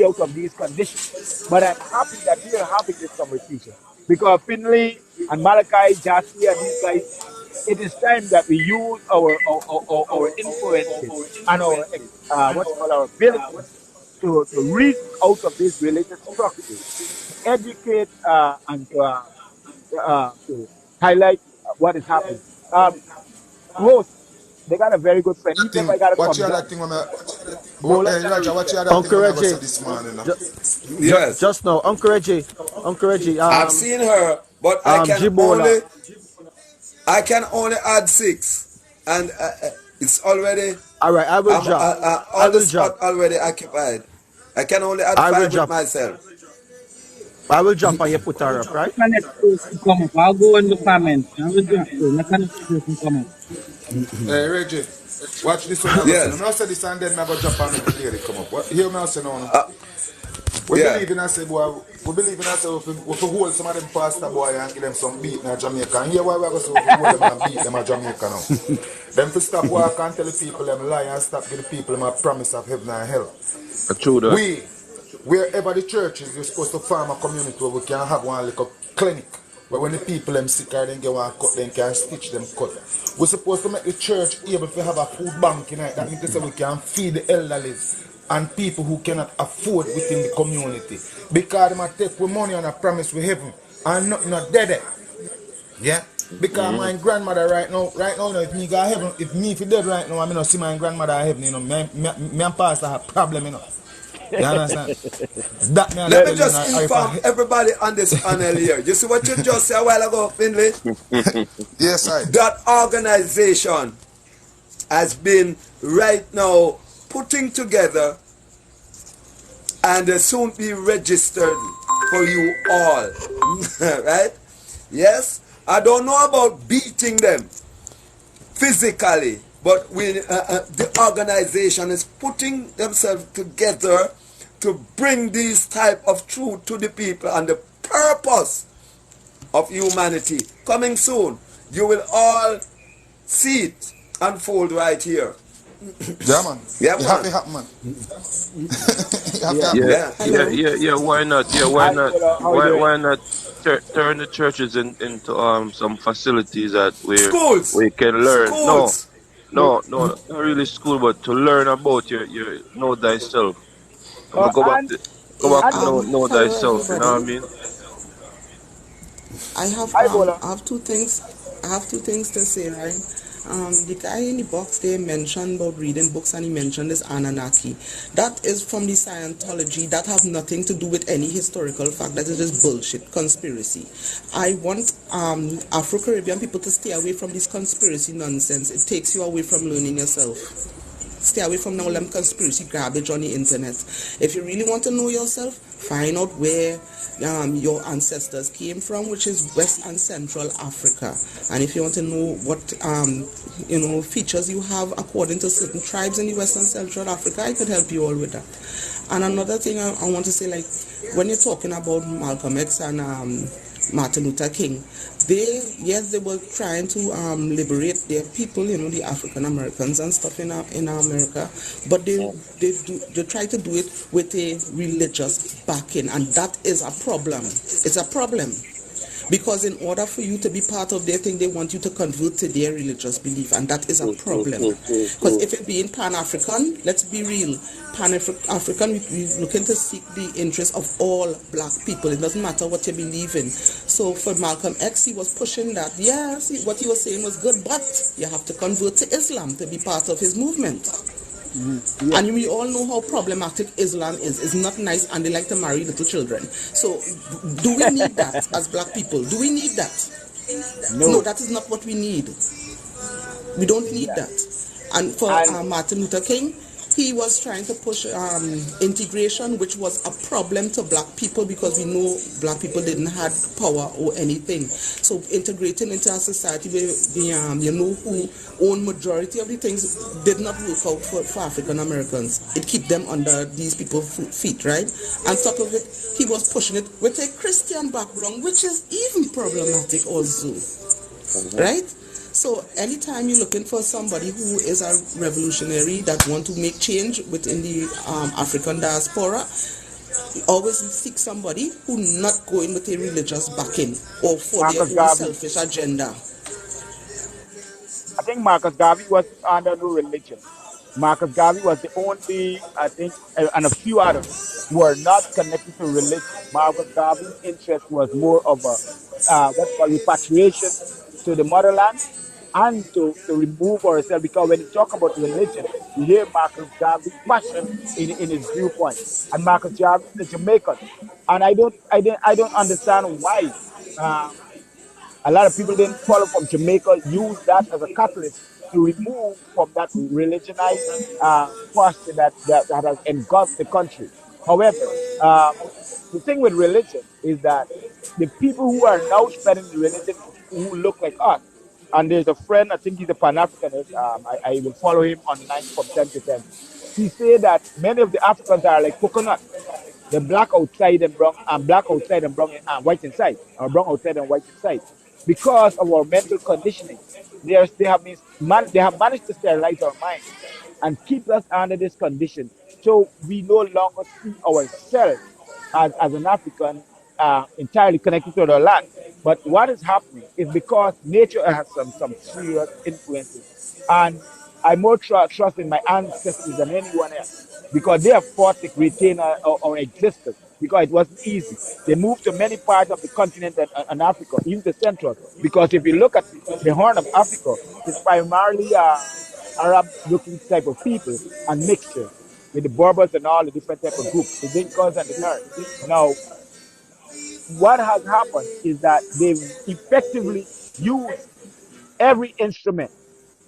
out of these conditions. But I'm happy that we are having this conversation because Finley and Malachi, Jasper, and these guys, it is time that we use our influences and our our abilities to reason out of these religious structures, to educate to highlight what is happening. Rose, they got a very good friend. Even if I gotta Watch come the other down, thing Bola hey, got a Elijah, watch the respect. other thing Uncle when I go say Reggie, this morning. Yes, just now, Uncle Reggie, I've seen her, but I can Jibola. only add 6, and it's already All right, I will drop. I all the will spot drop. already occupied. I can only add I will 5 with drop. myself. I will drop and you put her up, right? The next person come up. I'll go in the comments. I will drop so. Let the next person come up. Hey, Reggie, watch this when I go say. I'm Yes, not say this and then I go jump on the lady come up. What? Hear me I say now. We yeah. believe in us, boy. We believe in us. We hold some of them pastor boy and give them some beat in Jamaica. And here why we go so we hold them and beat them in Jamaica now. Them to stop walk and tell the people them lie and stop give the people them a promise of heaven and hell. True that. Wherever the church is, we're supposed to form a community where we can have one like a clinic. Where when the people them sick or they get one cut, they can stitch them cut. We're supposed to make the church able to have a food bank in it. That means to say we can feed the elderly and people who cannot afford within the community. Because they might take with money and a promise with heaven and nothing not dead. Yeah? Because my grandmother right now, you know, if me go heaven, if me if dead right now, I mean not see my grandmother in heaven, you know, me and pastor have problem, you know. You understand? That me Let me tell you just now, inform everybody on this panel here. You see what you just said a while ago, Finley? yes, I. That organization has been right now putting together and soon be registered for you all. Right? Yes? I don't know about beating them physically, but the organization is putting themselves together to bring these type of truth to the people and the purpose of humanity. Coming soon. You will all see it unfold right here. Yeah, man. Yeah, You man. have to happen, man. Yeah. Yeah. Why not? Yeah, why Hi, not? Bola. How you doing? Why not turn the churches into some facilities that where Schools. we can learn? Schools. Not really school, but to learn about your know thyself. I'm gonna And go Yeah, back to and know hello thyself. You know what I everybody. mean? I have hi, Bola. I have two things to say, right? The guy in the box there mentioned about reading books, and he mentioned this Anunnaki. That is from the Scientology. That have nothing to do with any historical fact. That is just bullshit, conspiracy. I want Afro-Caribbean people to stay away from this conspiracy nonsense. It takes you away from learning yourself. Stay away from all them conspiracy garbage on the internet. If you really want to know yourself, find out where your ancestors came from, which is West and Central Africa. And if you want to know what features you have according to certain tribes in the West and Central Africa, I could help you all with that. And another thing I want to say, like when you're talking about Malcolm X and Martin Luther King, they were trying to liberate their people, the African Americans and stuff in America, but they try to do it with a religious backing, and that is a problem. It's a problem. Because in order for you to be part of their thing, they want you to convert to their religious belief, and that is a problem. Because if it being Pan-African, let's be real, Pan-African, we're looking to seek the interest of all black people. It doesn't matter what you believe in. So for Malcolm X, he was pushing that. Yeah, see, what he was saying was good, but you have to convert to Islam to be part of his movement. Yeah. And we all know how problematic Islam is. It's not nice, and they like to marry little children. So do we need that as black people? Do we need that? No, that is not what we need. We don't need that. And for Martin Luther King, he was trying to push integration, which was a problem to black people, because we know black people didn't have power or anything. So integrating into a society where who own majority of the things did not work out for African Americans. It keep them under these people's feet, right? On top of it, he was pushing it with a Christian background, which is even problematic also, right? So anytime you're looking for somebody who is a revolutionary that want to make change within the African diaspora, always seek somebody who not going with a religious backing or for their own selfish agenda. I think Marcus Garvey was under no religion. Marcus Garvey was the only, I think, and a few others were not connected to religion. Marcus Garvey's interest was more of a what's called repatriation to the motherland, and to remove ourselves. Because when you talk about religion, you hear Marcus Garvey's passion in his viewpoint, and Marcus Garvey is a Jamaican, and I don't understand why. A lot of people didn't follow from Jamaica, use that as a catalyst to remove from that religionized posture that has engulfed the country. However, the thing with religion is that the people who are now spreading the religion who look like us, and there's a friend, I think he's a Pan Africanist, I will follow him online from time to time. He said that many of the Africans are like coconut. They're black outside and brown, black outside and brown and white inside, or brown outside and white inside, because of our mental conditioning. They have managed to sterilize our minds and keep us under this condition, so we no longer see ourselves as an African entirely connected to the land. But what is happening is because nature has some serious influences, and I more trust in my ancestors than anyone else, because they have fought to retain our existence, because it wasn't easy. They moved to many parts of the continent and Africa, even the central. Because if you look at the Horn of Africa, it's primarily Arab-looking type of people and mixture with the Berbers and all the different type of groups, the Dinkas and the Nuer. Now, what has happened is that they've effectively used every instrument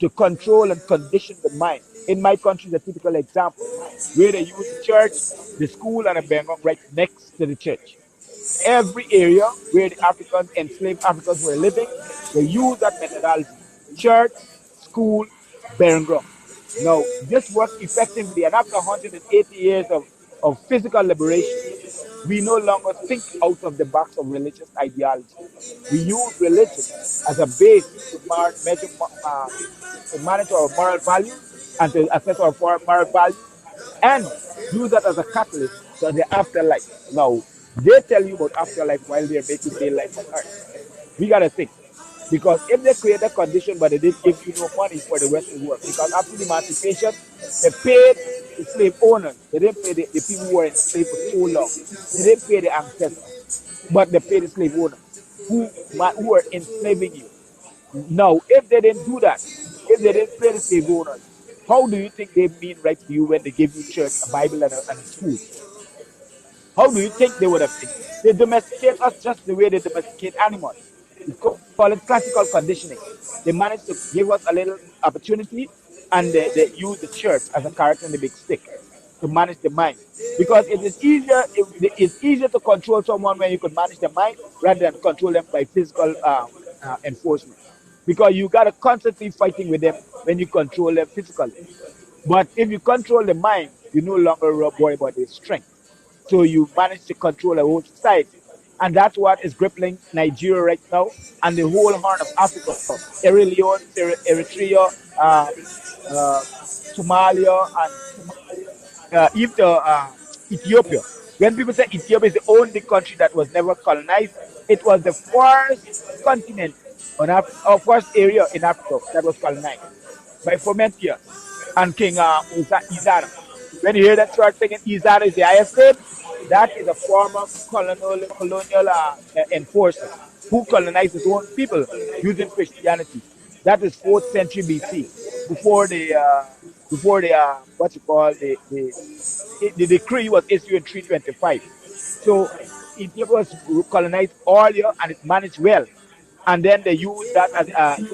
to control and condition the mind. In my country, is a typical example where they use the church, the school, and a Bangkok right next to the church. Every area where the Africans, enslaved Africans were living, they use that methodology. Church, school, bearing ground. Now, this works effectively, and after 180 years of physical liberation, we no longer think out of the box of religious ideology. We use religion as a base to measure, to manage our moral values and to assess our moral values, and use that as a catalyst to the afterlife. Now, they tell you about afterlife while they're making their life on earth. We got to think. Because if they create a condition but they didn't give you no money for the rest of the work, because after the emancipation, they paid the slave owners. They didn't pay the people who were enslaved for so long. They didn't pay the ancestors, but they paid the slave owners who were enslaving you. Now, if they didn't do that, if they didn't play the slave owners, how do you think they mean right to you when they give you church, a Bible, and a school? How do you think they would have think? They domesticate us just the way they domesticate animals. We call it classical conditioning. They manage to give us a little opportunity, and they use the church as a carrot and a big stick to manage the mind. Because it's easier to control someone when you could manage the mind rather than control them by physical enforcement. Because you got to constantly fighting with them when you control them physically. But if you control the mind, you no longer worry about their strength. So you manage to control a whole society. And that's what is crippling Nigeria right now and the whole Horn of Africa. Sierra Leone, Eritrea, uh, Somalia, and even Ethiopia. When people say Ethiopia is the only country that was never colonized, it was the first continent or first area in Africa that was colonized by Frumentius and King Izana. When you hear that start singing Izana is the highest name, that is a former colonial enforcer who colonized his own people using Christianity. That is 4th century BC, before the what you call the decree was issued in 325. So Ethiopia was colonized earlier and it managed well. And then they used that as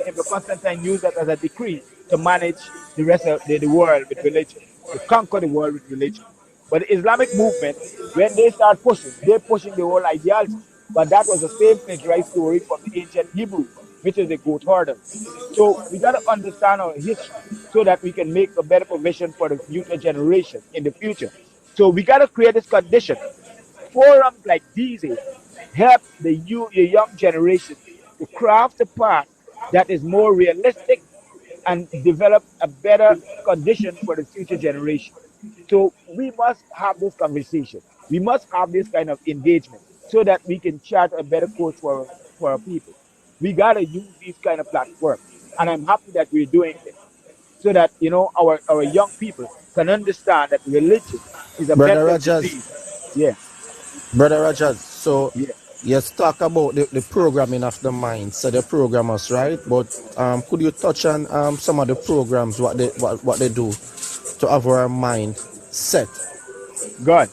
Emperor Constantine used that as a decree to manage the rest of the world with religion, to conquer the world with religion. But the Islamic movement, when they start pushing, they're pushing the whole ideology. But that was the same plagiarized story from the ancient Hebrews, which is the goat herders. So we got to understand our history so that we can make a better provision for the future generation in the future. So we got to create this condition. Forums like these help the young generation to craft a path that is more realistic and develop a better condition for the future generation. So we must have this conversation. We must have this kind of engagement so that we can chart a better course for our people. We gotta use these kind of platforms, and I'm happy that we're doing this so that our young people can understand that religion is a Brother mental disease. Rogers, Yeah, Brother Rogers, so yeah. yes, talk about the programming of the mind, so the programmers, right? But could you touch on some of the programs, what they do to have our mind set Good.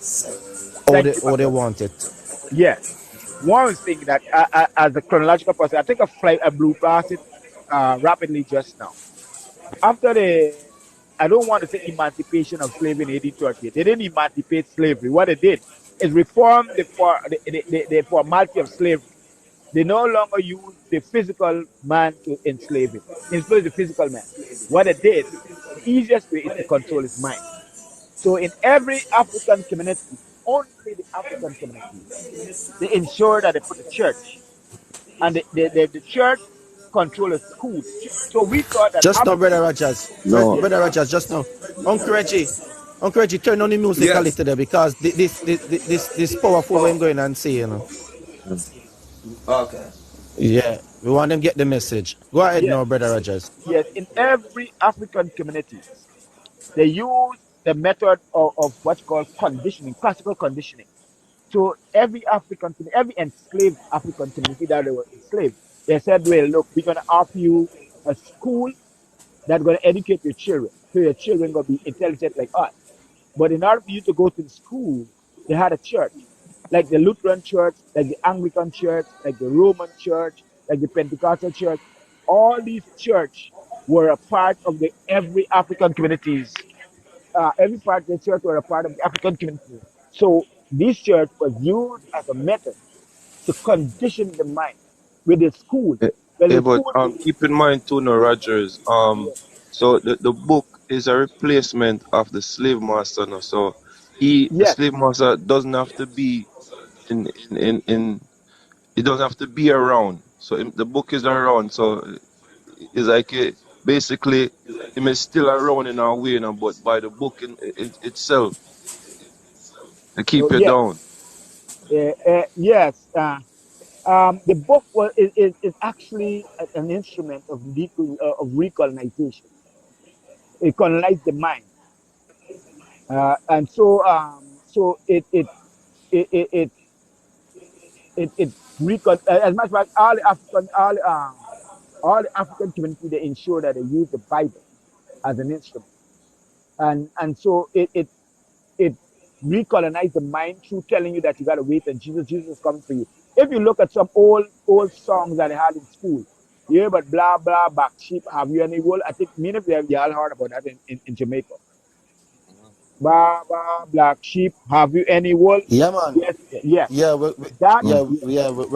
Thank you, my how they brother. want it? Yeah. One thing that, as a chronological process, I think I blew past it rapidly just now. After I don't want to say emancipation of slavery in 1838. They didn't emancipate slavery. What they did is reform the formality of slavery. They no longer use the physical man to enslave him, enslave the physical man. What they did, the easiest way is to control his mind. So in every African community, only the African community, they ensure that they put a church, and the church control a school. So we thought that Just now, Brother Africa, Rogers. No, yeah, Brother Rogers, just now. Uncle Reggie, turn on the music a Yes. little there because this powerful way I'm Oh, going and say, okay. Yeah, we want them get the message. Go ahead yes, now, Brother Rogers. yes. In every African communities, they use the method of what's called conditioning, classical conditioning. So every enslaved African community that they were enslaved, they said, well, look, we're going to offer you a school that's going to educate your children. So your children going to be intelligent like us. But in order for you to go to the school, they had a church, like the Lutheran church, like the Anglican church, like the Roman church, like the Pentecostal church. All these church were a part of the every African communities. Every part of the church were a part of the African community. So this church was used as a method to condition the mind with the school. Eh, Well, the but school, keep in mind too, no Rogers. yeah, So the book is a replacement of the slave master. No? So the yes, slave master doesn't have to be in it doesn't have to be around. So the book is around. So it's like basically him is still around in our way, you know, but by the book in itself to keep you yes, down. yes. The book is actually an instrument of of recolonization. It colonized the mind, and so it it it it, it as a matter of fact, all the African, all all the African community, they ensure that they use the Bible as an instrument. And so it recolonized the mind through telling you that you gotta wait and Jesus is coming for you. If you look at some old songs that they had in school, yeah, but blah blah back sheep, have you any wool? I think many of you all heard about that in Jamaica. Blah blah black sheep, have you any wool? Yeah, man. Yes, yeah. Yeah, That yeah, we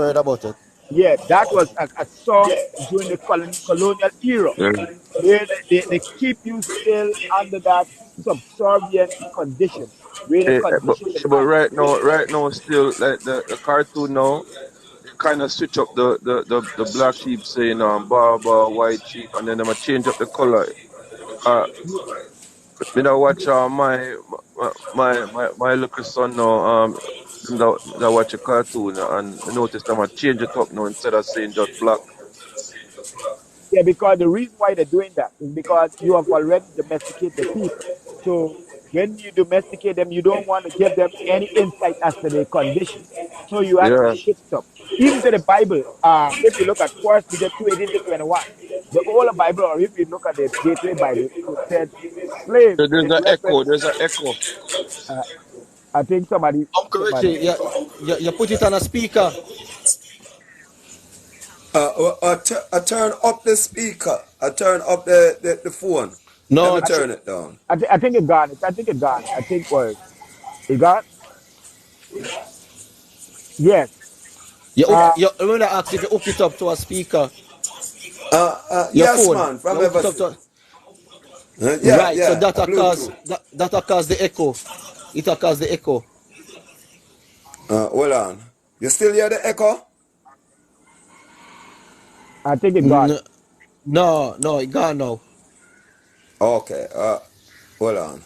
heard about it. yeah, that was a song during the colonial era Yeah. where they keep you still under that subservient condition, where they condition the But mind. right now, still like the cartoon now, they kind of switch up the black sheep saying Baba white sheep, and then they might change up the color. Uh, me that watch my little son now them that watch a cartoon and I notice them might change it up now instead of saying just black. Yeah, because the reason why they're doing that is because you have already domesticated the people. So when you domesticate them, you don't want to give them any insight as to their condition. So you have to Yeah. shift stuff. Even to the Bible, if you look at First Peter 2:18 to 21, the older Bible, or if you look at the Gateway Bible, it said slaves There's in an echo. reference. There's an echo. Uh, I think Uncle somebody. Richie, you put it on a speaker. I turn up the speaker. I turn up the phone. Let me No, turn it down. I think it gone. I think it gone. I think was it gone? Yes. Uh, you remember I asked if you hook it up to a speaker, your Yes, phone. man, You from hook it ever up to yeah, right. So yeah, that cause Bluetooth. that cause the echo. It cause the echo. Hold on. You still hear the echo? I think it gone. N- no, it gone now. Okay. Hold on.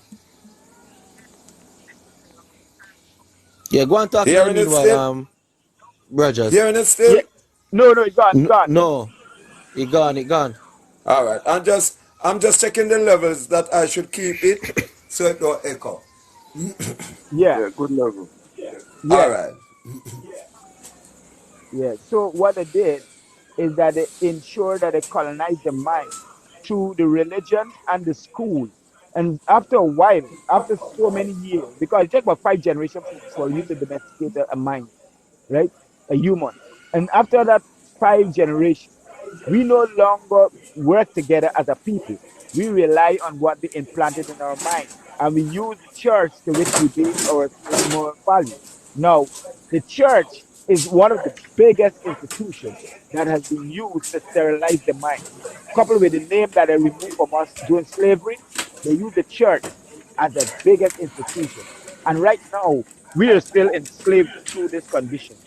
Yeah, go and talk in the Hearing it meanwhile, still? Rogers. Hearing it Yeah. still? No, it gone. It gone. No, it gone. All right. I'm just checking the levels that I should keep it so it don't echo. Yeah. Yeah, good level. All Yeah. right. Yeah. So what they did is that they ensured that they colonized the mind through the religion and the school. And after a while, after so many years, because it takes about 5 generations for you to domesticate a mind, right? A human. And after that 5 generations, we no longer work together as a people. We rely on what they implanted in our mind. And we use the church to which we base our moral value. Now, the church is one of the biggest institutions that has been used to sterilize the mind. Coupled with the name that they removed from us during slavery, they use the church as the biggest institution. And right now, we are still enslaved through this condition.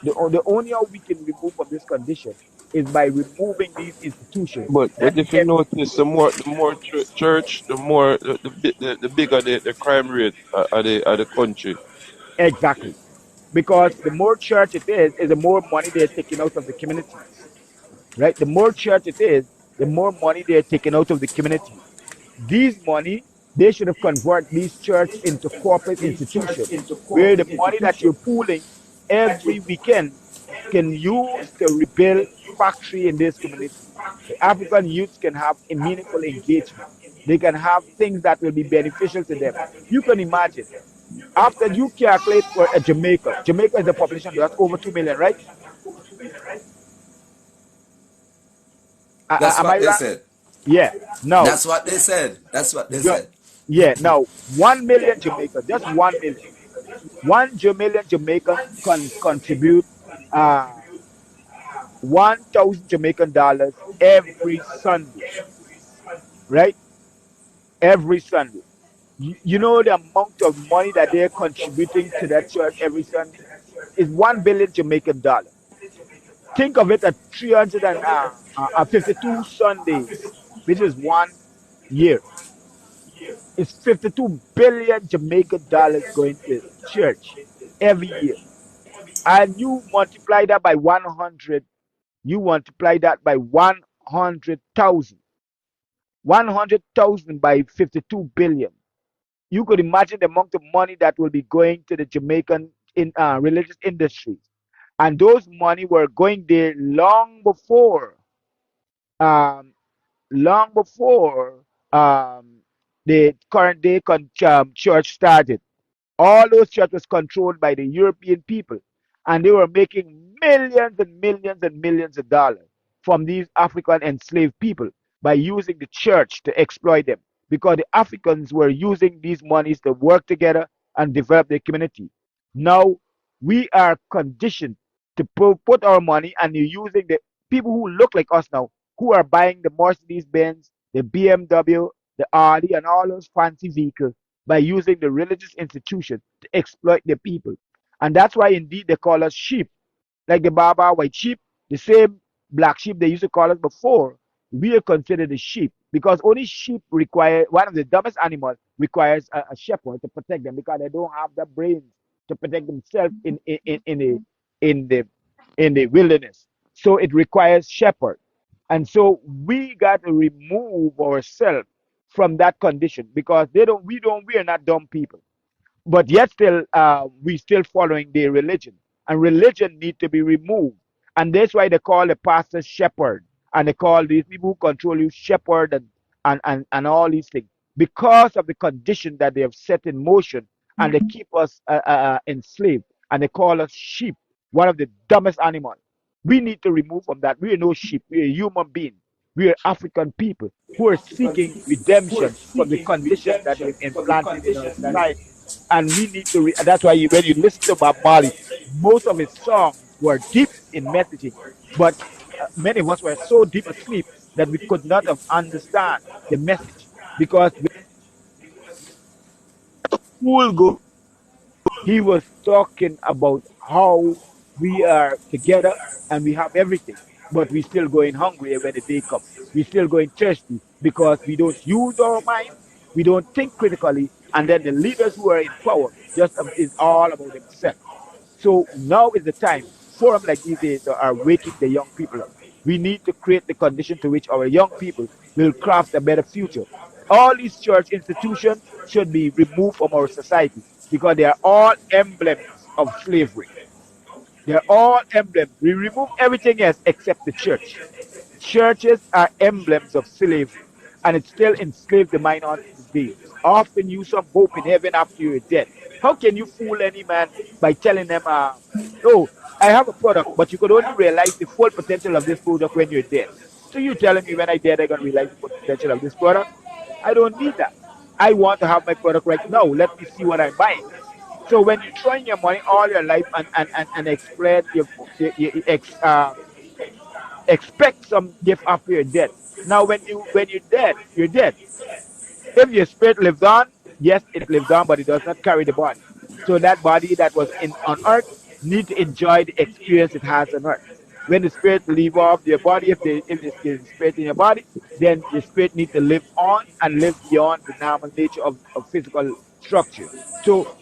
The only how we can remove from this condition is by removing these institutions But that if you kept notice, the more church, the more the bigger the crime rate at the country. exactly. Because the more church it is the more money they're taking out of the communities, right? The more church it is, the more money they're taking out of the communities. These money, they should have converted these church into corporate institution, where the money that you're pooling every weekend can use to rebuild factory in this community. The African youths can have a meaningful engagement. They can have things that will be beneficial to them. You can imagine after you calculate for a Jamaica. Jamaica is a population that's over 2 million, right? That's Am I what they right? said. Yeah. No. That's what they said. That's what they Ju- said. yeah. Now 1 million Jamaica, just 1 million. 1 million Jamaican contribute uh 1,000 Jamaican dollars every Sunday, right? Every Sunday. You know the amount of money that they're contributing to that church every Sunday is 1 billion Jamaican dollars. Think of it at 352 Sundays, which is 1 year. It's 52 billion Jamaican dollars going to church every year. And you multiply that by 100, you multiply that by 100,000. 100,000 by 52 billion. You could imagine the amount of money that will be going to the Jamaican religious industries. And those money were going there long before. um, long before the current day church started. All those churches was controlled by the European people, and they were making millions and millions and millions of dollars from these African enslaved people by using the church to exploit them because the Africans were using these monies to work together and develop their community. Now we are conditioned to put our money, and you're using the people who look like us now, who are buying the Mercedes Benz, the BMW, the Audi, and all those fancy vehicles by using the religious institution to exploit the people. And that's why indeed they call us sheep, like the Baba white sheep, the same black sheep they used to call us before. We are considered a sheep because only sheep require, one of the dumbest animals requires a shepherd to protect them because they don't have the brains to protect themselves in the in the wilderness. So it requires shepherd. And so we got to remove ourselves from that condition because we are not dumb people, but yet still we still following their religion, and religion need to be removed. And that's why they call the pastor shepherd, and they call these people who control you shepherd, and all these things because of the condition that they have set in motion, and they keep us enslaved, and they call us sheep, one of the dumbest animals. We need to remove from that. We are no sheep, we are human beings. We are African people who are seeking redemption from the condition that they've implanted in our society, and we need to. That's why when you listen to Bob Marley, most of his songs were deep in messaging, but many of us were so deep asleep that we could not have understand the message because school go, he was talking about how we are together and we have everything, but we still going hungry when the day comes. We still going thirsty because we don't use our mind, we don't think critically, and then the leaders who are in power just is all about themselves. So now is the time. Forums like these days are waking the young people up. We need to create the condition to which our young people will craft a better future. All these church institutions should be removed from our society because they are all emblems of slavery. They're all emblems. We remove everything else except the church. Churches are emblems of slavery, and it still enslaves the mind unto this day. Often you some hope in heaven after you're dead. How can you fool any man by telling them, oh, I have a product, but you could only realize the full potential of this product when you're dead. So you telling me when I dead, I'm going to realize the full potential of this product? I don't need that. I want to have my product right now. Let me see what I'm buying. So when you're throwing your money all your life and explain you expect some gift after you're dead. Now when you're dead, you're dead. If your spirit lived on, yes, it lived on, but it does not carry the body. So that body that was in on earth need to enjoy the experience it has on earth. When the spirit leave off your body, if there's spirit in your body, then the spirit need to live on and live beyond the normal nature of physical structure. So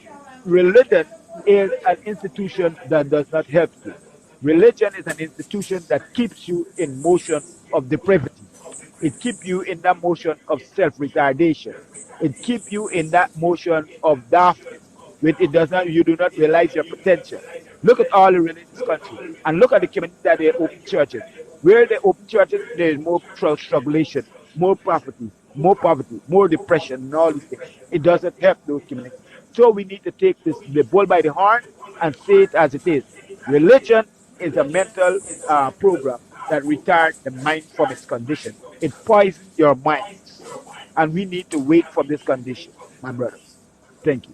religion is an institution that does not help you. Religion is an institution that keeps you in motion of depravity. It keeps you in that motion of self-retardation. It keeps you in that motion of darkness, which it does not, you do not realize your potential. Look at all the religious countries and look at the communities that they open churches. Where they open churches, there is more strugglation, more poverty, more depression, and all these things. It doesn't help those communities. So we need to take this the bull by the horn and say it as it is. Religion is a mental program that retards the mind from its condition. It poisons your minds. And we need to wake from this condition, my brothers. Thank you.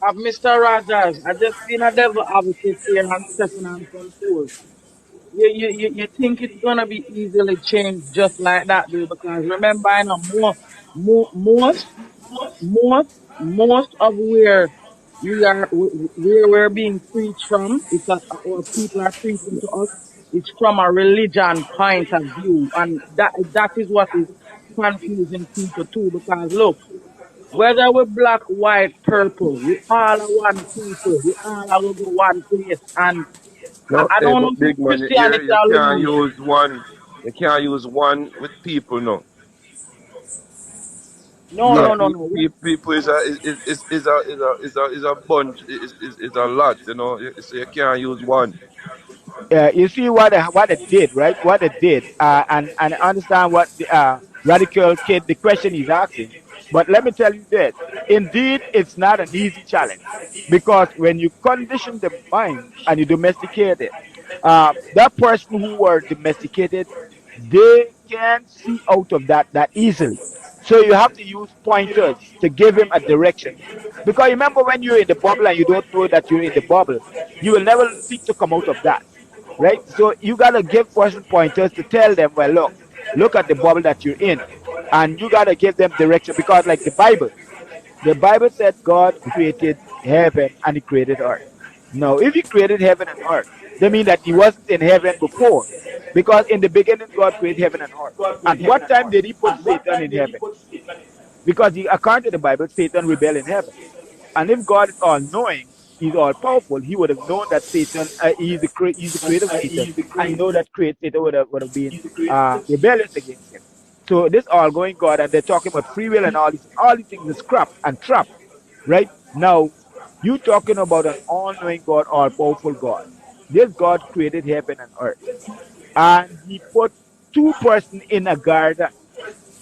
Mr. Rogers, I just been a devil advocate here and stepping on some toes. You think it's gonna be easily changed just like that, though? Because remember, I know more, most of where where we're being preached from, or people are preaching to us, it's from a religion point of view, and that is what is confusing people too. Because look, whether we're black, white, purple, we all are one people. We all are go one place, and No, I hey, don't know but if big it's man, Christianity you or can't religion. use one. You can't use one with people, no. No, Because no, Yeah. no, no. people is a bunch, is a lot, you know. So you can't use one. You see what it did, right? What it did, and understand what the radical kid the question he's asking. But let me tell you this: indeed, it's not an easy challenge because when you condition the mind and you domesticate it, that person who were domesticated, they can see out of that easily. So you have to use pointers to give him a direction. Because remember, when you're in the bubble and you don't know that you're in the bubble, you will never seek to come out of that, right? So you gotta give person pointers to tell them, well, look at the bubble that you're in, and you gotta give them direction because, like the Bible said God created heaven and He created earth. Now, if He created heaven and earth, that means that He wasn't in heaven before, because in the beginning God created heaven and earth. At what time did He put Satan in heaven? Because according to the Bible, Satan rebelled in heaven. And if God is all knowing, He's all powerful, He would have known that Satan, he's the creator of Satan, and He know that Satan would have been rebellious against Him. So this all going God, and they're talking about free will and all these things is crap and trap, right? Now, you talking about an all-knowing God, all-powerful God. This God created heaven and earth, and He put two persons in a garden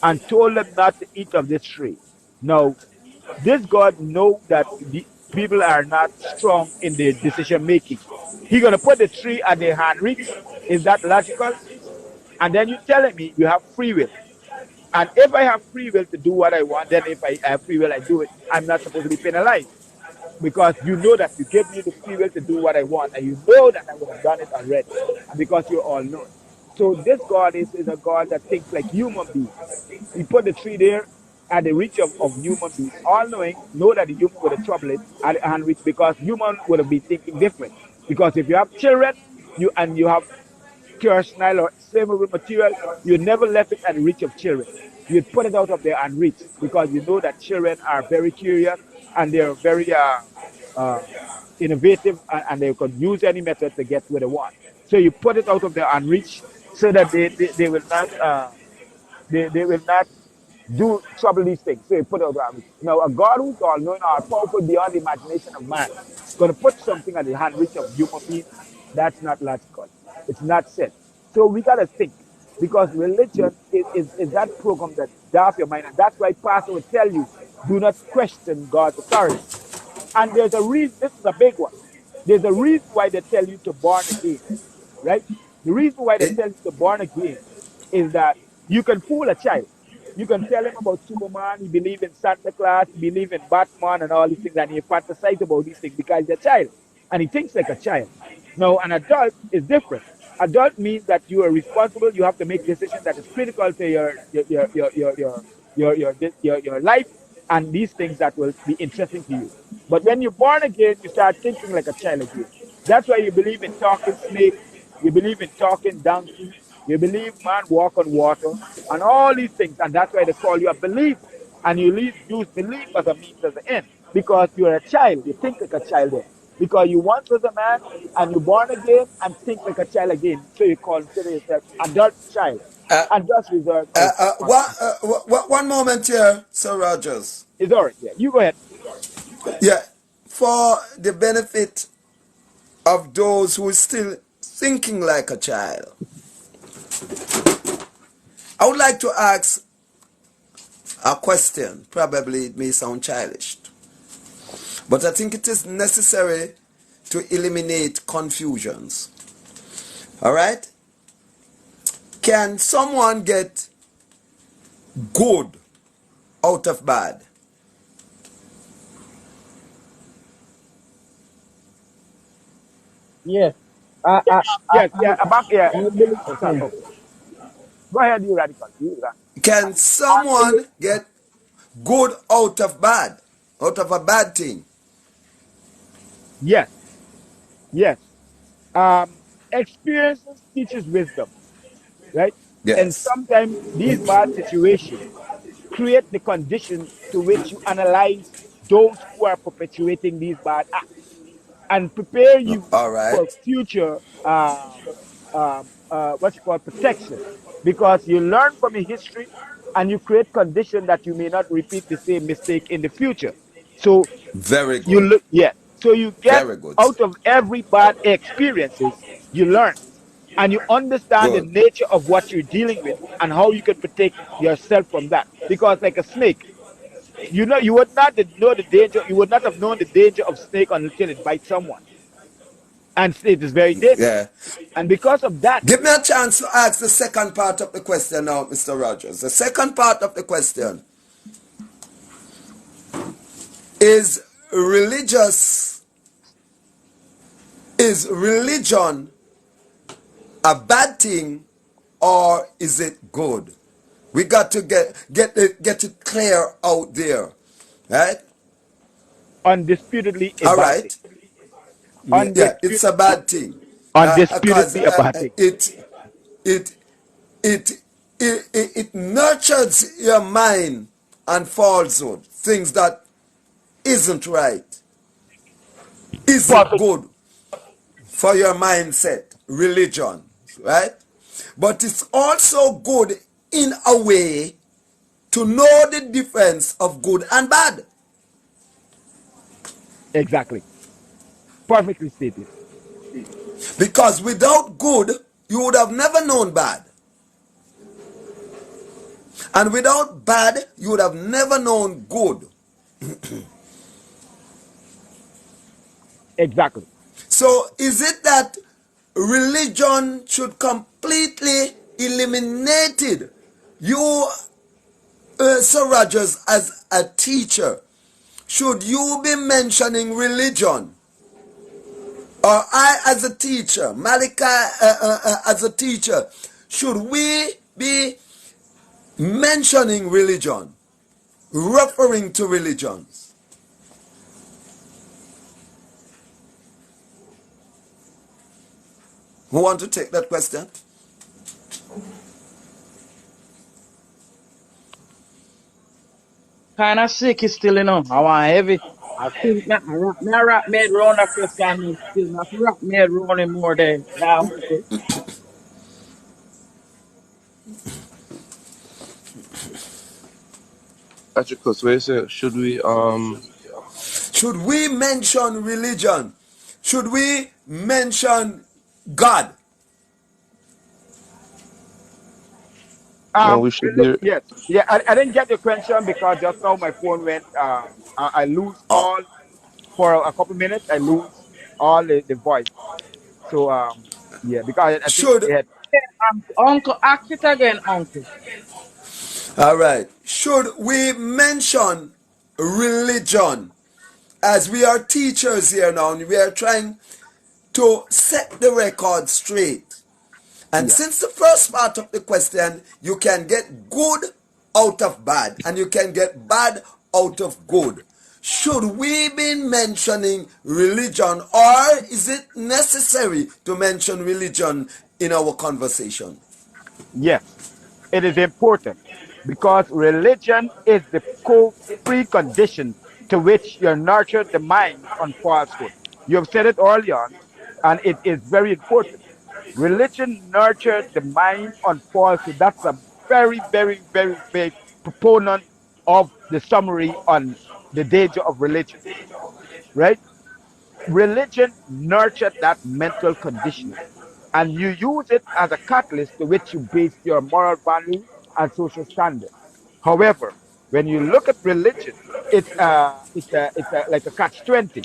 and told them not to eat of this tree. Now, this God know that the people are not strong in their decision making. He gonna put the tree at their hand reach. Is that logical? And then you telling me you have free will. And if I have free will to do what I want, then if I have free will, I do it. I'm not supposed to be penalized because you know that you gave me the free will to do what I want, and you know that I would have done it already, and because you're all knowing. So this God is a God that thinks like human beings. He put the tree there at the reach of human beings, all knowing, know that the human would have trouble it at the hand reach because human would have been thinking different. Because if you have children, you have kerosene or flammable material, you never left it at the reach of children. You'd put it out of their unreach because you know that children are very curious and they're very uh, innovative, and they could use any method to get where they want. So you put it out of their unreach so that they will not they will not do trouble these things. So you put it out of reach. Now, a God who's all knowing, all powerful beyond the imagination of man, going to put something at the hand reach of human beings, that's not logical. It's not sense. So we got to think because religion is that program that dark your mind. And that's why Pastor would tell you do not question God's authority. And there's a reason, this is a big one. There's a reason why they tell you to born again, right? The reason why they It, tell you to born again is that you can fool a child. You can tell him about Superman, he believe in Santa Claus, he believe in Batman and all these things, and he fantasize about these things because he's a child. And he thinks like a child. Now, an adult is different. Adult means that you are responsible, you have to make decisions that is critical to your life and these things that will be interesting to you. But when you're born again, you start thinking like a child again. That's why you believe in talking snake, you believe in talking donkey, you believe man walk on water, and all these things. And that's why they call you a believer. And you use belief as a means as an end because you're a child. You think like a child then. Because you once was a man and you're born again and think like a child again. So you consider yourself adult child. uh, And just reserve as one moment here, Sir Rogers. it's all right. Yeah, you go ahead. Yeah, for the benefit of those who are still thinking like a child, I would like to ask a question. Probably it may sound childish, but I think it is necessary to eliminate confusions. All right? Can someone get good out of bad? Yes. Yes, yeah, about, yeah. I believe Sorry, so. okay. Go ahead, you radical. Can I believe someone get good out of bad? Out of a bad thing? Yes, yes. Experiences teaches wisdom, right? And Yes. sometimes these bad situations create the condition to which you analyze those who are perpetuating these bad acts and prepare you All for right. future what you call protection because you learn from your history and you create condition that you may not repeat the same mistake in the future. So Very you good. look, yeah. So you get Very good, sir. out of every bad experiences, you learn and you understand the Good. nature of what you're dealing with and how you can protect yourself from that. Because like a snake, you would not know the danger. You would not have known the danger of snake until it bites someone, and it is very dangerous. Yeah. And because of that, Give me a chance to ask the second part of the question now, Mr. Rogers. The second part of the question is religious is religion a bad thing or is it good? We got to get it clear out there, right? undisputedly a All bad thing. right. Yeah, it's a Undisputedly, bad thing because undisputedly a bad thing. it it it nurtures your mind and falsehood, things that isn't right, isn't Perfect. good for your mindset, religion, right? But it's also good in a way to know the difference of good and bad. Exactly. Perfectly stated. Because without good, you would have never known bad. And without bad, you would have never known good. Exactly. So is it that religion should completely eliminated you, Sir Rogers, as a teacher? Should you be mentioning religion? Or I as a teacher, Malika as a teacher, should we be mentioning religion, referring to religions? Who want to take that question? Kind of sick is still, I want heavy. I think me a rap made round a question and still not rap made round him more there. Yeah, uncle. Atticus, what you say? Should we Should we mention religion? Should we mention God? no, we should be Yes. Yeah, I didn't get your question because just now my phone went. I lose Oh, all for a couple minutes. I lose all the voice. So yeah, because I think should, it had. Uncle, ask it again, uncle. all right. Should we mention religion? As we are teachers here now, and we are trying to set the record straight. And Yeah. since the first part of the question, you can get good out of bad, and you can get bad out of good. Should we be mentioning religion, or is it necessary to mention religion in our conversation? Yes, it is important because religion is the precondition to which you nurture the mind on falsehood. You have said it early on, and it is very important. Religion nurtured the mind on falsehood. That's a very, very, very big proponent of the summary on the danger of religion, right? Religion nurtured that mental conditioning, and you use it as a catalyst to which you base your moral values and social standards. However, when you look at religion, it's like a catch 20.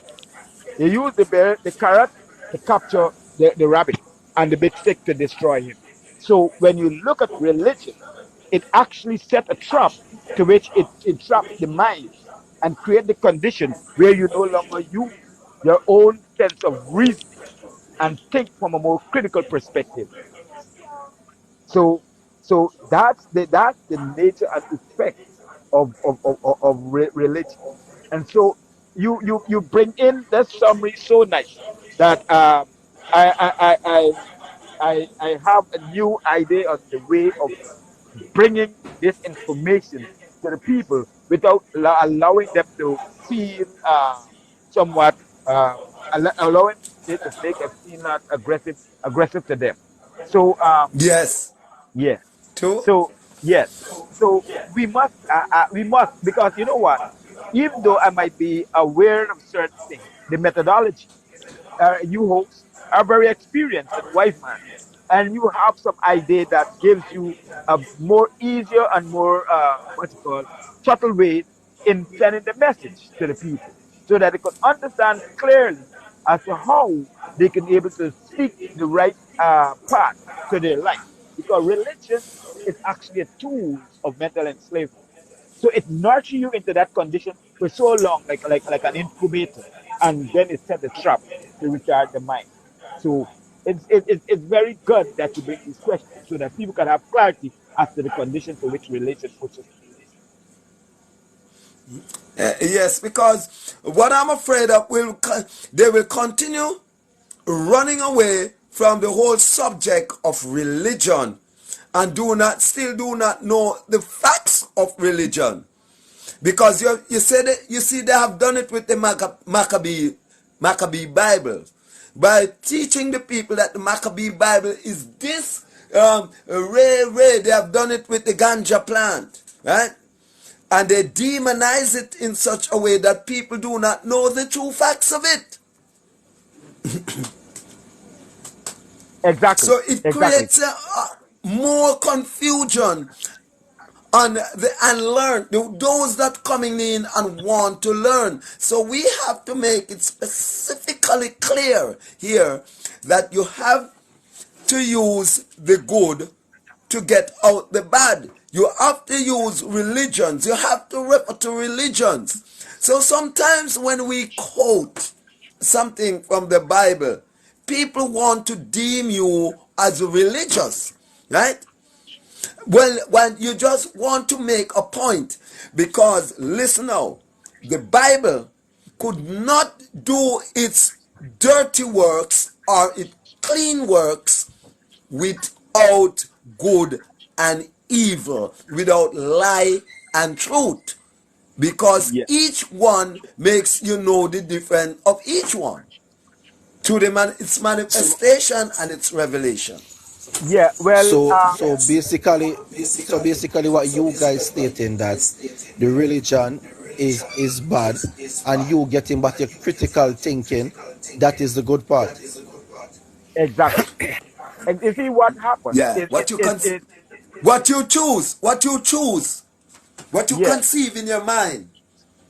You use the carrot to capture the rabbit and the big stick to destroy him. So when you look at religion, it actually set a trap to which it traps the mind and create the condition where you no longer use your own sense of reasoning and think from a more critical perspective. So that's the nature and effect of religion. And so you bring in that summary so nice that I, I I I I have a new idea on the way of bringing this information to the people without allowing them to feel somewhat allowing it to make us feel not aggressive to them. So Yes. yeah. Two? So yes. So we must because you know what? Even though I might be aware of certain things, the methodology, you host. are very experienced and wise man, and you have some idea that gives you a more easier and more what you call subtle ways in sending the message to the people, so that they could understand clearly as to how they can able to seek the right path to their life. Because religion is actually a tool of mental enslavement. So it nurtures you into that condition for so long, like an incubator, and then it set the trap to recharge the mind. So it's very good that you bring these questions so that people can have clarity as to the condition to which religion pushes them. Yes, because what I'm afraid of they will continue running away from the whole subject of religion and do not know the facts of religion. Because you see they have done it with the Maccabee Bible by teaching the people that the Maccabee Bible is this Ray. They have done it with the ganja plant, right? And they demonize it in such a way that people do not know the true facts of it. Exactly, So it exactly, creates more confusion on the unlearned, those that coming in and want to learn. So we have to make it specifically clear here that you have to use the good to get out the bad. You have to use religions. You have to refer to religions. So sometimes when we quote something from the Bible, people want to deem you as religious, right? Well, when you just want to make a point, because listen now, the Bible could not do its dirty works or its clean works without good and evil, without lie and truth, because yeah, each one makes you know the difference of each one to its manifestation and its revelation. yeah. Well, So basically what you guys stating that the religion is bad, and you getting back your critical thinking, that is the good part. exactly. And you see what happened Yeah, is what you choose, what you yeah. conceive in your mind.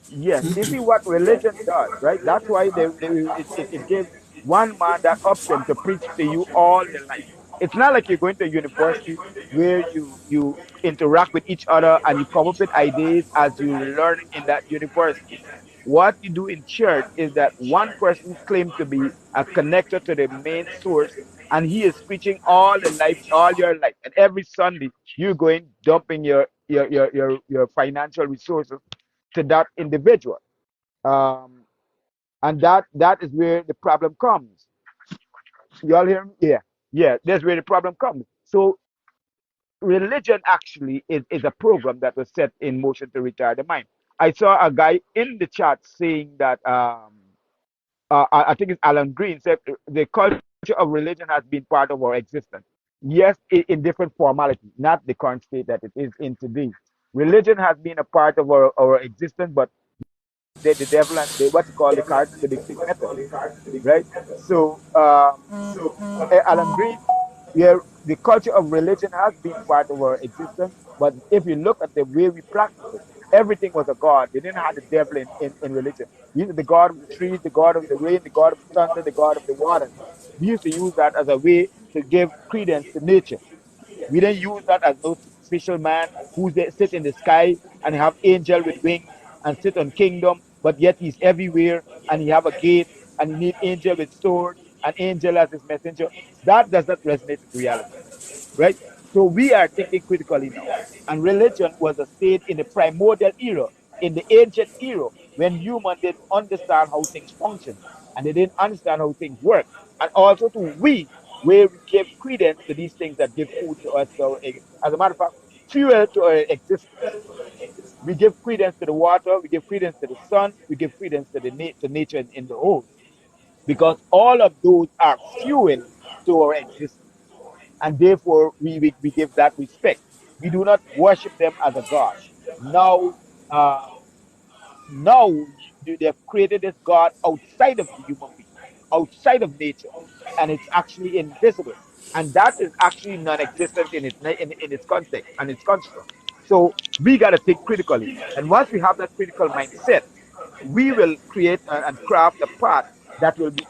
Yes, you see what religion does, right? That's why it gives one man that option to preach to you all your life. It's not like you're going to university where you interact with each other and you come up with ideas as you learn in that university. What you do in church is that one person claims to be a connector to the main source, and he is preaching all the life, all your life. And every Sunday, you're going dumping your financial resources to that individual. Um, and that is where the problem comes. You all hear me? Yeah. Yeah, that's where the problem comes. So religion actually is a program that was set in motion to retire the mind. I saw a guy in the chat saying that I think it's Alan Green said the culture of religion has been part of our existence. Yes, in different formality, not the current state that it is in today. Religion has been a part of our existence, but the devil and the what you call the cards to dictate method, right? So Alan Green, yeah, the culture of religion has been part of our existence, but if you look at the way we practice it, everything was a god. They didn't have the devil in religion. We used the god of the trees, the god of the rain, the god of the thunder, the god of the waters. We used to use that as a way to give credence to nature. We don't use that as no superficial man who sit in the sky and have angel with wings and sit on kingdom, but yet he's everywhere and he have a gate and he need angel with sword and angel as his messenger. That does not resonate with reality, right? So we are thinking critically now. And religion was a state in the primordial era, in the ancient era, when humans didn't understand how things function and they didn't understand how things work. And also to we, where we give credence to these things that give food to us, as a matter of fact, fuel to our existence. We give credence to the water, we give credence to the sun, we give credence to to nature in the whole, because all of those are fuel to our existence, and therefore we give that respect. We do not worship them as a god. Now, uh, now they have created this god outside of the human being. outside of nature, and it's actually invisible, and that is actually non-existent in in its context and its construct. So we got to think critically, and once we have that critical mindset, we will create and craft a path that will be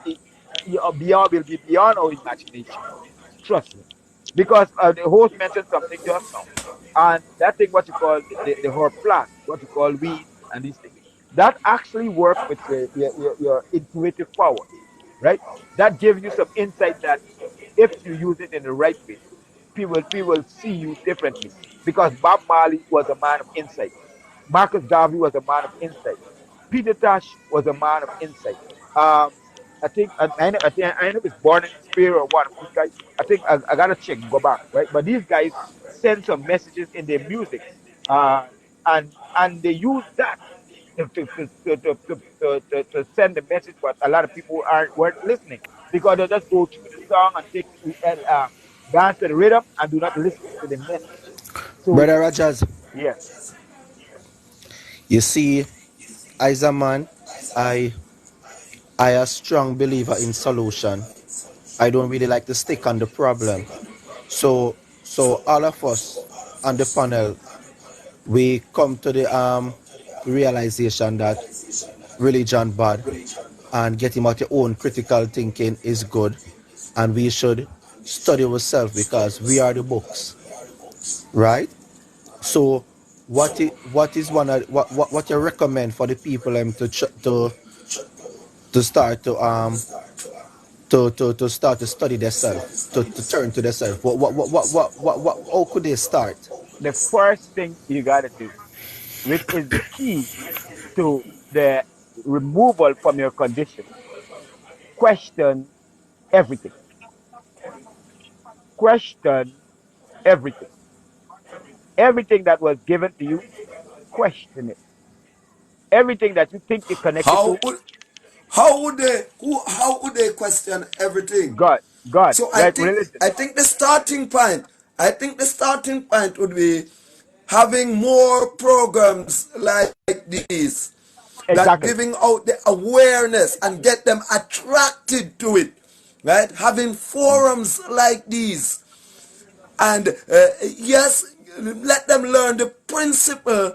beyond will be beyond our imagination. Trust me. Because the host mentioned something just now. And that thing, what you call the herb plant, what you call weed and these things, that actually work with your intuitive powers, right? That gives you some insight that if you use it in the right way, people will see you differently. Because Bob Marley was a man of insight. Marcus Garvey was a man of insight. Peter Tosh was a man of insight. Um, I know it's Born in the Spirit or one of these guys. I think I gotta check, go back, right? But these guys send some messages in their music, uh, and they use that to send the message, but a lot of people weren't listening because they just go through the song and dance to the rhythm and do not listen to the message. So Brother Rogers, yeah, you see, as a man, I I a strong believer in solution. I don't really like to stick on the problem. So all of us on the panel, we come to the realization that religion bad and getting out your own critical thinking is good, and we should study ourselves because we are the books, right? So what is one of what you recommend for the people to start to start to study themselves, to turn to themselves? What how could they start? the first thing you gotta do, which is the key to the removal from your condition, question everything. Question everything. Everything that was given to you, question it. Everything that you think you're connected How to, would how would they question everything? God, God, So right? Religion. I think the starting point, would be having more programs like these that Exactly. giving out the awareness and get them attracted to it, right? Having forums like these, and yes, let them learn the principle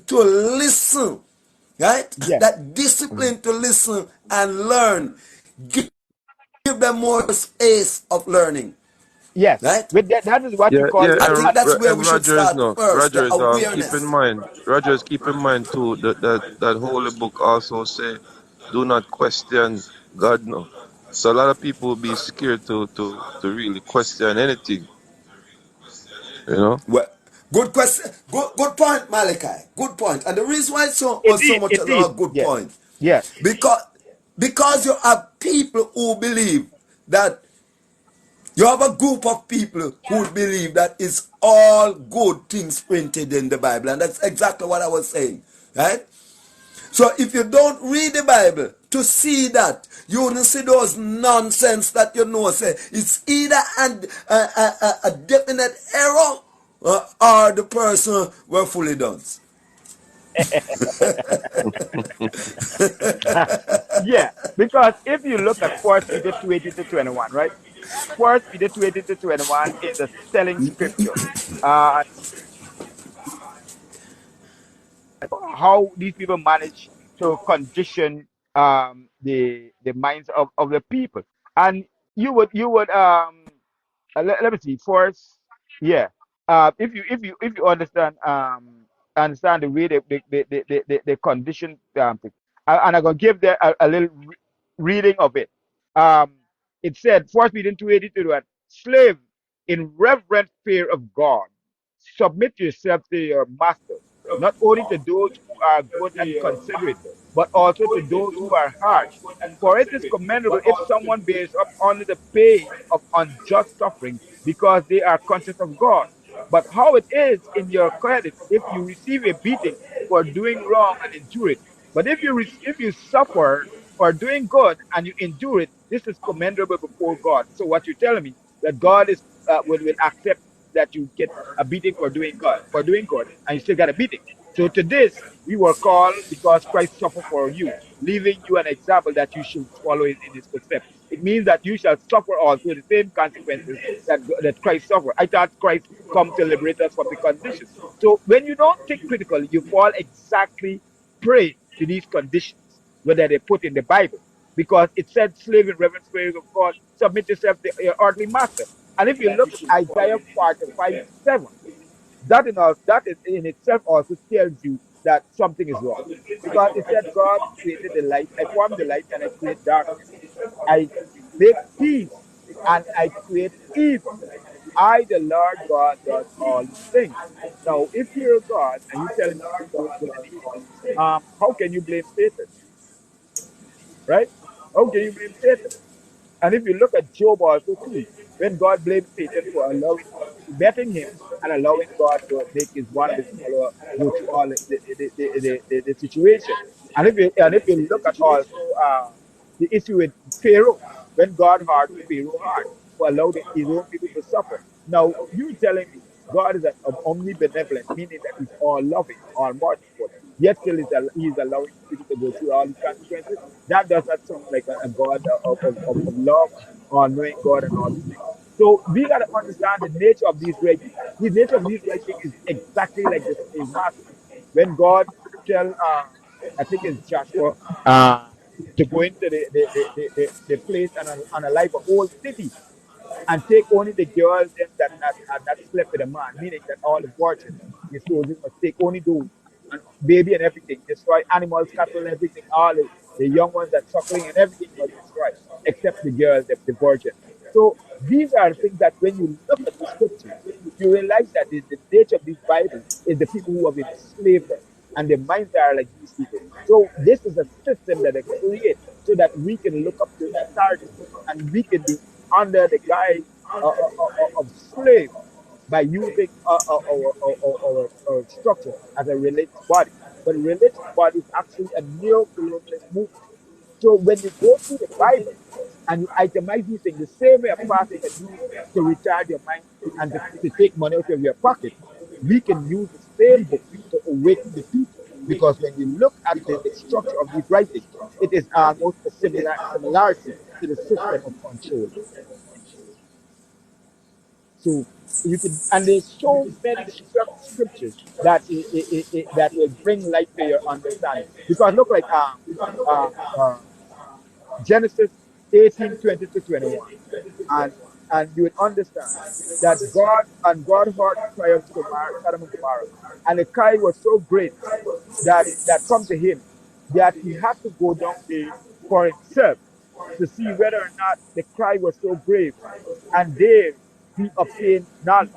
to listen, right? Yes. That discipline to listen and learn. Give them more space of learning, Yes. right? With that is what you Yeah, call yeah, I the think that's where and we should Rogers, start no, first, the Rogers, awareness. Keep in mind too that holy book also say, do not question God, no. So a lot of people will be scared to really question anything, you know. Well, good question. Good point, Malachi. Good point. And the reason why so indeed, much of indeed. a good Yes. point, Yes. because you have people who believe that you have a group of people who believe that it's all good things printed in the Bible, and that's exactly what I was saying, right? So if you don't read the Bible to see that, you will see those nonsense that you know say it's either a definite error or the person were fully done. Yeah. Because if you look at First Peter 2:18 to 21, right? First Peter 2:18 to 21 is a telling scripture. Uh, how these people manage to condition the minds of the people. And let me see first, yeah. If you understand the way the condition thing. And I'm gonna give there a little reading of it. Um, it said, First Peter 2:82, slave in reverent fear of God, submit yourself to your masters, not only to those who are good and considerate, but also to those who are harsh. For it is commendable if someone bears up under the pain of unjust suffering because they are conscious of God. But how it is in your credit if you receive a beating for doing wrong and endure it. But if you suffer for doing good and you endure it, this is commendable before God. So what you're telling me that God will accept that you get a beating for doing good, and you still got a beating. So to this, we were called because Christ suffered for you, leaving you an example that you should follow in his footsteps. It means that you shall suffer also the same consequences that Christ suffered. I thought Christ come to liberate us from the conditions. So when you don't think critically, you fall exactly prey to these conditions, whether they put in the Bible. Because it said, slave in reverence for of God, submit yourself to your earthly master. And if you look at Isaiah 45:7, that in itself also tells you that something is wrong. Because it said God created the light, I formed the light and I create darkness. I make peace and I create evil. I, the Lord God, does all these things. Now, if you're God and you're telling me to do good and evil, how can you blame Satan? Right? How can you blame Satan? And if you look at Job also too, when God blamed Satan for betting him and allowing God to make his one of his followers go through all the situation. And if you look at also the issue with Pharaoh, when God hardened Pharaoh's heart for allowing his own people to suffer. Now you telling me God is an omnibenevolent, meaning that he's all loving, all merciful, yet still he's allowing people to go through all these consequences. That does not sound like a God of love or knowing God and all these things. So we got to understand the nature of these writings. The nature of these writings is exactly like the slave master. When God tell, I think it's Joshua, to go into the place and alive a whole city and take only the girls them that had not slept with a man, meaning that all the virgins, the soldiers must take only those, and baby and everything, destroy animals, cattle, everything, all the young ones that suckling and everything was destroyed, except the girls, the virgins. So these are things that when you look at the scriptures, you realize that the nature of this Bible is the people who have been enslaved and their minds are like these people. So this is a system that they create so that we can look up to authority and we can be under the guise of slave by using our structure as a religious body. But a religious body is actually a neo-colonialist movement. So when you go through the Bible and you itemize these things, the same way a pastor can use to recharge your mind and to take money out of your pocket, we can use the same book to awaken the people. Because when you look at the structure of these writings, it is almost a similarity to the system of control. So you can, and there's so many scriptures that that will bring light to your understanding. Because look like uh, uh, Genesis 18:20-21, and you would understand that God heard the cry of Sodom and Gomorrah, and the cry was so great that come to him that he had to go down there for himself to see whether or not the cry was so grave, and there he obtained knowledge.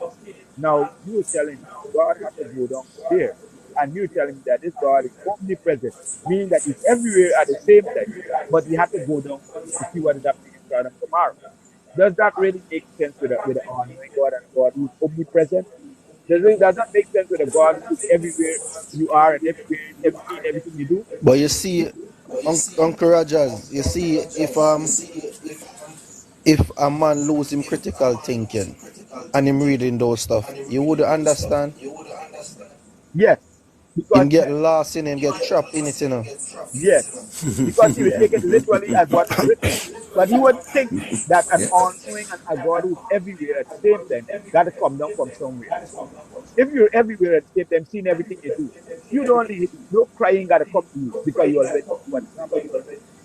Now you telling me God had to go down there, and you telling me that this God is omnipresent, meaning that he's everywhere at the same time, but he had to go down to see what is happening in Sodom and Gomorrah. Does that really make sense with the all-knowing God and God who's omnipresent? Does that make sense with a God who's everywhere you are and everywhere, everything you do? But you see, Uncle Rogers, you see, if a man lose him critical thinking and him reading those stuff, you would understand. Yes, Him because get lost in it, him get trapped in it, you know. yes, because he would take it literally as what is written. But he wouldn't think that an all-knowing and a God who's everywhere at the same time got to come down from somewhere. If you're everywhere at the same time, seeing everything you do, you don't need no crying got to come to you because you already know what is happening.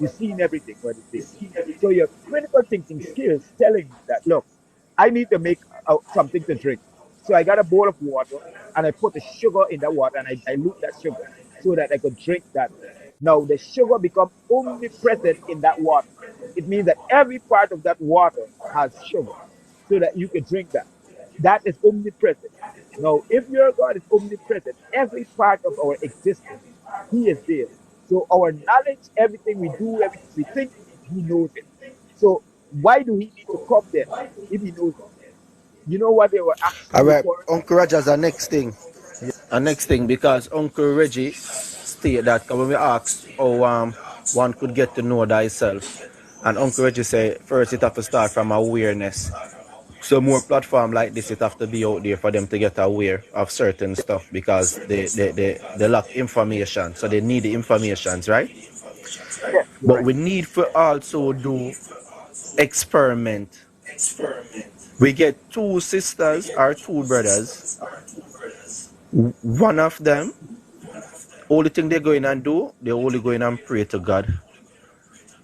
You're seeing everything what is there. So your critical thinking skills telling you that look, I need to make something to drink. So I got a bowl of water and I put the sugar in that water and I dilute that sugar so that I could drink that. Now the sugar becomes omnipresent in that water. It means that every part of that water has sugar so that you can drink that. That is omnipresent. Now, if your God is omnipresent, every part of our existence, He is there. So our knowledge, everything we do, everything we think, He knows it. So why do He need to come there if He knows it? You know what they were asking All you right, for? Uncle Rogers, the next thing. A next thing, because Uncle Reggie stated that when we asked how one could get to know thyself, and Uncle Reggie say first it have to start from awareness. So more platform like this, it have to be out there for them to get aware of certain stuff because they lack information. So they need the informations, right? Yeah, But right. we need to also do experiment. We get two sisters or two brothers. One of them, only thing they're going and do, they're only going and pray to God.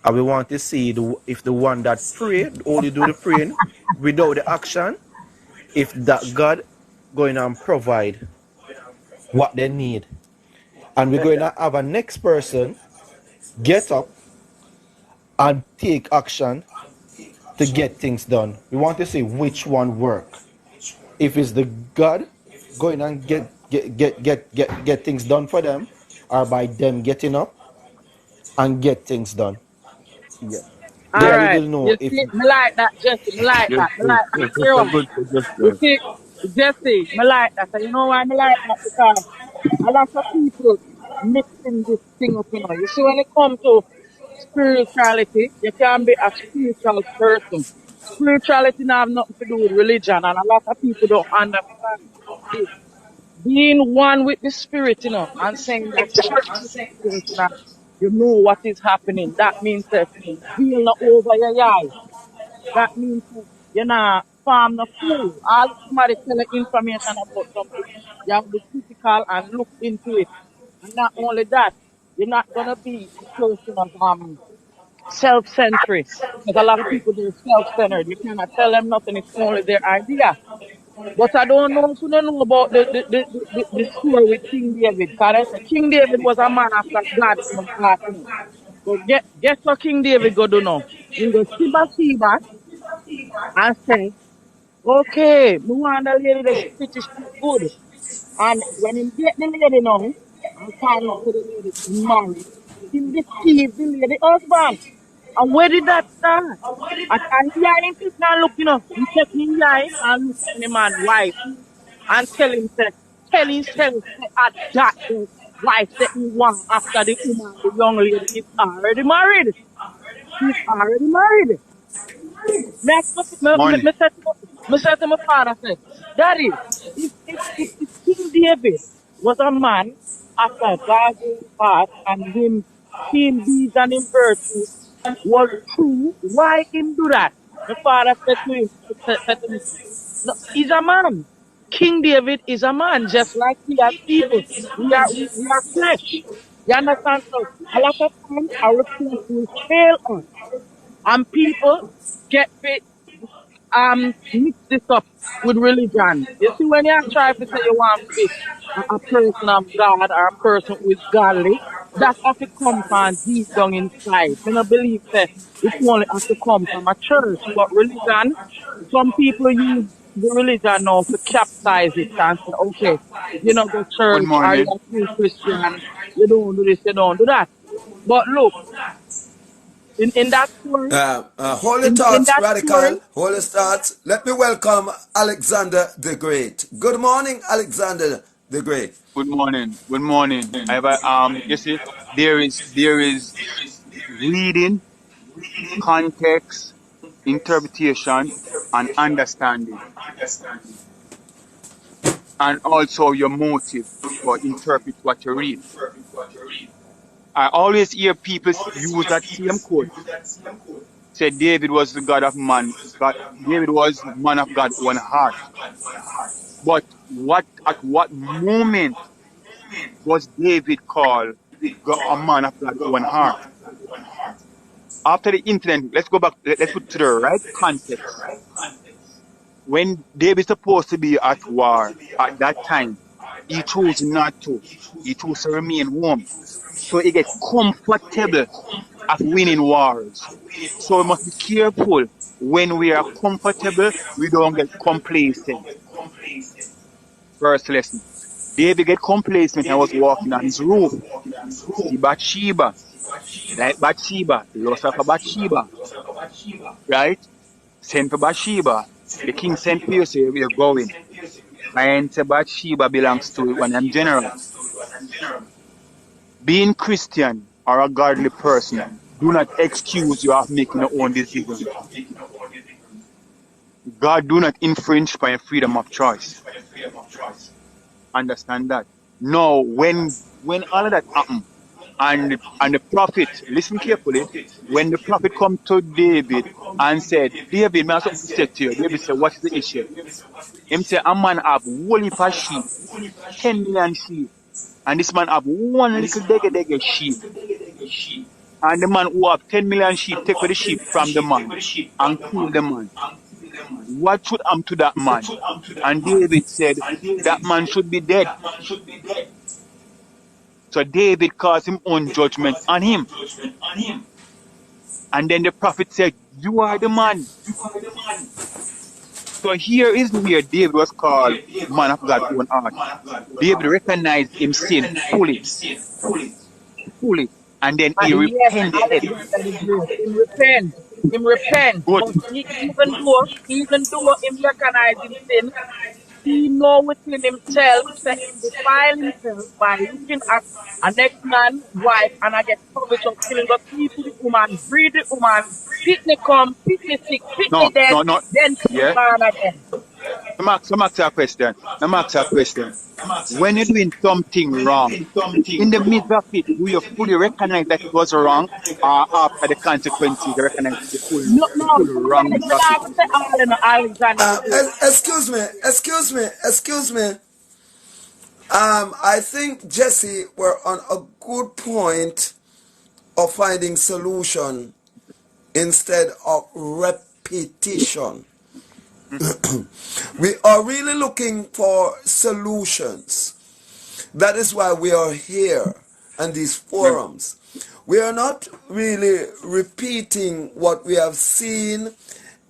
And we want to see if the one that pray only do the praying without the action, if that God going and provide what they need. And we're going to have a next person get up and take action to get things done. We want to see which one work. If it's the God going and get things done for them, or by them getting up and get things done. Yeah. All Then we right. will You know if see, me like that, Jesse. Me like Yes, that. Me yes, like that. yes, You that's know a why? good You suggestion. see, Jesse, me like that. And you know why me like that? Because a lot of people mixing this thing up, you know. You see, when it comes to spirituality, you can be a spiritual person. Spirituality not have nothing to do with religion, and a lot of people don't understand this. Being one with the spirit, you know, and saying that you're a spiritual person and you know what is happening. That means that being not over your eye. That means that you're not farm no fool. All if somebody tell you information about something, you have to be critical and look into it. And not only that, you're not gonna be a person of self-centered. Because a lot of people they're self-centered. You cannot tell them nothing, it's only their idea. But I don't know if you don't know about the story with King David. Because they say King David was a man after God's own heart, you know. But guess what King David go do now? He go see Bathsheba and say, okay, me want the lady that's pretty, she good. And when he get the lady now, and find out to the lady is married, he deceived the lady husband. And where did that start? And yeah, him sit now look, you know, he take him eye and look in the man wife and tell himself say at that the wife that he want after the woman, the young lady is already married. She's already married. Morning. Me said to my father, I said, Daddy, if King David was a man after God's own heart and him deeds and him virtue was true, why him do that? My father said to him, said to me, no, he's a man. King David is a man, just like we as people. We are flesh. You understand? So a lot of times our flesh will fail us. And people get fit mix this up with religion. You see, when you try to say you want to be a person of God or a person who is godly, that have to come from deep down inside. I don't believe that it only has to come from a church, but religion, some people use the religion now to capsize it and say, okay, you know, go Good church, are you morning. a true Christian? You don't do this, you don't do that. But look, in that story, Holy in thoughts, that story, radical, holy thoughts. Let me welcome Alexander the Great. Good morning, Alexander the Great. Good morning. Good morning. I have a, you see, there is reading, context, interpretation, and understanding, and also your motive for interpret what you read. I always hear people use that same quote. Say David was the God of man. God, David was man of God, one heart. But at what moment was David called a man of God, one heart? After the incident, let's go back, let's put to the right context. When David supposed to be at war at that time, he chose not to. He chose to remain home. So he get comfortable of winning wars. So we must be careful when we are comfortable, we don't get complacent. First lesson. David get complacent and was walking on his roof. See Bathsheba, like Bathsheba, lost of a Bathsheba, right? Sent for Bathsheba. The king sent for you, say where you're going. And say Bathsheba belongs to one of them general. Being Christian or a godly person do not excuse you of making your own decision. God do not infringe my freedom of choice. Understand that. No, when all of that happened, and the prophet, listen carefully, when the prophet come to David and said, David, man, something to say to you. David said, what is the issue? Him say, a man have whole heap of sheep, 10 million sheep, and this man have one little dege sheep. And the man who have 10 million sheep take the sheep from the man and kill the man. What should happen to that man? And David said, that man should be dead. So David caused him own judgment on him. And then the prophet said, you are the man. So here is where David was called man of God's own heart. David recognized his sin fully. And then he Yes, repented. Alexander the Great. Him repent. Him repent. Good. But even though him recognize him sin, he know within himself that him defile himself by looking at a next man wife and I get covetous of killing the people, the woman, breed the woman, pitney come, pitney sick, pitney dead, No. then kill Yeah. man again. Let me ask you a question. When you're doing something wrong, in the midst of it, do you fully recognize that it was wrong, or after the consequences, you recognize the No, no, full me wrongness of it? not gonna say all in Alexander the Great. Excuse me. I think, Jesse, we're on a good point of finding solution instead of repetition. We are really looking for solutions. That is why we are here on these forums. We are not really repeating what we have seen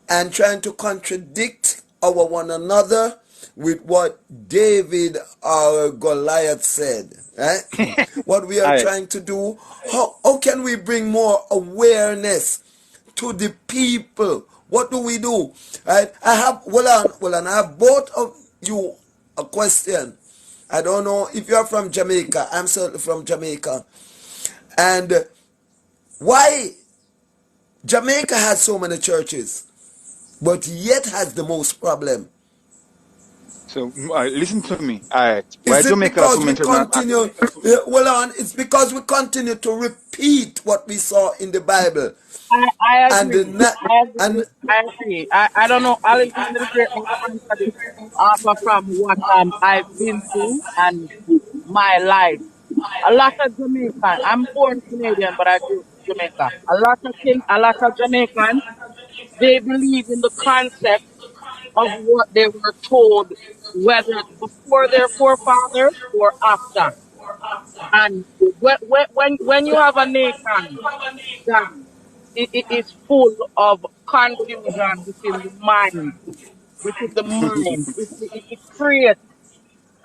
and trying to contradict our one another with what David or Goliath said. Right? What we are trying to do, how can we bring more awareness to the people? What do we do? Right? I have both of you a question. I don't know if you're from Jamaica. I'm certainly from Jamaica. And why Jamaica has so many churches, but yet has the most problem? So listen to me. Why Is it Jamaica because so we many children? continue? It's because we continue to repeat what we saw in the Bible. I And agree. I agree. I don't know. Alexander the Great may answer this from what I've been through and my life. A lot of Jamaican. I'm born Canadian, but I grew up in Jamaica. A lot of Jamaicans, they believe in the concept of what they were told, whether it's before their forefathers or after. And when you have a nation that it is full of confusion within the mind,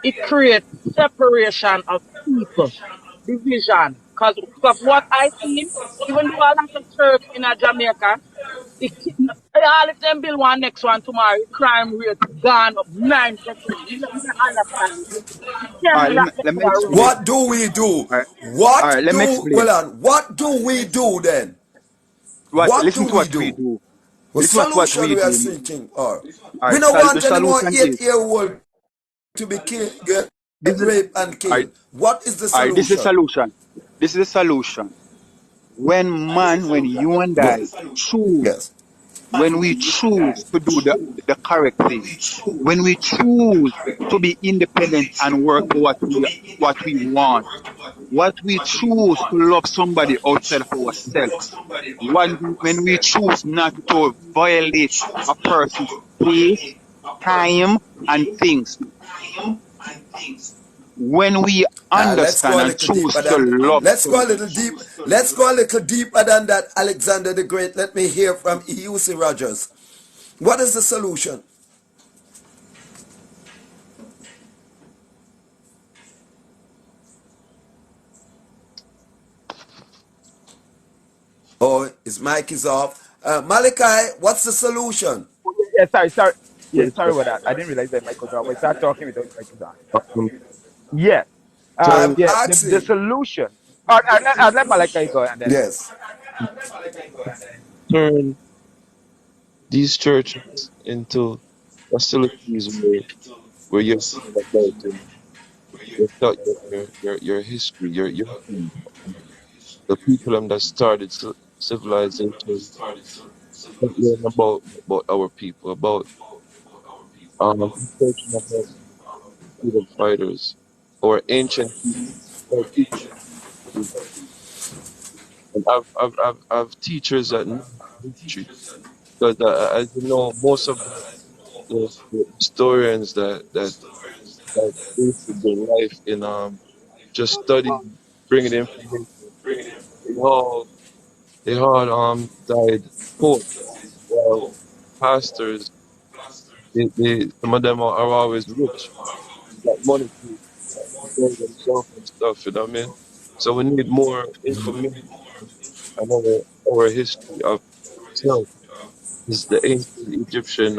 it creates separation of people, division. Because of what I seen, even though a lot of church in a Jamaica, all of them build one next one tomorrow, crime rate gone up 9%. You don't understand. You tell me that Let next me one explain. what do we do? All right, let me explain. What do we do then? What Listen do to we what we do? do. What Listen to what solution we we are do. seeking? Or All we right, don't the want any more solution is 8-year-old to be killed, this. raped and All right, killed. What is the all right, this is the solution? solution. This is the solution. When you and I Yes. choose, Yes. when we choose to do the correct thing, when we choose to be independent and work for what we want, what we choose to love somebody outside of ourselves, when we choose not to violate a person's space, time, and things, when we Let's go understand a and little choose deeper to than love let's go a somebody. little deep. Let's go a little deeper than that. Alexander the Great. Let me hear from E.U.C. Rogers. What is the solution? Oh, his mic is off. Malachi, what's the solution? Yeah, sorry. Yeah, Yes, sorry sir. about that. I didn't realize that mic was on. We start talking without the mic is on. Um, Yes. so, I'm Yeah, the asking. solution. I'll let Malachi go and then. Yes. turn these churches into facilities where you're taught about you're taught your history, your the people that started civilization, learn about our people, about researching about freedom fighters or ancient people, or people, and I've teachers that know history because as you know, most of the historians that wasted their life in just studying, bringing information, they all died poor. While pastors, some of them are always rich, got money to build themselves and stuff. You know what I mean? So we need more information on our history of self. Is the ancient Egyptian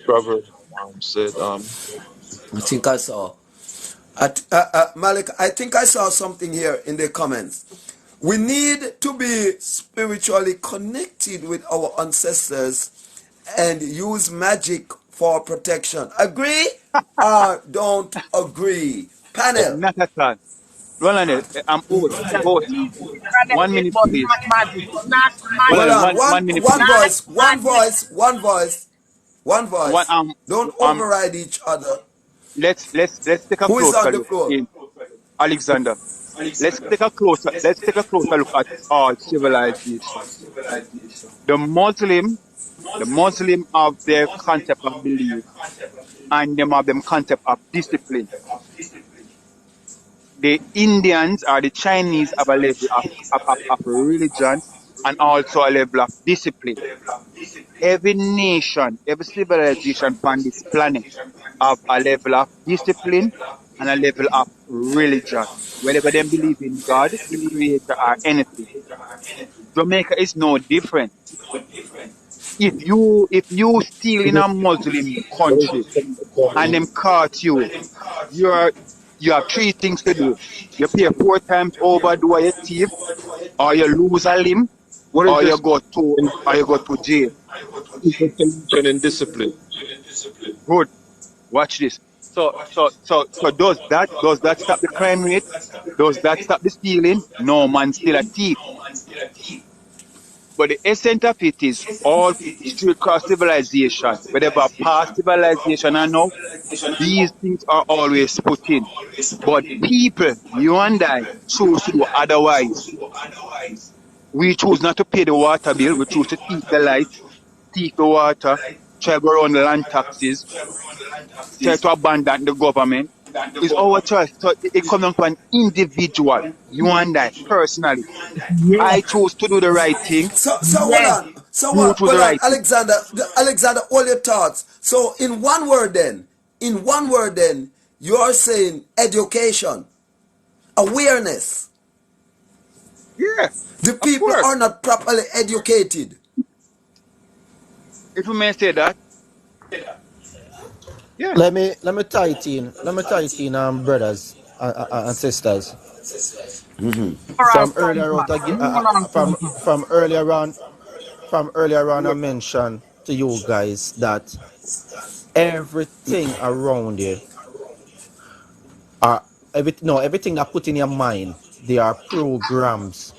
proverb said I think I saw. Malik, I think I saw something here in the comments. We need to be spiritually connected with our ancestors and use magic for protection. Agree or don't agree? Panel. Not at all. Roland, I'm old. Both. One minute, But please. not magic. Not Hold Roland, magic. on. one minute, please. One Not voice. One magic. voice. One voice. One One voice. Don't um override each other. let's take a Who is closer on the look floor? in Alexander. Let's take a closer look at all civilization. The Muslim, the Muslim have their concept of belief and them have them concept of discipline. The Indians or the Chinese have a level of religion and also a level of discipline. Every nation, every civilization on this planet have a level of discipline and a level of religion. Whether them believe in God, the creator or anything. Jamaica is no different. If you still in a Muslim country and them caught you, you're you have three things to do. You pay 4 times overdue your thief, or you lose a limb, what is or this you go to jail. solution and discipline? Good. Watch this. So does that stop the crime rate? Does that stop the stealing? No, man, still a thief. But the essence of it is all straight cross civilization, whatever past civilization I know, these things are always put in. But people, you and I, choose to do otherwise. We choose not to pay the water bill. We choose to thief the light, thief the water, try to go around the land taxes, try to abandon the government. It's our choice. So it comes down to an individual, you and I, personally. Yes. I choose to do the right thing. So hold Yes. on. So You what? choose the Hold on, right thing. Alexander. Alexander, all your thoughts. So in one word, then, you are saying education, awareness. Yeah, The of people course. are not properly educated. If you may say that, yeah. Let me tie it in. Let me tie it in, brothers and sisters. All right, From earlier on, from earlier on, I mentioned to you guys that everything around you are everything that put in your mind, they are programs.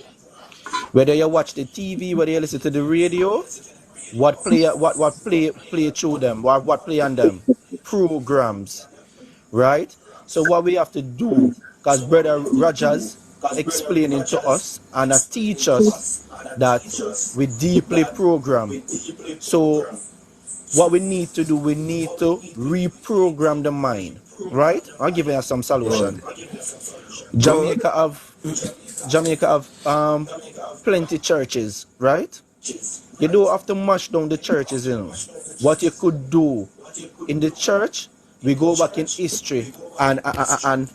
Whether you watch the TV, whether you listen to the radio, what play through them, what play on them, programs, right? So what we have to do, because Brother Rogers explaining to us and teach us that we deeply program. So what we need to do, we need to reprogram the mind, right? I'll give you some solution. Good. Jamaica have plenty churches, right? You don't have to mash down the churches, you know. What you could do in the church, we go back in history and how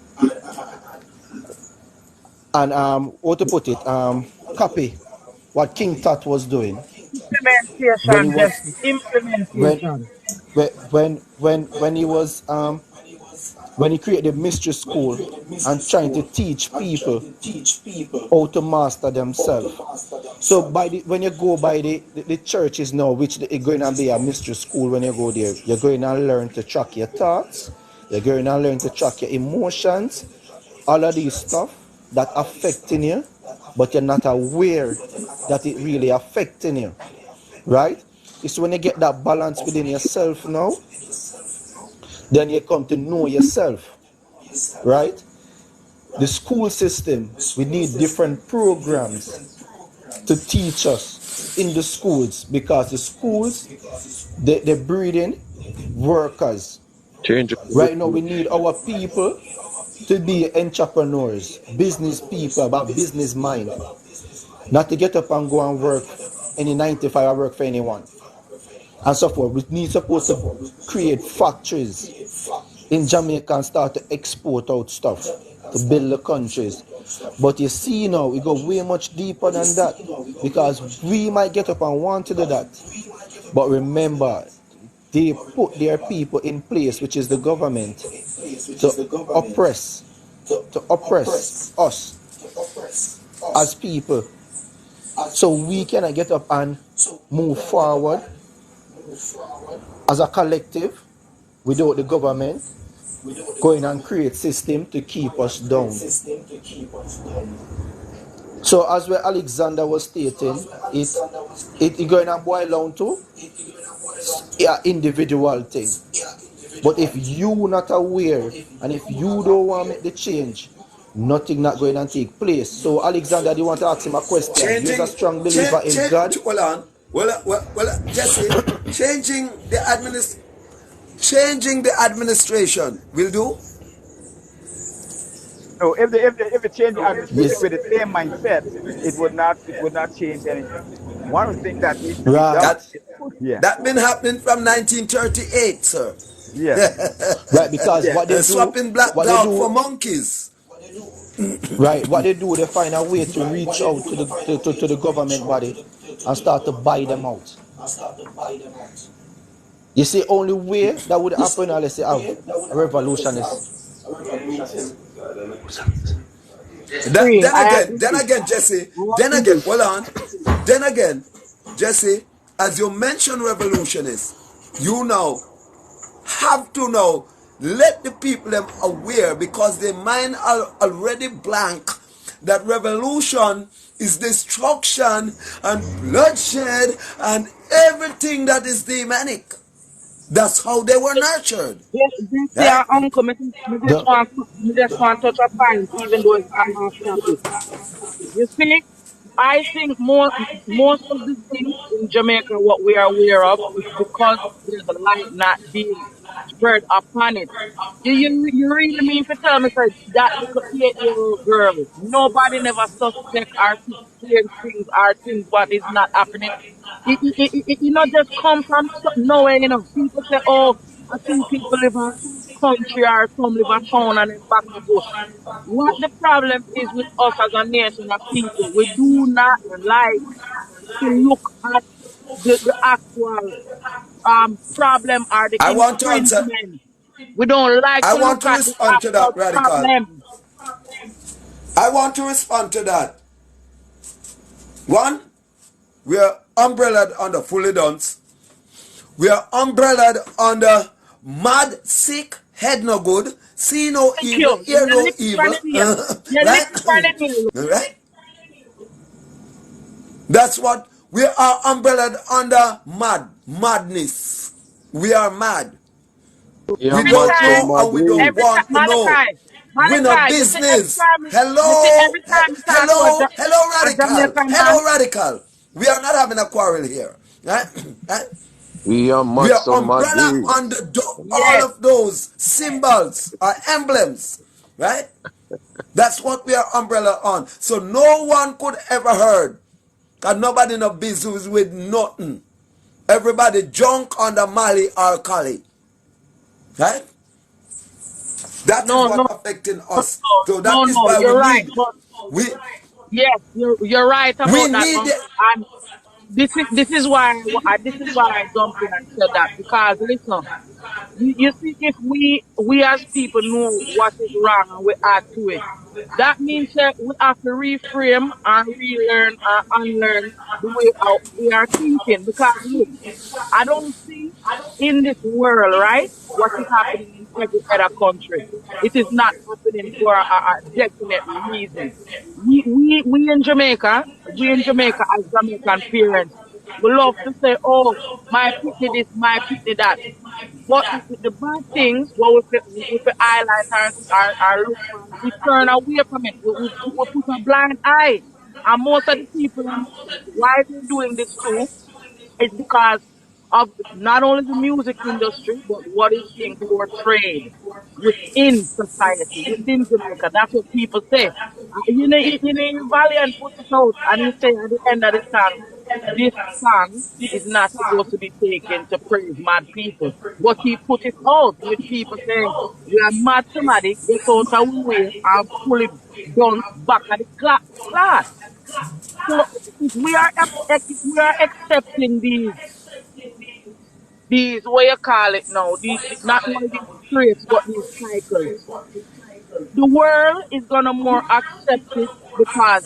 to put it, copy what King Tut was doing when he Implementation, was Jesse. when Implementation. when he was when he created mystery school and trying to teach people how to master themselves. So when you go by the churches now, which is going to be a mystery school when you go there, you're going to learn to track your thoughts, you're going to learn to track your emotions, all of these stuff that affecting you, but you're not aware that it really affecting you, right? It's when you get that balance within yourself now, then you come to know yourself, right? The school system, we need different programs to teach us in the schools, because the schools, they're breeding workers. Change Right now, we need our people to be entrepreneurs, business people, about business mind, not to get up and go and work any 9 to 5 or work for anyone and so forth. We need supposed to create factories in Jamaica and start to export out stuff to build the countries. But you see now, we go way much deeper than that, because we might get up and want to do that. But remember, they put their people in place, which is the government, to oppress us as people. So we cannot get up and move forward as a collective without the government going and create system to keep us down. So as where Alexander was stating, it going to boil down to individual thing. But if you not aware and if you don't want to make the change, nothing not going to take place. So Alexander, do you want to ask him a question? He's a strong believer in God. Hold on. Well, Jesse, changing the administration will do. No, if the change the administration Yes. with the same mindset, it would not change anything. One of the things that needs to be Right. done. That that been happening from 1938, sir. Yeah. Right, because Yeah. what they do, Swapping black what they dog do, for monkeys. right, what they do, they find a way to reach out to the government body and start to buy them out. You see, only way that would happen unless you have a revolutionist. Agree. I Then agree. again, Jesse. I Then again, agree. hold on. Then again, Jesse, as you mentioned revolutionists, you now have to now let the people them aware, because their mind are already blank, that revolution is destruction and bloodshed and everything that is demonic. That's how they were nurtured. Yes, they Right? are uncle. The, Me just want to touch a point, even though it's off topic. You see, I think most of the things in Jamaica, what we are aware of, is because there's a light not being spread upon it. You really mean to tell me sir, that little 8-year-old girl, nobody never suspect or see strange things or things what is not happening? Just come from nowhere, People say, oh, I think people live in country or some live a town and then back a bush. What the problem is with us as a nation of people, we do not like to look at the actual problem or the I want to answer. infringement. We don't like I to want look to at the respond to actual that, Radical. problem. I want to respond to that. One, we are umbrellaed under fully dons. We are umbrellaed under mad, sick, head no good, see no Thank evil, you. hear You're no living for evil. the day. You're Right? living for the day. Right? That's what we are umbrellaed under madness. We are mad. Yeah, We Every man, don't so time, know and we don't madly. want to know. We no You see every business. time, Hello, you talk about hello, a Radical. Jamaican man, Hello, Radical. We are not having a quarrel here. Right? Right? We are We mad, are so umbrella madly. under all yes, of those symbols or emblems, right? That's what we are umbrella on. So no one could ever heard, cause nobody no business with nothing. Everybody drunk under Mali or Kali, right? That is no, what no, affecting us. So no, that is no, why you're right, but we yes, you're right we about that. need the, And this is why I jumped in and said that because listen, you see, if we as people know what is wrong and we add to it, that means that we have to reframe and relearn and unlearn the way we are thinking. Because look, I don't see in this world, right, what is happening in every other country. It is not happening for a definite reason. We in Jamaica as Jamaican parents, we love to say, "Oh, my pitney this, my pitney that." But the bad things, what we highlight our look for, we turn away from it. We put a blind eye. And most of the people, why they're doing this too, is because of not only the music industry, but what is being portrayed within society, within Jamaica. That's what people say. Valiant put it out and he say at the end of the song, this song is not supposed to be taken to praise mad people. But he put it out with people saying, we are mad somebody, get out of our way and pull it down back at the class. So if we are accepting these what you call it now, not only these traits but these cycles, the world is gonna more accept it because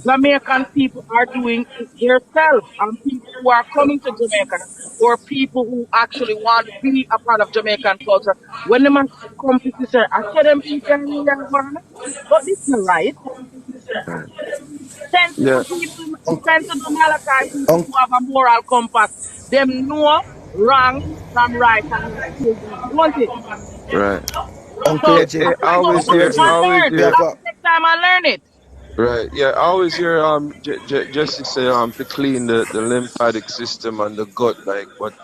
Jamaican people are doing it themselves, and people who are coming to Jamaica or people who actually want to be a part of Jamaican culture, when the man come to say, I tell them people really are going, but this is not right. Right. Send to Yeah. the people, send to the Malachi people Um, who have a moral compass. Them know wrong from right and them still do it. Don't it? right. Uncle So Reggie, I always Uncle hear, I Reggie, always unlearn. we We hear, have have a to take time and learn it. right. Yeah, I always hear Jesse say to clean the lymphatic system and the gut, like, but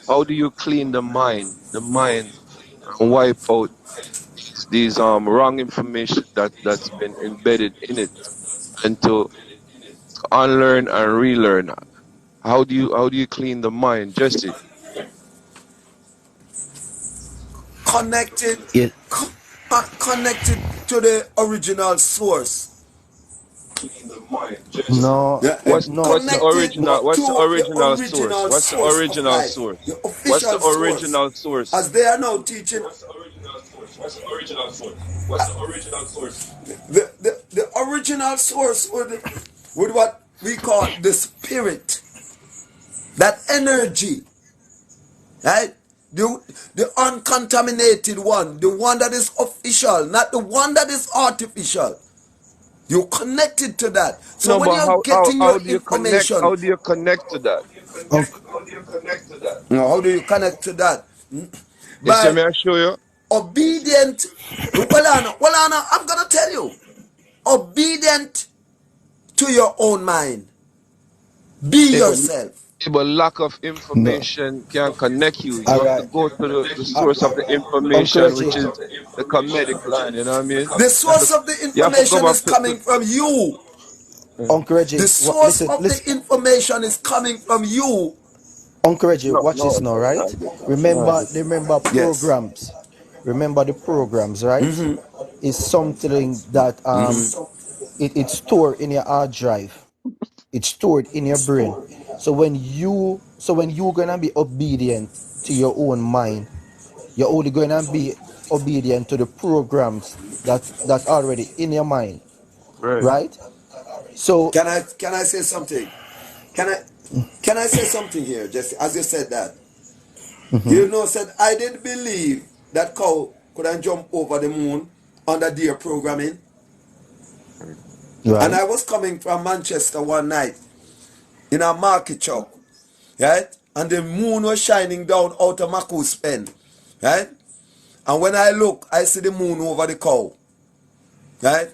how do you clean the mind, and wipe out these wrong information that's been embedded in it, and to unlearn and relearn? How do you clean the mind, Jesse? Connected, yeah. connected to the original source. Clean the mind, Jesse. No, Yeah, no. What's the connected original? What's the to the original source? original What's the source of original life, source? the What's the official source. original source? As they are now teaching, What's the original source? What's the original source? What's the original source? the original source would what we call the spirit, that energy, right? The uncontaminated one, the one that is official, not the one that is artificial. You connected to that. So No, when but you're how how getting how your do you connect? information, How do you connect to that? Uncle, How do you connect to that? how do you connect to that? You see By me? I show you. obedient. Well, I'm gonna tell you, obedient to your own mind. Be Yeah, but, yourself. yeah, but lack of no. information can connect you. You All have to right. go to the Uh, source of the Uncle information, Reggie, which is the comedic line. You know what I mean? The You have to source of the you have to go information back is to coming from you. Uncle The Reggie, source listen, of the listen. information is coming from you. Uncle Reggie, no, watch this no, now, no, right? no. Remember Yes. programs. Remember the programs, right? Is something that it's stored in your hard drive. It's stored in your brain. So when you're gonna be obedient to your own mind, you're only gonna be obedient to the programs that's already in your mind, Right. right? So Can I say something? Can I say something here, Jesse? As you said that, said I didn't believe that cow could not jump over the moon under their programming. And right. I was coming from Manchester one night in a market truck, right? And the moon was shining down out of Maku's pen, right? And when I look, I see the moon over the cow, right?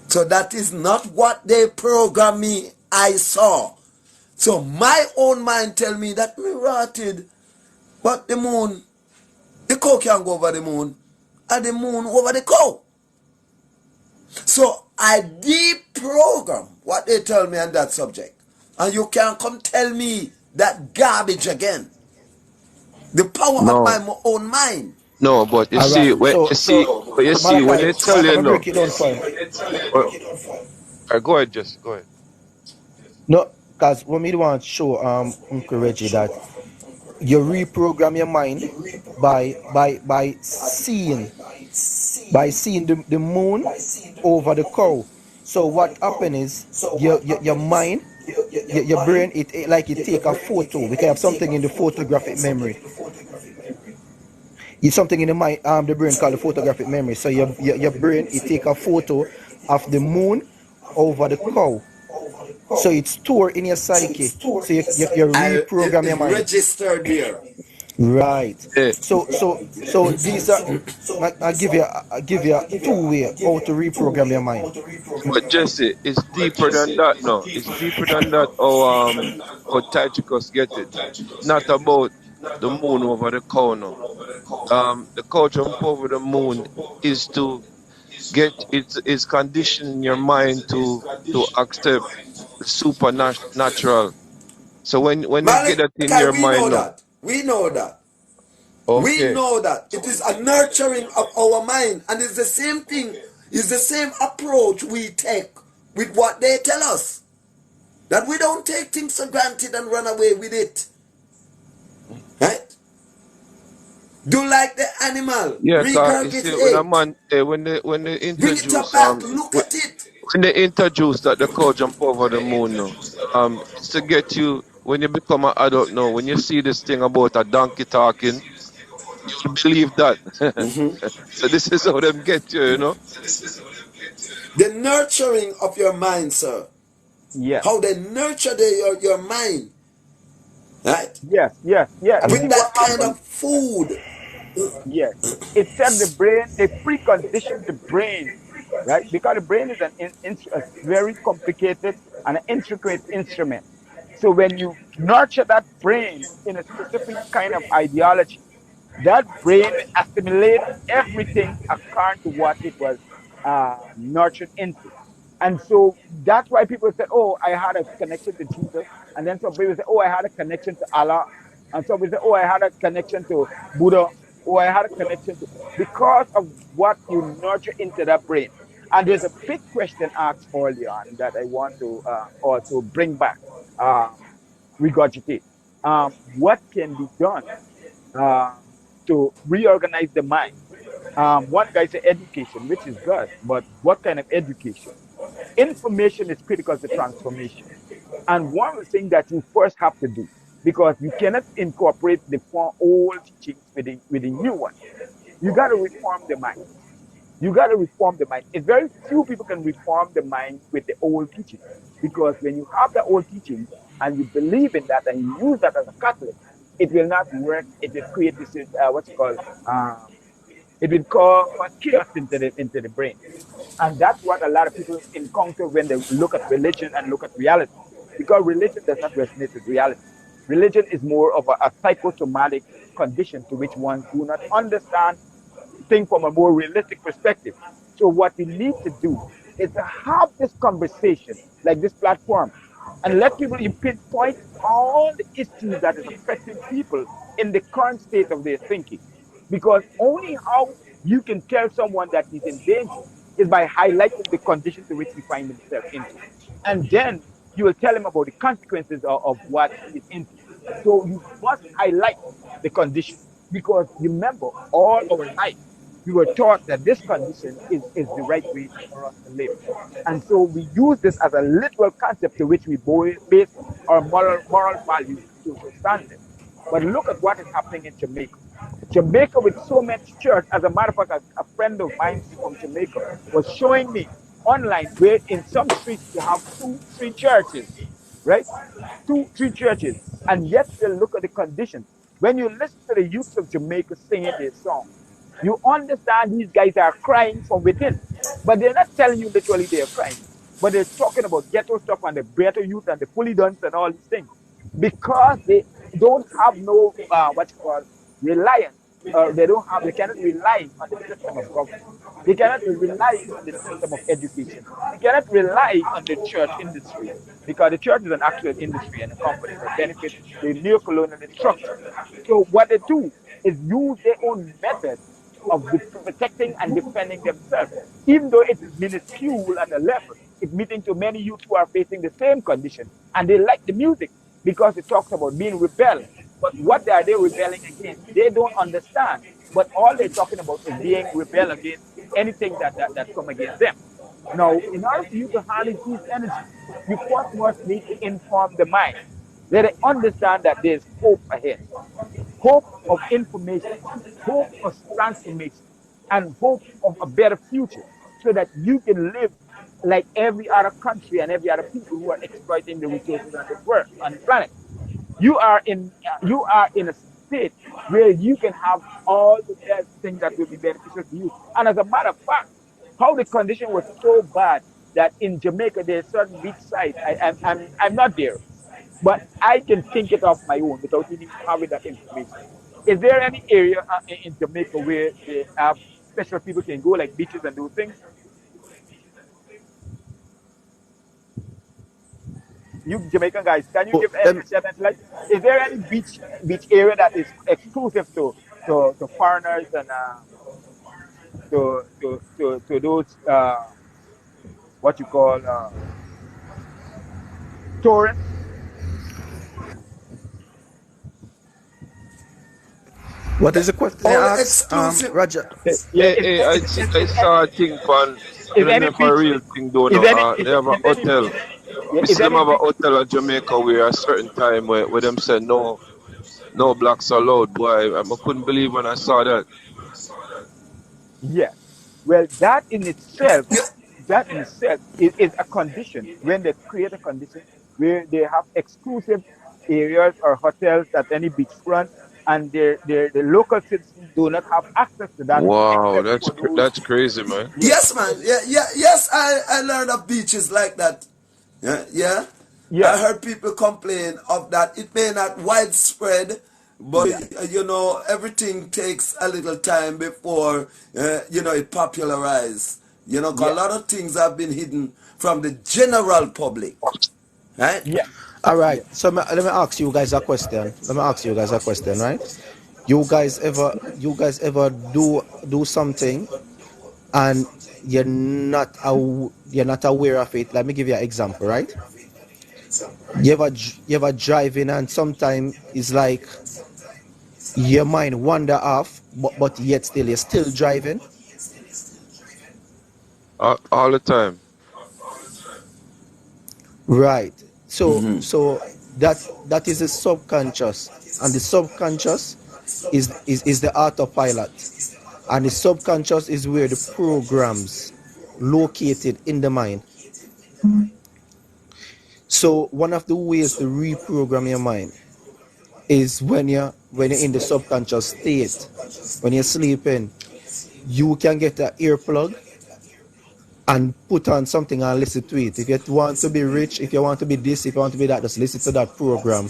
So that is not what they programmed me. I saw. So my own mind tell me that me rotted, but the cow can go over the moon, and the moon over the cow. So I deprogram what they tell me on that subject. And you can't come tell me that garbage again. The power of No, my own mind. no. But you All see, right. when you see, but you see when Malachi, they tell you I'm gonna no. break it down for him. Well, go ahead, Jesse. Go ahead. No, because what me want to show Uncle Reggie that you reprogram your mind by seeing the moon over the cow. So what happen is your mind, your brain, it like it take a photo. We can have something in the photographic memory. It's something in the mind, the brain called the photographic memory. So your brain, it take a photo of the moon over the cow. So it's stored in your psyche. So you reprogram your mind. Registered there. Right. Yeah. So these are I give you 2 way how to reprogram your mind. But Jesse, it's deeper than that. No, it's deeper than that. How Tychicus get it. Not about the moon over the cow. No. The cow jump over the moon is to get it is conditioning your mind to accept the supernatural. So when you get that in Malachi, your we know mind, no. that. We know that. We Okay. know that. It is a nurturing of our mind. And it's the same thing. It's the same approach we take with what they tell us. That we don't take things for granted and run away with it. Right? Do like the animal. Yeah, cause you see when a Regurgitate. man when they Bring it introduce back. Look at it. when they introduce that the cow jump over the moon now, it's to get you when you become an adult now, when you see this thing about a donkey talking, you'll believe that. So this is how them get you, you know? The nurturing of your mind, sir. Yes. How they nurture your mind. Right? Yes. Yes. Yes. You see With what that kind happened? of food. Yes. It said the brain, they preconditioned the brain, right? Because the brain is a very complicated and intricate instrument. So when you nurture that brain in a specific kind of ideology, that brain assimilates everything according to what it was nurtured into. And so that's why people say, oh, I had a connection to Jesus. And then some people say, oh, I had a connection to Allah. And some people say, oh, I had a connection to Buddha. Oh, I had a connection to, because of what you nurture into that brain. And there's a big question asked earlier on that I want to also bring back, regurgitate. What can be done to reorganize the mind? One guy said education, which is good, but what kind of education? Information is critical to transformation. And one of the things that you first have to do, because you cannot incorporate the old teachings with the new one, you got to reform the mind. You got to reform the mind. It's very few people can reform the mind with the old teaching, because when you have the old teaching and you believe in that and you use that as a Catholic, it will not work. It will create this what's called it will cause chaos into the brain. And that's what a lot of people encounter when they look at religion and look at reality. Because religion does not resonate with reality. Religion is more of a psychosomatic condition to which one do not understand, think from a more realistic perspective. So what you need to do is to have this conversation, like this platform, and let people you pinpoint all the issues that is affecting people in the current state of their thinking. Because only how you can tell someone that he's in danger is by highlighting the condition to which he finds himself into. And then you will tell him about the consequences of what he is into. So you must highlight the condition, because remember, all our life we were taught that this condition is the right way for us to live. And so we use this as a literal concept to which we base our moral values and social standards. But look at what is happening in Jamaica. Jamaica with so much church. As a matter of fact, a friend of mine from Jamaica was showing me online where in some streets you have 2, 3 churches, right? 2, 3 churches. And yet still look at the conditions. When you listen to the youth of Jamaica singing their song, you understand these guys are crying from within. But they're not telling you literally they're crying. But they're talking about ghetto stuff and the ghetto youth and the fully done and all these things. Because they don't have no what's called reliance. They cannot rely on the system of government. They cannot rely on the system of education. They cannot rely on the church industry, because the church is an actual industry and a company that benefits the neo-colonial structure. So what they do is use their own methods of protecting and defending themselves, even though it is minuscule at a level. It's meeting to many youth who are facing the same condition and they like the music because it talks about being rebel. But what are they rebelling against? They don't understand. But all they're talking about is being rebel against anything that come against them. Now, in order for you to harness these energies, you first must need to inform the mind. Let it understand that there's hope ahead, hope of information, hope of transformation, and hope of a better future so that you can live like every other country and every other people who are exploiting the resources on this world, on the planet. You are in a state where you can have all the best things that will be beneficial to you. And as a matter of fact, how the condition was so bad that in Jamaica there's certain beach sites. I'm not there, but I can think it off my own without even having that information. Is there any area in Jamaica where they have special people can go, like beaches and those things? You Jamaican guys, can you Oh, give shed any light? Is there any beach area that is exclusive to foreigners and to those what you call tourists? what is the question you Only asked, exclusive. Roger? Yeah, I saw a thing on, is you any know, for a beach real thing though, is no, any they have a is any hotel. yeah, Me is see them any have a beach hotel in Jamaica where a certain time where them say no blacks allowed, boy. I couldn't believe when I saw that. yes. Well, Yeah, that in itself is a condition when they create a condition where they have exclusive areas or hotels at any beachfront, and the local citizens do not have access to that Wow, except for those. that's crazy, man. Yes, yes, man. Yes, I learned of beaches like that. Yeah. I yes, heard people complain of that. It may not widespread, but yes, everything takes a little time before it popularized. 'Cause a yes, lot of things have been hidden from the general public, right? yes, All right. yes, So let me ask you guys a question. Let me ask you guys a question, right? You guys ever do something and you're not aware of it? Let me give you an example, right? You ever driving and sometimes it's like your mind wander off, but yet still you're still driving. All the time. Right. So that is the subconscious, and the subconscious is the autopilot, and the subconscious is where the programs located in the mind. So one of the ways to reprogram your mind is when you're in the subconscious state, when you're sleeping, you can get an earplug and put on something and listen to it. If you want to be rich, if you want to be this, if you want to be that, just listen to that program.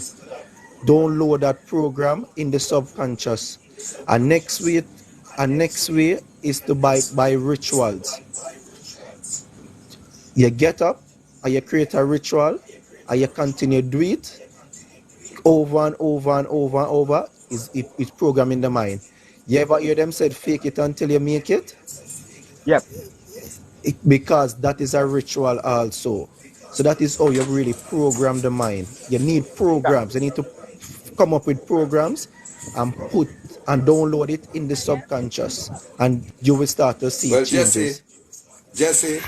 Download that program in the subconscious. And next way is to buy rituals. You get up and you create a ritual and you continue to do it over and over and over and over. It's programming the mind. You ever hear them said fake it until you make it? yes. Because that is a ritual also. So that is how you really program the mind. You need programs. You need to come up with programs and put and download it in the subconscious, and you will start to see Well, changes. Jesse,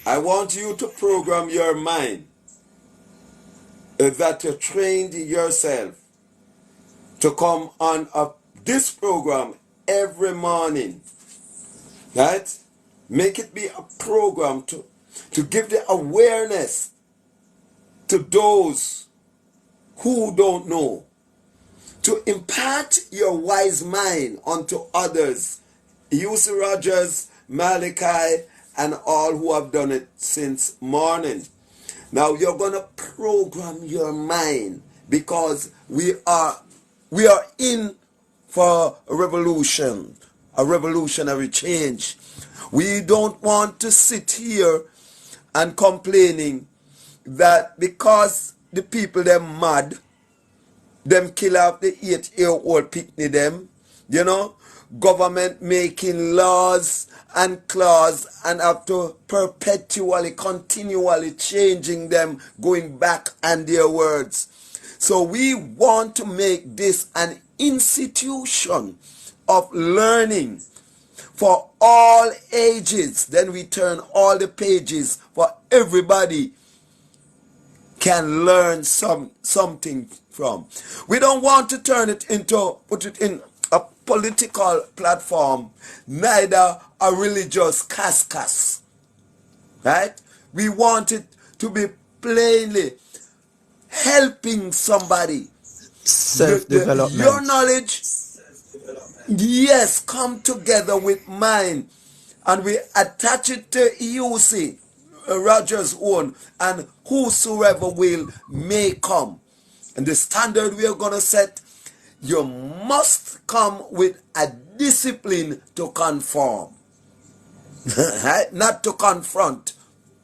I want you to program your mind that you trained yourself to come on this program every morning, right? Make it be a program to give the awareness to those who don't know, to impart your wise mind onto others. UC Rogers, Malachi, and all who have done it since morning. Now you're gonna program your mind because we are in for a revolution, a revolutionary change. We don't want to sit here and complaining that because the people them mad, them kill off the 8-year-old picnic them, government making laws and clause and have to perpetually, continually changing them, going back on their words. So we want to make this an institution of learning for all ages. Then we turn all the pages for everybody can learn something from. We don't want to put it in a political platform, neither a religious cascas. Right? We want it to be plainly helping somebody. Self-development. Your knowledge, yes, come together with mine, and we attach it to UC, Rogers' own, and whosoever will may come. And the standard we are going to set, you must come with a discipline to conform. Not to confront,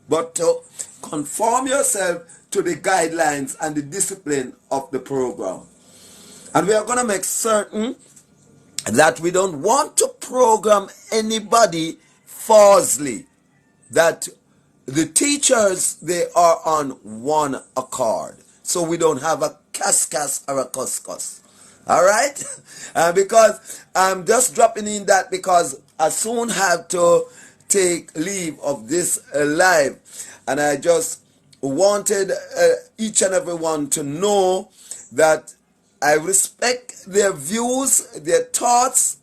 but to conform yourself to the guidelines and the discipline of the program. And we are going to make certain that we don't want to program anybody falsely, that the teachers, they are on one accord. So we don't have a cascas or a cuscus. All right? Because I'm just dropping in that because I soon have to take leave of this live. And I just wanted each and every one to know that I respect their views, their thoughts,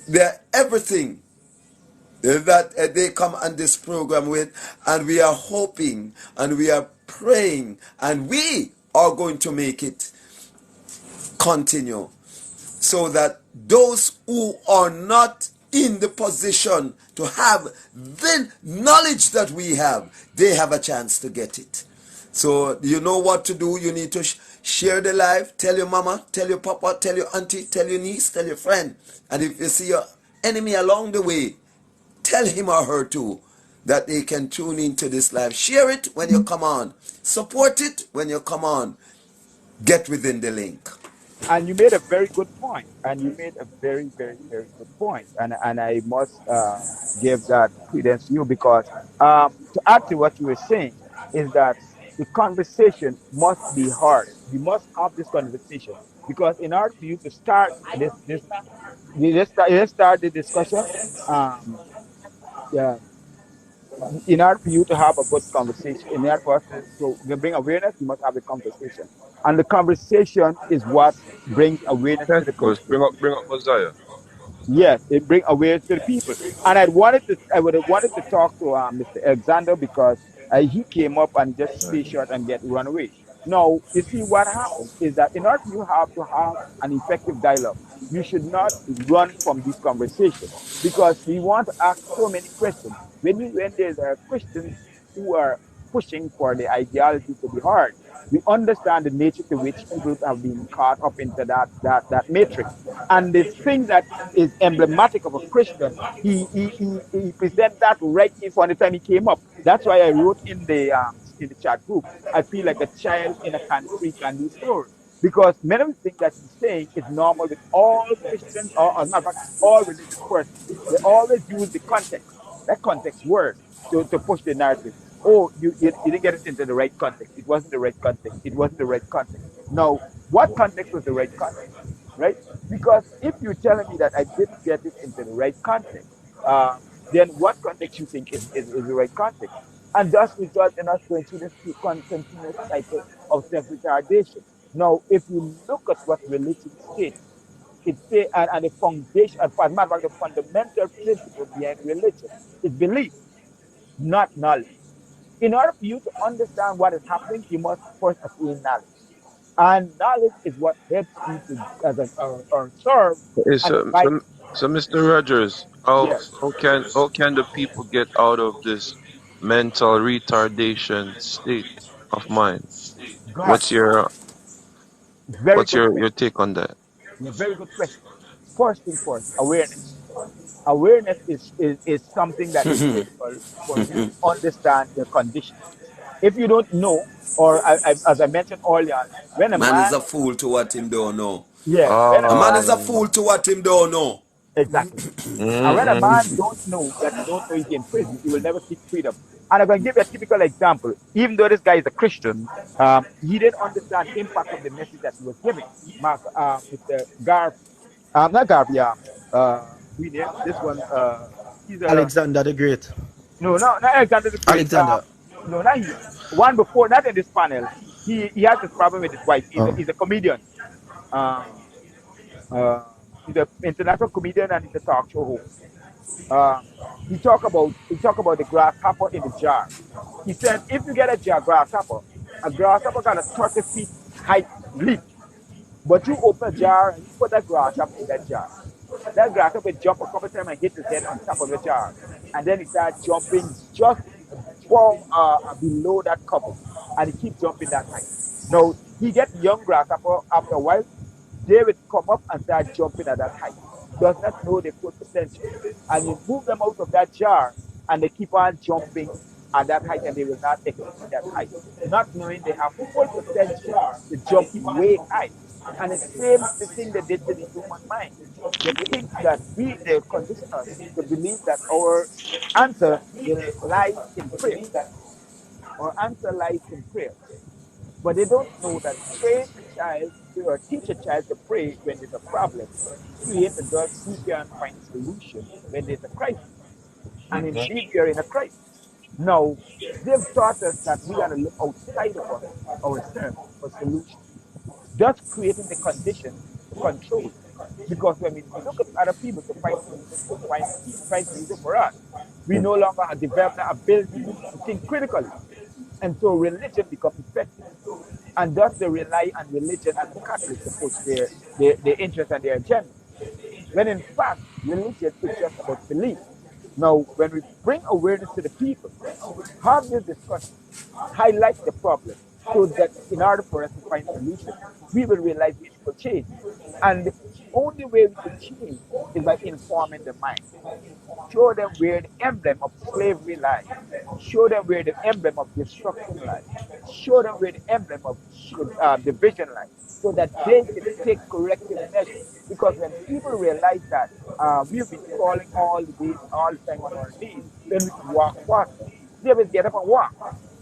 their everything that they come on this program with, and we are hoping and we are praying and we are going to make it continue so that those who are not in the position to have the knowledge that we have, they have a chance to get it. So you know what to do. You need to share the live. Tell your mama, tell your papa, tell your auntie, tell your niece, tell your friend. And if you see your enemy along the way, tell him or her too that they can tune into this live. Share it when you come on. Support it when you come on. Get within the link. And you made a very good point. And you made a very, very, very good point. And I must give that credence to you because to add to what you were saying is that the conversation must be hard. We must have this conversation because in order for you to start let's start the discussion. Yeah, in order for you to have a good conversation, in order for us to bring awareness, you must have a conversation. And the conversation is what brings awareness to the Tentacles, people. bring up Mosiah. Yes, it brings awareness to the people. And I would have wanted to talk to Mr. Alexander because he came up and just stay short and get run away. Now, you see what happens is that in order for you have to have an effective dialogue, you should not run from this conversation because we want to ask so many questions. When there's Christians who are pushing for the ideology to be heard, we understand the nature to which people have been caught up into that matrix. And the thing that is emblematic of a Christian, he presents that right from the time he came up. That's why I wrote in the chat group, I feel like a child in a country candy store. Because many of the things that he's saying is normal with all Christians, or as a matter of fact, all religious persons. They always use the context, that context word, to push the narrative. Oh, you didn't get it into the right context. It wasn't the right context. It wasn't the right context. Now, what context was the right context? Right? Because if you're telling me that I didn't get it into the right context, then what context you think is the right context? And thus result in us going through this continuous cycle of self-retardation. Now, if you look at what religion states, it say and the foundation, as a matter of fact, the fundamental principle behind religion is belief, not knowledge. In order for you to understand what is happening, you must first attain knowledge. And knowledge is what helps you to as a, or serve Hey, and guide. so Mr. Rogers, how Yes, how can the people get out of this mental retardation state of mind? God, What's your very good your question. take on that? A very good question. First thing first, awareness. Awareness is something that is critical for you to understand the condition. If you don't know, or as I mentioned earlier, when a Man is man, a fool to what him don't know. Yeah, when a A man man is a Um, fool to what him don't know. exactly. And when a mm-hmm. man don't know that he don't know he's in prison, he will never seek freedom. And I'm going to give you a typical example. Even though this guy is a Christian, he didn't understand the impact of the message that he was giving. Mark, Mr. Garvey, not Garvey, we name this one. He's a Alexander the Great. no, not Alexander the Great. Alexander. No, not he. One before, not in this panel. He has this problem with his wife. Oh. He's a comedian. Um, he's an international comedian and he's a talk show host. He talk about the grasshopper in the jar. He said if you get a grasshopper got a 30 feet height leap, but you open a jar and you put that grasshopper in that jar. That grasshopper jump a couple times and hit his head on top of the jar, and then he starts jumping just below that cover, and he keeps jumping that height. Now he get young grasshopper after a while. David come up and start jumping at that height. Does not know the full potential. And you move them out of that jar and they keep on jumping at that height and they will not exceed that height. Not knowing they have full potential to jump way high. And it's the same the thing they did to the human mind. They think that they condition us to believe that our answer lies in prayer. Our answer lies in prayer. But they don't know that train a child or teach a child to pray when there's a problem. Create adults who can find solution when there's a crisis. And indeed, we are in a crisis. Now, they've taught us that we got to look outside of us, ourselves, for solution, thus creating the condition to control. Because when we look at other people to find solution, find solution for us, we no longer have developed the ability to think critically. And so religion becomes effective. And thus they rely on religion as a catalyst to push their interest and their agenda. When in fact, religion is just about belief. Now, when we bring awareness to the people, have this discussion, highlight the problem, so that in order for us to find solutions, we will realize we will change. And the only way we can change is by informing the mind. Show them where the emblem of slavery lies. Show them where the emblem of destruction lies. Show them where the emblem of division lies, so that they can take corrective measures. Because when people realize that we've been crawling all the days, all the time on our knees, then we can walk faster. They will get up and walk,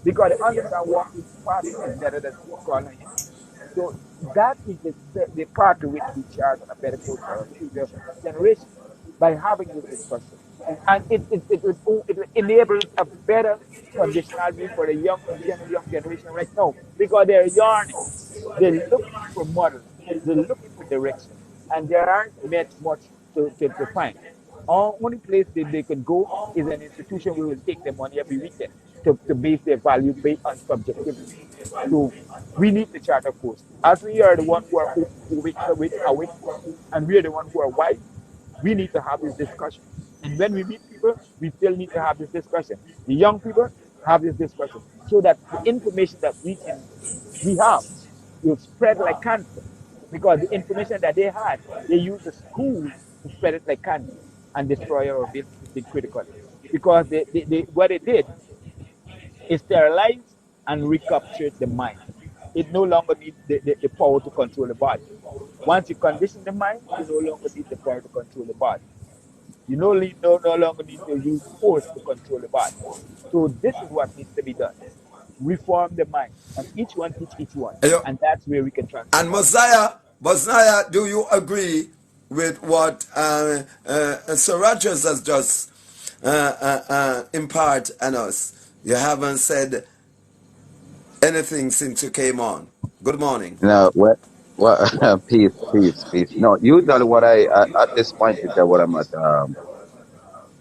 because they understand walking faster is better than crawling on your knees. So that is the part to which we charge on a better course for our future generation by having this discussion. And it enables a better conditionality for the young generation right now, because they're yearning, they're looking for models, they're looking for direction, and there aren't much to find. Only place that they can go is an institution where will take their money every weekend to base their value based on subjectivity. So we need the charter course. As we are the one who are awake, and we are the one who are wise, we need to have this discussion. And when we meet people, we still need to have this discussion. The young people have this discussion, so that the information that we have will spread like cancer. Because the information that they had, they used the school to spread it like cancer and destroy our ability to think critically. Because what they did is sterilize and recapture the mind. It no longer needs the power to control the body. Once you condition the mind, you no longer need the power to control the body. You no longer need to use force to control the body. So this is what needs to be done. Reform the mind, and each one teach each one. Ayo. And that's where we can And transform ourselves. Mosiah, do you agree with what Sir Rogers has just imparted on us? You haven't said anything since you came on. Good morning. No, peace, peace, peace. No, usually what at this point is that what I'm at,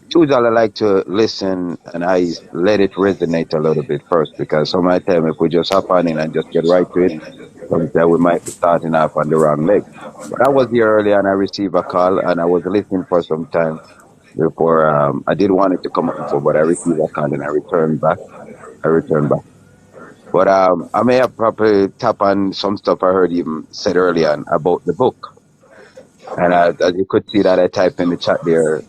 usually I like to listen and I let it resonate a little bit first, because some of the time if we just hop on in and just get right to it, sometimes we might be starting off on the wrong leg. But I was here earlier and I received a call and I was listening for some time before, I did want it to come up before, but I received a call and I returned back. But I may have probably tap on some stuff I heard you said earlier on about the book. And as you could see that I typed in the chat there,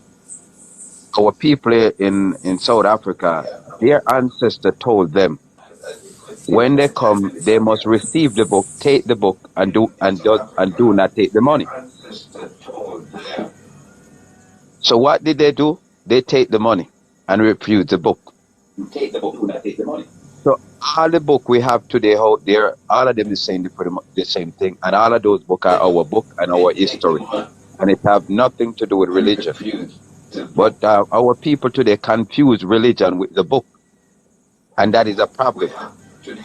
our people in South Africa, their ancestor told them When they come, they must receive the book, take the book, and do not take the money. So what did they do? They take the money and refuse the book. So all the book we have today out there, all of them is saying pretty much the same thing, and all of those books are our book and our history, and it have nothing to do with religion. But our people today confuse religion with the book, and that is a problem.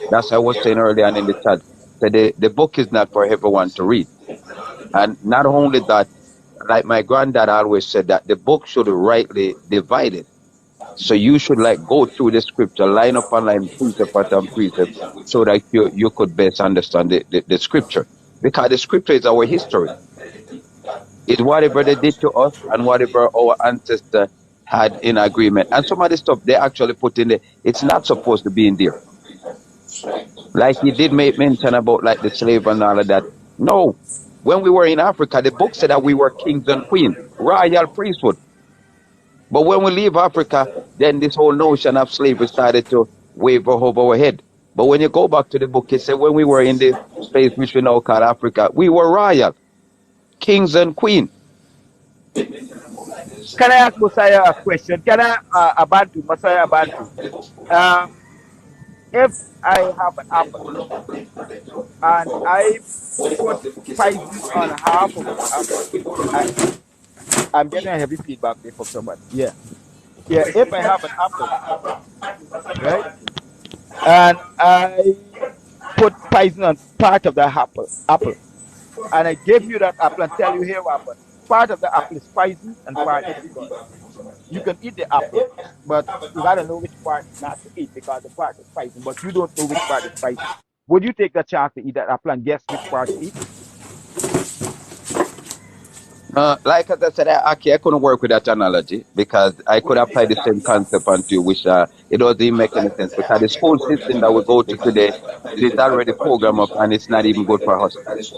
That's what I was saying earlier on in the chat. So the book is not for everyone to read. And not only that, like my granddad always said, that the book should be rightly divided. So you should go through the scripture, line upon line, precept upon precept, so that you could best understand the scripture. Because the scripture is our history. It's whatever they did to us and whatever our ancestors had in agreement. And some of the stuff they actually put in there, it's not supposed to be in there. Like he did make mention about the slave and all of that. No. When we were in Africa, the book said that we were kings and queens, royal priesthood. But when we leave Africa, then this whole notion of slavery started to waver over our head. But when you go back to the book, it said when we were in the place which we now call Africa, we were royal, kings and queens. Can I ask Messiah a question? Can I, Messiah Abantu? If I have an apple and I put poison on half of the apple, I'm getting a heavy feedback there from somebody. Yeah. If I have an apple, right, and I put poison on part of the apple, and I give you that apple and tell you, here, apple, part of the apple is poison and part is good. You can eat the apple, but you gotta know which part not to eat because the part is poison, but you don't know which part is poison. Would you take the chance to eat that apple and guess which part to eat? Like as I said, I couldn't work with that analogy because I could apply the same concept onto you, which it doesn't make any sense because the school system that we go to today, it is already programmed up and it's not even good for us.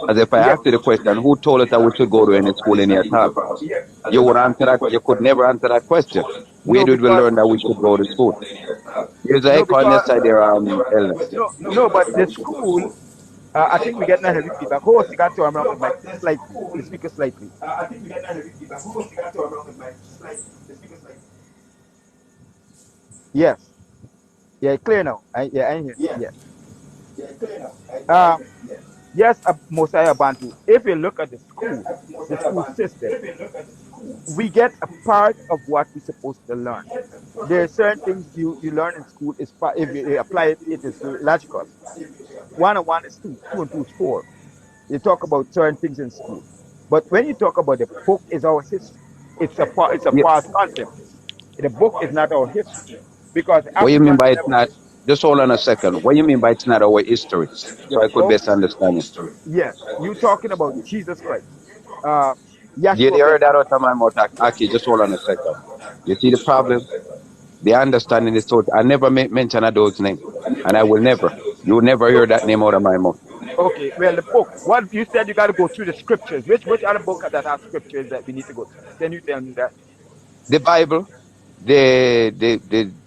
As if I asked you the question, who told us that we should go to any school in your town? You would answer that. You could never answer that question. Where did we learn that we should go to school? There's an echo on the side there, Ellen. No, but the school. I think we're getting a heavy feedback. Hold on, you got to turn around the mic slightly. The speaker slightly. Yes. Yeah, clear now. I hear. Yes. Yes, Mosiah Bantu. If you look at the school system, we get a part of what we're supposed to learn. There are certain things you learn in school. If you apply it, it is logical. 1 and 1 is 2, 2 and 2 is 4. You talk about certain things in school, but when you talk about the book, is our history. It's a past concept. The book is not our history because. What you mean by it's not? Just hold on a second. What you mean by it's not our history? So I could best understand it. Yes, you're talking about Jesus Christ. You heard that out of my mouth, Aki. Just hold on a second. You see the problem? The understanding is total. I never mention a those names, and I will never. You will never hear that name out of my mouth. Okay, well, the book. What you said, you got to go through the scriptures. Which other book that has scriptures that we need to go through? Can you tell me that? The Bible, the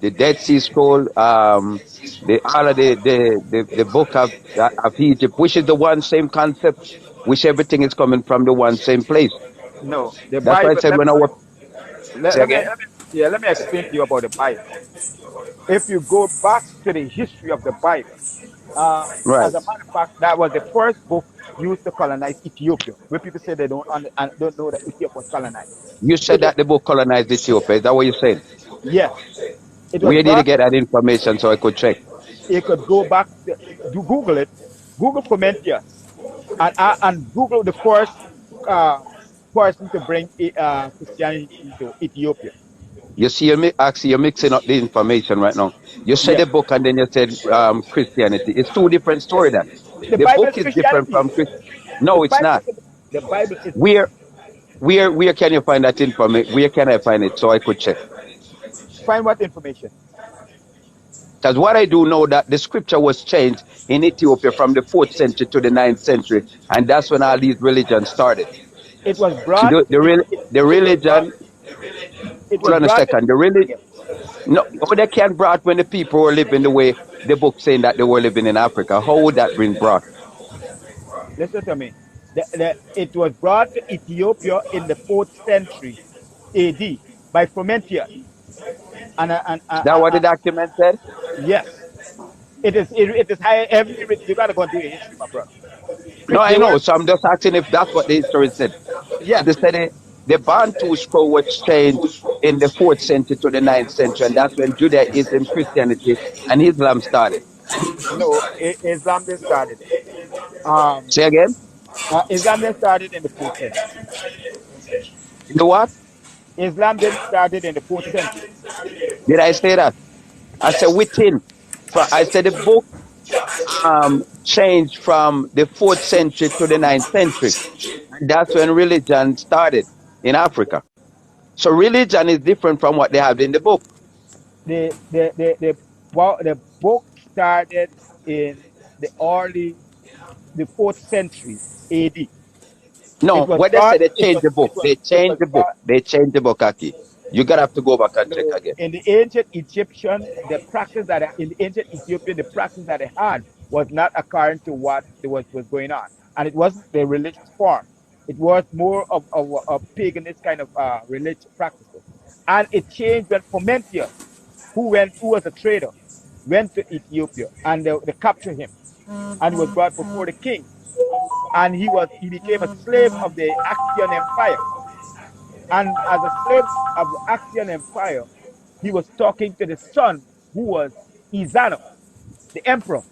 Dead Sea Scroll, the book of Egypt, which is the one same concept, which everything is coming from the one same place. No, the That's Bible. Why I said let me explain to you about the Bible. If you go back to the history of the Bible, right. As a matter of fact, that was the first book used to colonize Ethiopia. Where people say they don't know that Ethiopia was colonized. You said that the book colonized Ethiopia. Is that what you said? Yes. Where did you get that information so I could check? You could go back to Google it. Google Frumentius and Google the first person to bring Christianity into Ethiopia. You see, you're mixing up the information right now. You said the book and then you said Christianity. It's two different stories. That the book is different from Christianity. No, it's not. The Bible is. Where can you find that information? Where can I find it so I could check? Find what information? Because what I do know that the scripture was changed in Ethiopia from the 4th century to the 9th century, and that's when all these religions started. It was brought. So the religion. Hold on a second. No, how they can brought when the people were living the way the book saying that they were living in Africa? How would that bring brought? Listen to me. It was brought to Ethiopia in the 4th century AD by Frumentius. Is that what the document said? Yes, it is high, heavily written. You got to go into your history, my brother. No, I They know. were, So I'm just asking if that's what the history said. So yes, they said the Bantu scroll was changed in the 4th century to the 9th century, and that's when Judaism, Christianity, and Islam started. no, Islam then started it. Um, Say again? Islam then started in the 4th century. In the what? Islam then started in the 4th century. Did I say that? I said within. I said the book changed from the 4th century to the 9th century. And that's when religion started in Africa. So religion is different from what they have in the book. The book started in the 4th century AD. It No, was when they say brought. they change the book, they It change was the book. brought. They change the book, Aki. You gotta have to go back and check No, again. in the ancient Egyptian, in the ancient Ethiopian, the practice that they had was not according to what was going on, and it wasn't the religious form. It was more of a paganist kind of religious practices, and it changed when Frumentius, who was a trader, went to Ethiopia, and they captured him, and was brought before the king, and he became a slave of the Axian Empire, and as a slave of the Axian Empire, he was talking to the son who was Izano, the emperor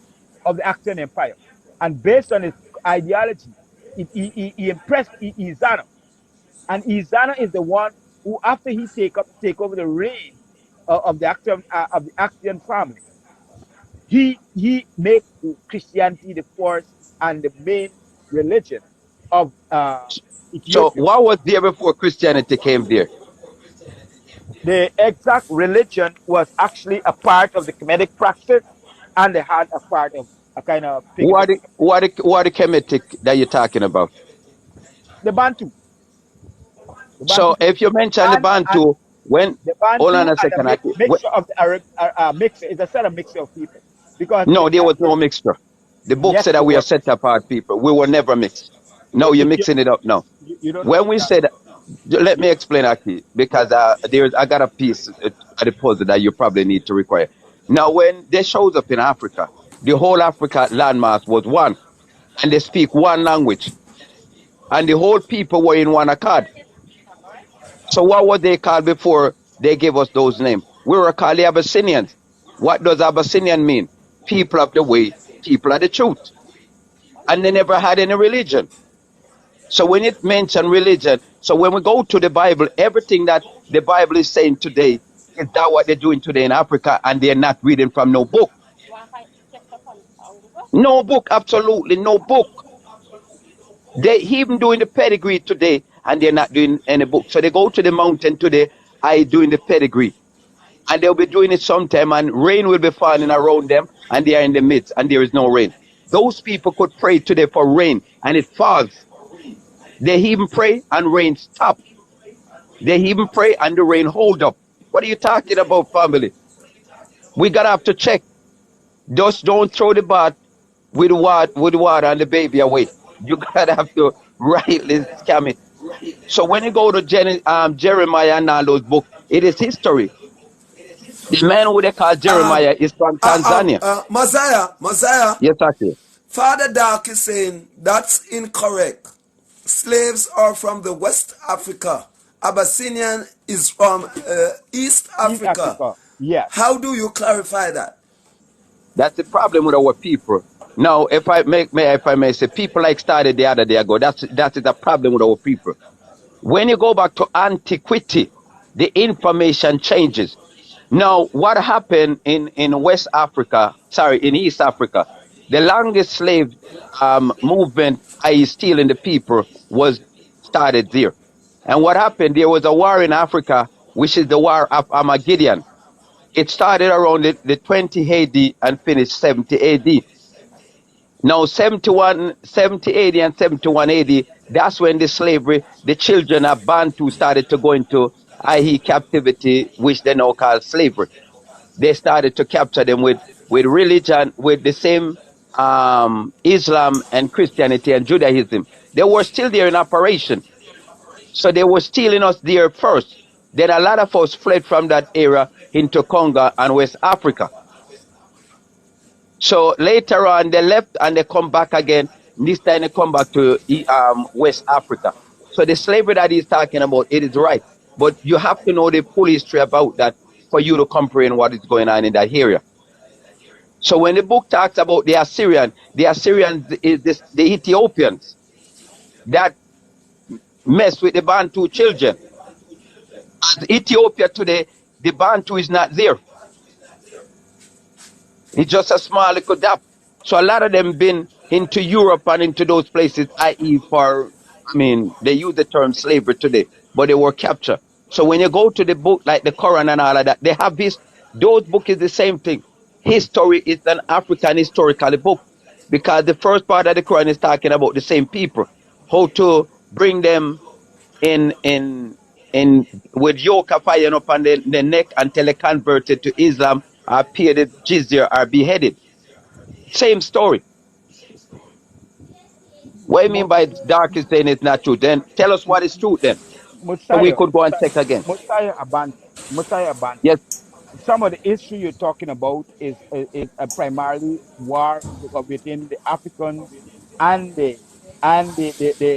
of the Axian Empire. And based on his ideology, he impressed Izano. And Izano is the one who, after he take over the reign of the Axian family, he make Christianity the first and the main religion of So Ethiopia. what was there before Christianity came there? The exact religion was actually a part of the Kemetic practice, and they had a part of a kind of Who are the paganistic. Kemetic that you're talking about? The Bantu, the Bantu So people, if you mention the and Bantu, when the hold on Bantu a and a second, Aki. mixture of the Arab, mixture is a set of mixture of people, because No, there was no mixture. The book yes, said that there we are was. set apart people. We were never mixed. No, No, you're mixing it up now. you don't When we understand. said, let me explain, Aki, because I got a piece at the puzzle that you probably need to require. Now, when they shows up in Africa, the whole Africa landmass was one, and they speak one language, and the whole people were in one accord. So what were they called before they gave us those names? We were called the Abyssinians. What does Abyssinian mean? People of the way, people of the truth. And they never had any religion. So when it mentioned religion, so when we go to the Bible, everything that the Bible is saying today is that what they're doing today in Africa, and they're not reading from no book. No book, absolutely no book. They even doing the pedigree today, and they're not doing any book. So they go to the mountain today, I doing the pedigree. And they'll be doing it sometime, and rain will be falling around them, and they are in the midst, and there is no rain. Those people could pray today for rain, and it falls. They even pray, and rain stop. They even pray, and the rain hold up. What are you talking about, family? We gotta have to check. Just don't throw the bath with water and the baby away. You gotta have to rightly scam it. So when you go to Jeremiah and all those books, it is history. The man who they call Jeremiah is from Tanzania. Messiah, Yes, actually. Father Dark is saying that's incorrect. Slaves are from the West Africa. Abyssinian is from East East Africa. Africa, yes. How do you clarify that? That's the problem with our people. Now, if I may say, people like started the other day ago. That is a problem with our people. When you go back to antiquity, the information changes. Now, what happened in West Africa, in East Africa, the longest slave movement, i.e. stealing the people, was started there. And what happened, there was a war in Africa, which is the War of Armageddon. It started around the 20 AD and finished 70 AD. Now, 70 AD and 71 AD, that's when the slavery, the children of Bantu started to go into i.e. captivity, which they now call slavery. They started to capture them with religion, with the same Islam and Christianity and Judaism. They were still there in operation. So they were stealing us there first. Then a lot of us fled from that era into Congo and West Africa. So later on, they left and they come back again. This time they come back to West Africa. So the slavery that he's talking about, it is right. But you have to know the full history about that for you to comprehend what is going on in that area. So when the book talks about the Assyrians is the Ethiopians that mess with the Bantu children. As Ethiopia today, the Bantu is not there. It's just a small little dot. So a lot of them been into Europe and into those places, i.e. they use the term slavery today, but they were captured. So when you go to the book like the Quran and all of that, they have those books is the same thing. History is an African historical book because the first part of the Quran is talking about the same people, how to bring them in with yoke of iron up on the neck until they converted to Islam or pay the jizya or beheaded. Same story. What do you mean by dark is saying it's not true? Then tell us what is true then. So we could go and check again. Mosiah Abantu. Yes. Some of the issue you're talking about is primarily war within the Africans and the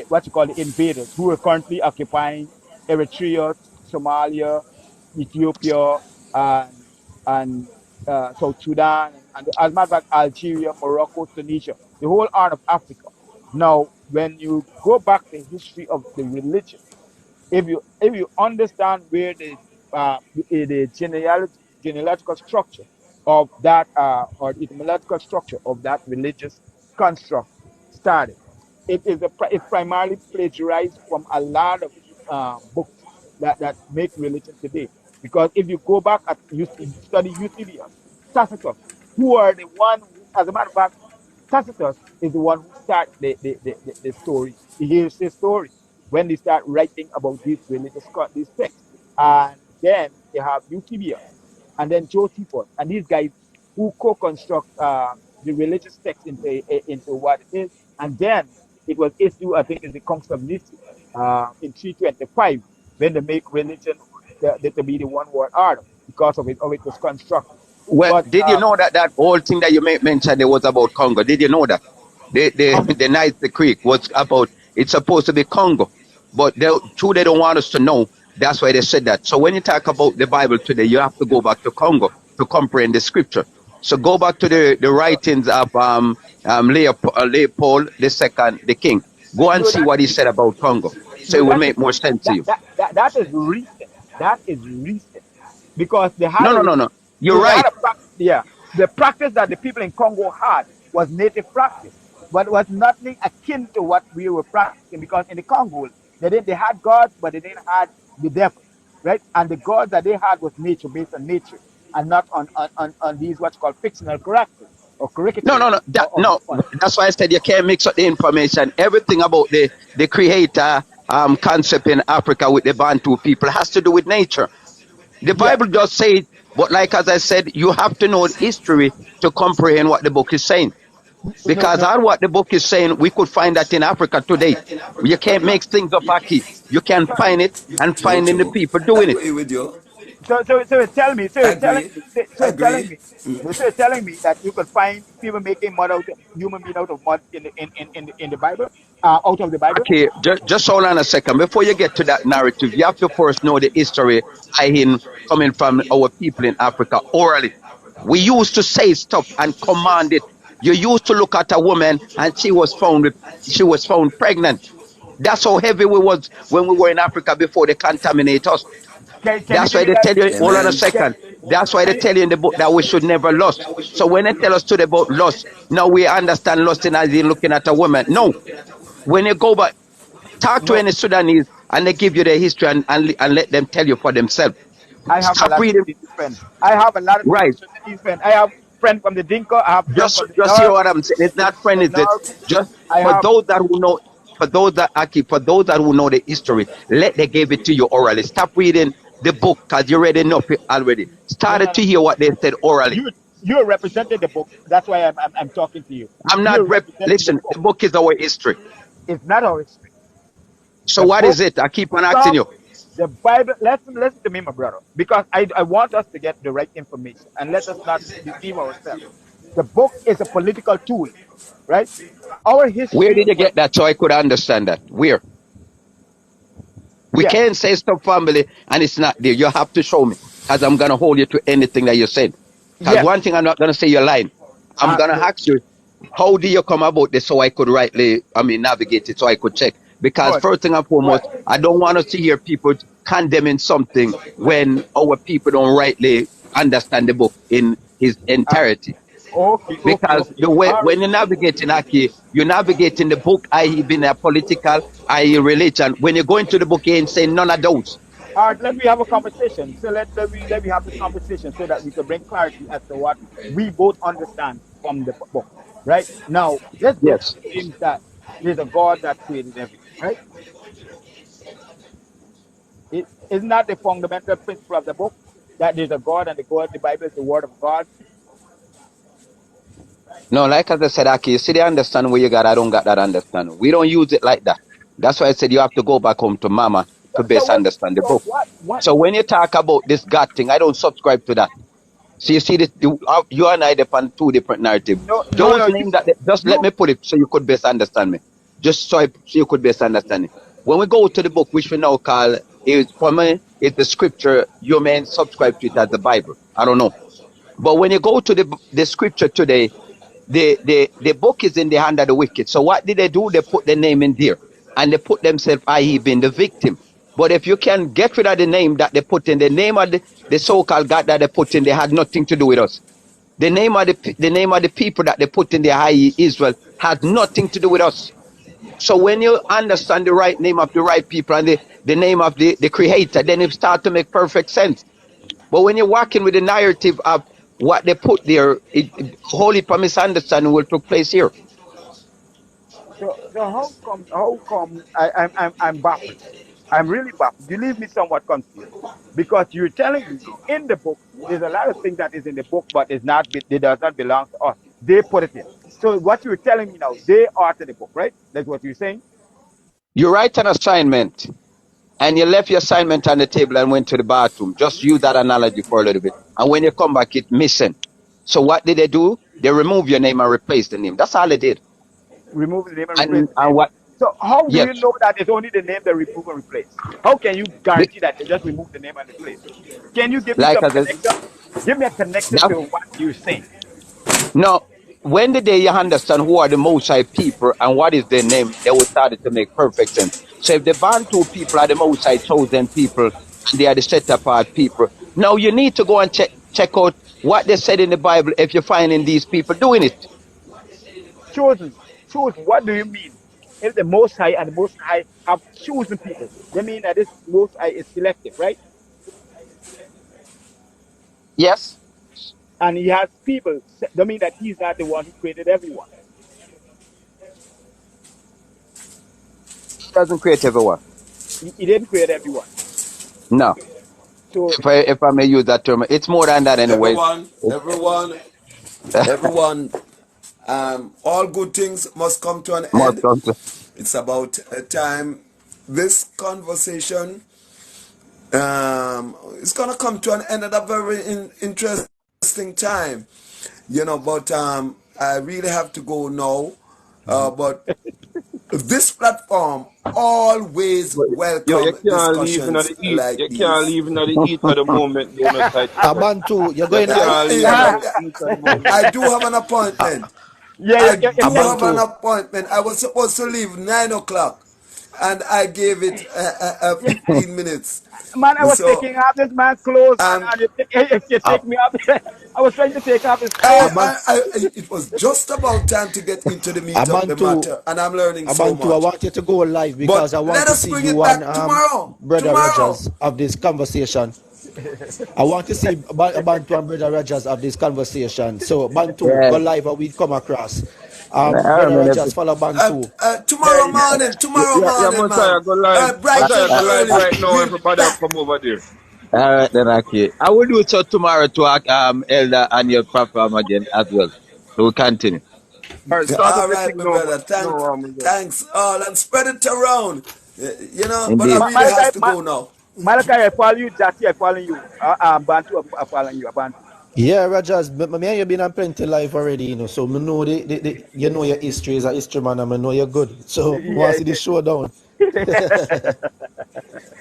what you call the invaders who are currently occupying Eritrea, Somalia, Ethiopia, and South Sudan, and as a matter of fact, Algeria, Morocco, Tunisia, the whole Horn of Africa. Now, when you go back the history of the religion, if you understand where the genealogical structure of that or etymological structure of that religious construct started, it's primarily plagiarized from a lot of books that make religion today. Because if you go back at you study Eusebius, Tacitus, who are the one who, as a matter of fact, Tacitus is the one who starts the story. He hears the story when they start writing about these these texts. And then they have Eusebius and then Josephus and these guys who co-construct the religious text into what it is. And then it was issued, I think, in the Council of Nicaea in 325 when they make religion to be the one world order because of how it was constructed. Well, But did you know that whole thing that you mentioned it was about Congo? Did you know that? The Nice the Creek was about, it's supposed to be Congo. But they don't want us to know. That's why they said that. So when you talk about the Bible today, you have to go back to Congo to comprehend the scripture. So go back to the writings of Leopold II, the king. Go and no, see what he said about Congo. So it will make more sense to you. that is recent. That is recent because they had No. You're right. The practice that the people in Congo had was native practice, but was nothing akin to what we were practicing because in the Congo they had gods, but they didn't have the devil, right? And the gods that they had was nature, based on nature, and not on these what's called fictional characters or caricatures. No. That's why I said you can't mix up the information. Everything about the creator concept in Africa with the Bantu people has to do with nature. The Bible does say it, but like as I said, you have to know history to comprehend what the book is saying. Because all what the book is saying, we could find that in Africa today. You can't make things up, Aki. You can find it and finding the people doing it. Agree with you. So tell me, Agree. Agree. telling me that you could find people making human being out of mud in the Bible, out of the Bible. Okay, just hold on a second. Before you get to that narrative, you have to first know the history coming from our people in Africa orally. We used to say stuff and command it. You used to look at a woman and she was found pregnant. That's how heavy we was when we were in Africa before they contaminate us. That's why they tell you, hold on a second. That's why they tell you in the book that we should never lust. So when they tell us today about lust, now we understand lusting as in looking at a woman. No. When you go back, talk to any Sudanese and they give you their history and let them tell you for themselves. I have Stop a lot reading. of friends. I have a lot of Sudanese friends. I have friends from the Dinka. I have friends from the Just hear what I'm saying. It's not friend, is it? Just for those that who know, for those that who know the history, let they give it to you orally. Stop reading the book because you read enough already. No, no, Started no. to hear what they said orally. You represented the book. That's why I'm talking to you. I'm not You're representing the listen, book. the book is our history. It's not our history. So The what book is it? I keep on asking from you. the Bible. Listen to me, my brother, because I want us to get the right information and let us not deceive ourselves. The book is a political tool, right? Our Where history did you was get that so I could understand that? Where? We yes, can't say stuff family and it's not there. You have to show me because I'm going to hold you to anything that you said. Because yes. one thing I'm not going to say you're lying. I'm going to No, ask you, how do you come about this so I could navigate it so I could check? Because good. first thing and Go ahead. foremost, I don't want to see hear people condemning something when our people don't rightly understand the book in his Uh, entirety. Because okay. the way All right. when you're navigating Aki, you're navigating the book, i.e. being a political, i.e. religion. When you go into the book, you ain't saying none of those. All right, let me have a conversation. So let me have this conversation so that we can bring clarity as to what we both understand from the book. Right now, this book Yes. claims that there's a God that created everything. Right? It is not the fundamental principle of the book that there's a God and the Bible is the word of God. No, like as I said, Aki, you see the understanding where you got, I don't got that understanding. We don't use it like that. That's why I said you have to go back home to mama to So best what? understand the So book. what? So when you talk about this God thing, I don't subscribe to that. So you see this, you and I depend two different narratives. No. Those names that, just let You me put it so you could best understand me. Just so you could best understand it. When we go to the book, which we now call, is for me, is the scripture, you may subscribe to it as the Bible. I don't know. But when you go to the scripture today, the book is in the hand of the wicked. So what did they do? They put the name in there. And they put themselves, i.e. being the victim. But if you can get rid of the name that they put in, the name of the so-called God that they put in, they had nothing to do with us. The name of the name of the people that they put in there, i.e. Israel, had nothing to do with us. So when you understand the right name of the right people and the name of the creator, then it start to make perfect sense. But when you're working with the narrative of what they put there, wholly per misunderstanding will take place here. so how come I'm baffled. I'm really baffled. You leave me somewhat confused because you're telling me in the book there's a lot of things that is in the book, but it does not belong to us. They put it in. So what you're telling me now, they authored the book, right? That's what you're saying. You write an assignment and you left your assignment on the table and went to the bathroom. Just use that analogy for a little bit. And when you come back, it's missing. So what did they do? They remove your name and replace the name. That's all they did. Remove the name and replace And the and name. what? So how do Yes. you know that it's only the name they remove and replace? How can you guarantee that they just remove the name and replace? Can you give me Like some I said, connection? Give me a connection that, to what you're saying. no. When the day you understand who are the Most High people and what is their name, they will start to make perfect sense. So if the Bantu people are the Most High chosen people and they are the set apart people, now you need to go and check out what they said in the Bible if you're finding these people doing it. Chosen. Chosen. What do you mean? If the Most High and the Most High have chosen people, they mean that this Most High is selective, right? Yes, And he has people. They mean that he's not the one who created everyone. it doesn't create everyone. He didn't create everyone. No. So If I may use that term, it's more than that anyways. Everyone, everyone, everyone, all good things must come to an More end. country. It's about time this conversation it's gonna come to an end at a very interesting time, but I really have to go now. But this platform always Yo, you welcome can't leave in discussions the eat. like You can't these. leave in the eat at the moment. Do not type stress. Abantu, you're You going I, live. can't leave in yeah, the eat at the moment. I do have an appointment. yeah, I yeah, do yeah. have an Abantu, appointment. I was supposed to leave 9 o'clock, and I gave it Yeah. 15 minutes. Man, I was So taking off this man's clothes, um, and if you Ab- take me off, I was trying to take off his clothes. Aban- it was just about time to get into the meat of the Abantu, matter, and I'm learning so Abantu, I much. want you to go live because But I want let to us see bring it you and back tomorrow. Brother Tomorrow. Rogers have this conversation. I want to see Bantu and Brother Rogers have this conversation. So Bantu, Yeah. go live and we come across. I Brother mean, Rogers follow Bantu. Tomorrow Yeah. morning. Tomorrow Yeah, morning, man. Messiah, go live. Bright Messiah, and go live early. right now. We'll Everybody back. come over there. All right, then, okay. I will do so tomorrow to Elder and your platform again as well. So we continue. All right, start up All your right, thing my now, brother. brother. Thanks all, and spread it around. But I Indeed. really Malachi, have to go now. Malachi, I follow you. Jackie, I follow you. Bantu, I follow you. Bantu. Yeah, Rogers, me and you been on plenty life already, you know. So me know you know your history as a history man, and I know you're good. So I want to see the showdown.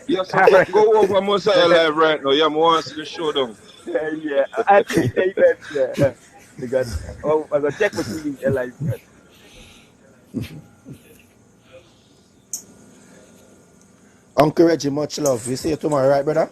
Yeah, so All right. go over Messiah live right now. Yeah, I want to see the showdown. Yeah, I think amen. Yeah, because I'm gonna check with you live first. Uncle Reggie, much love. We see you tomorrow, right, brother?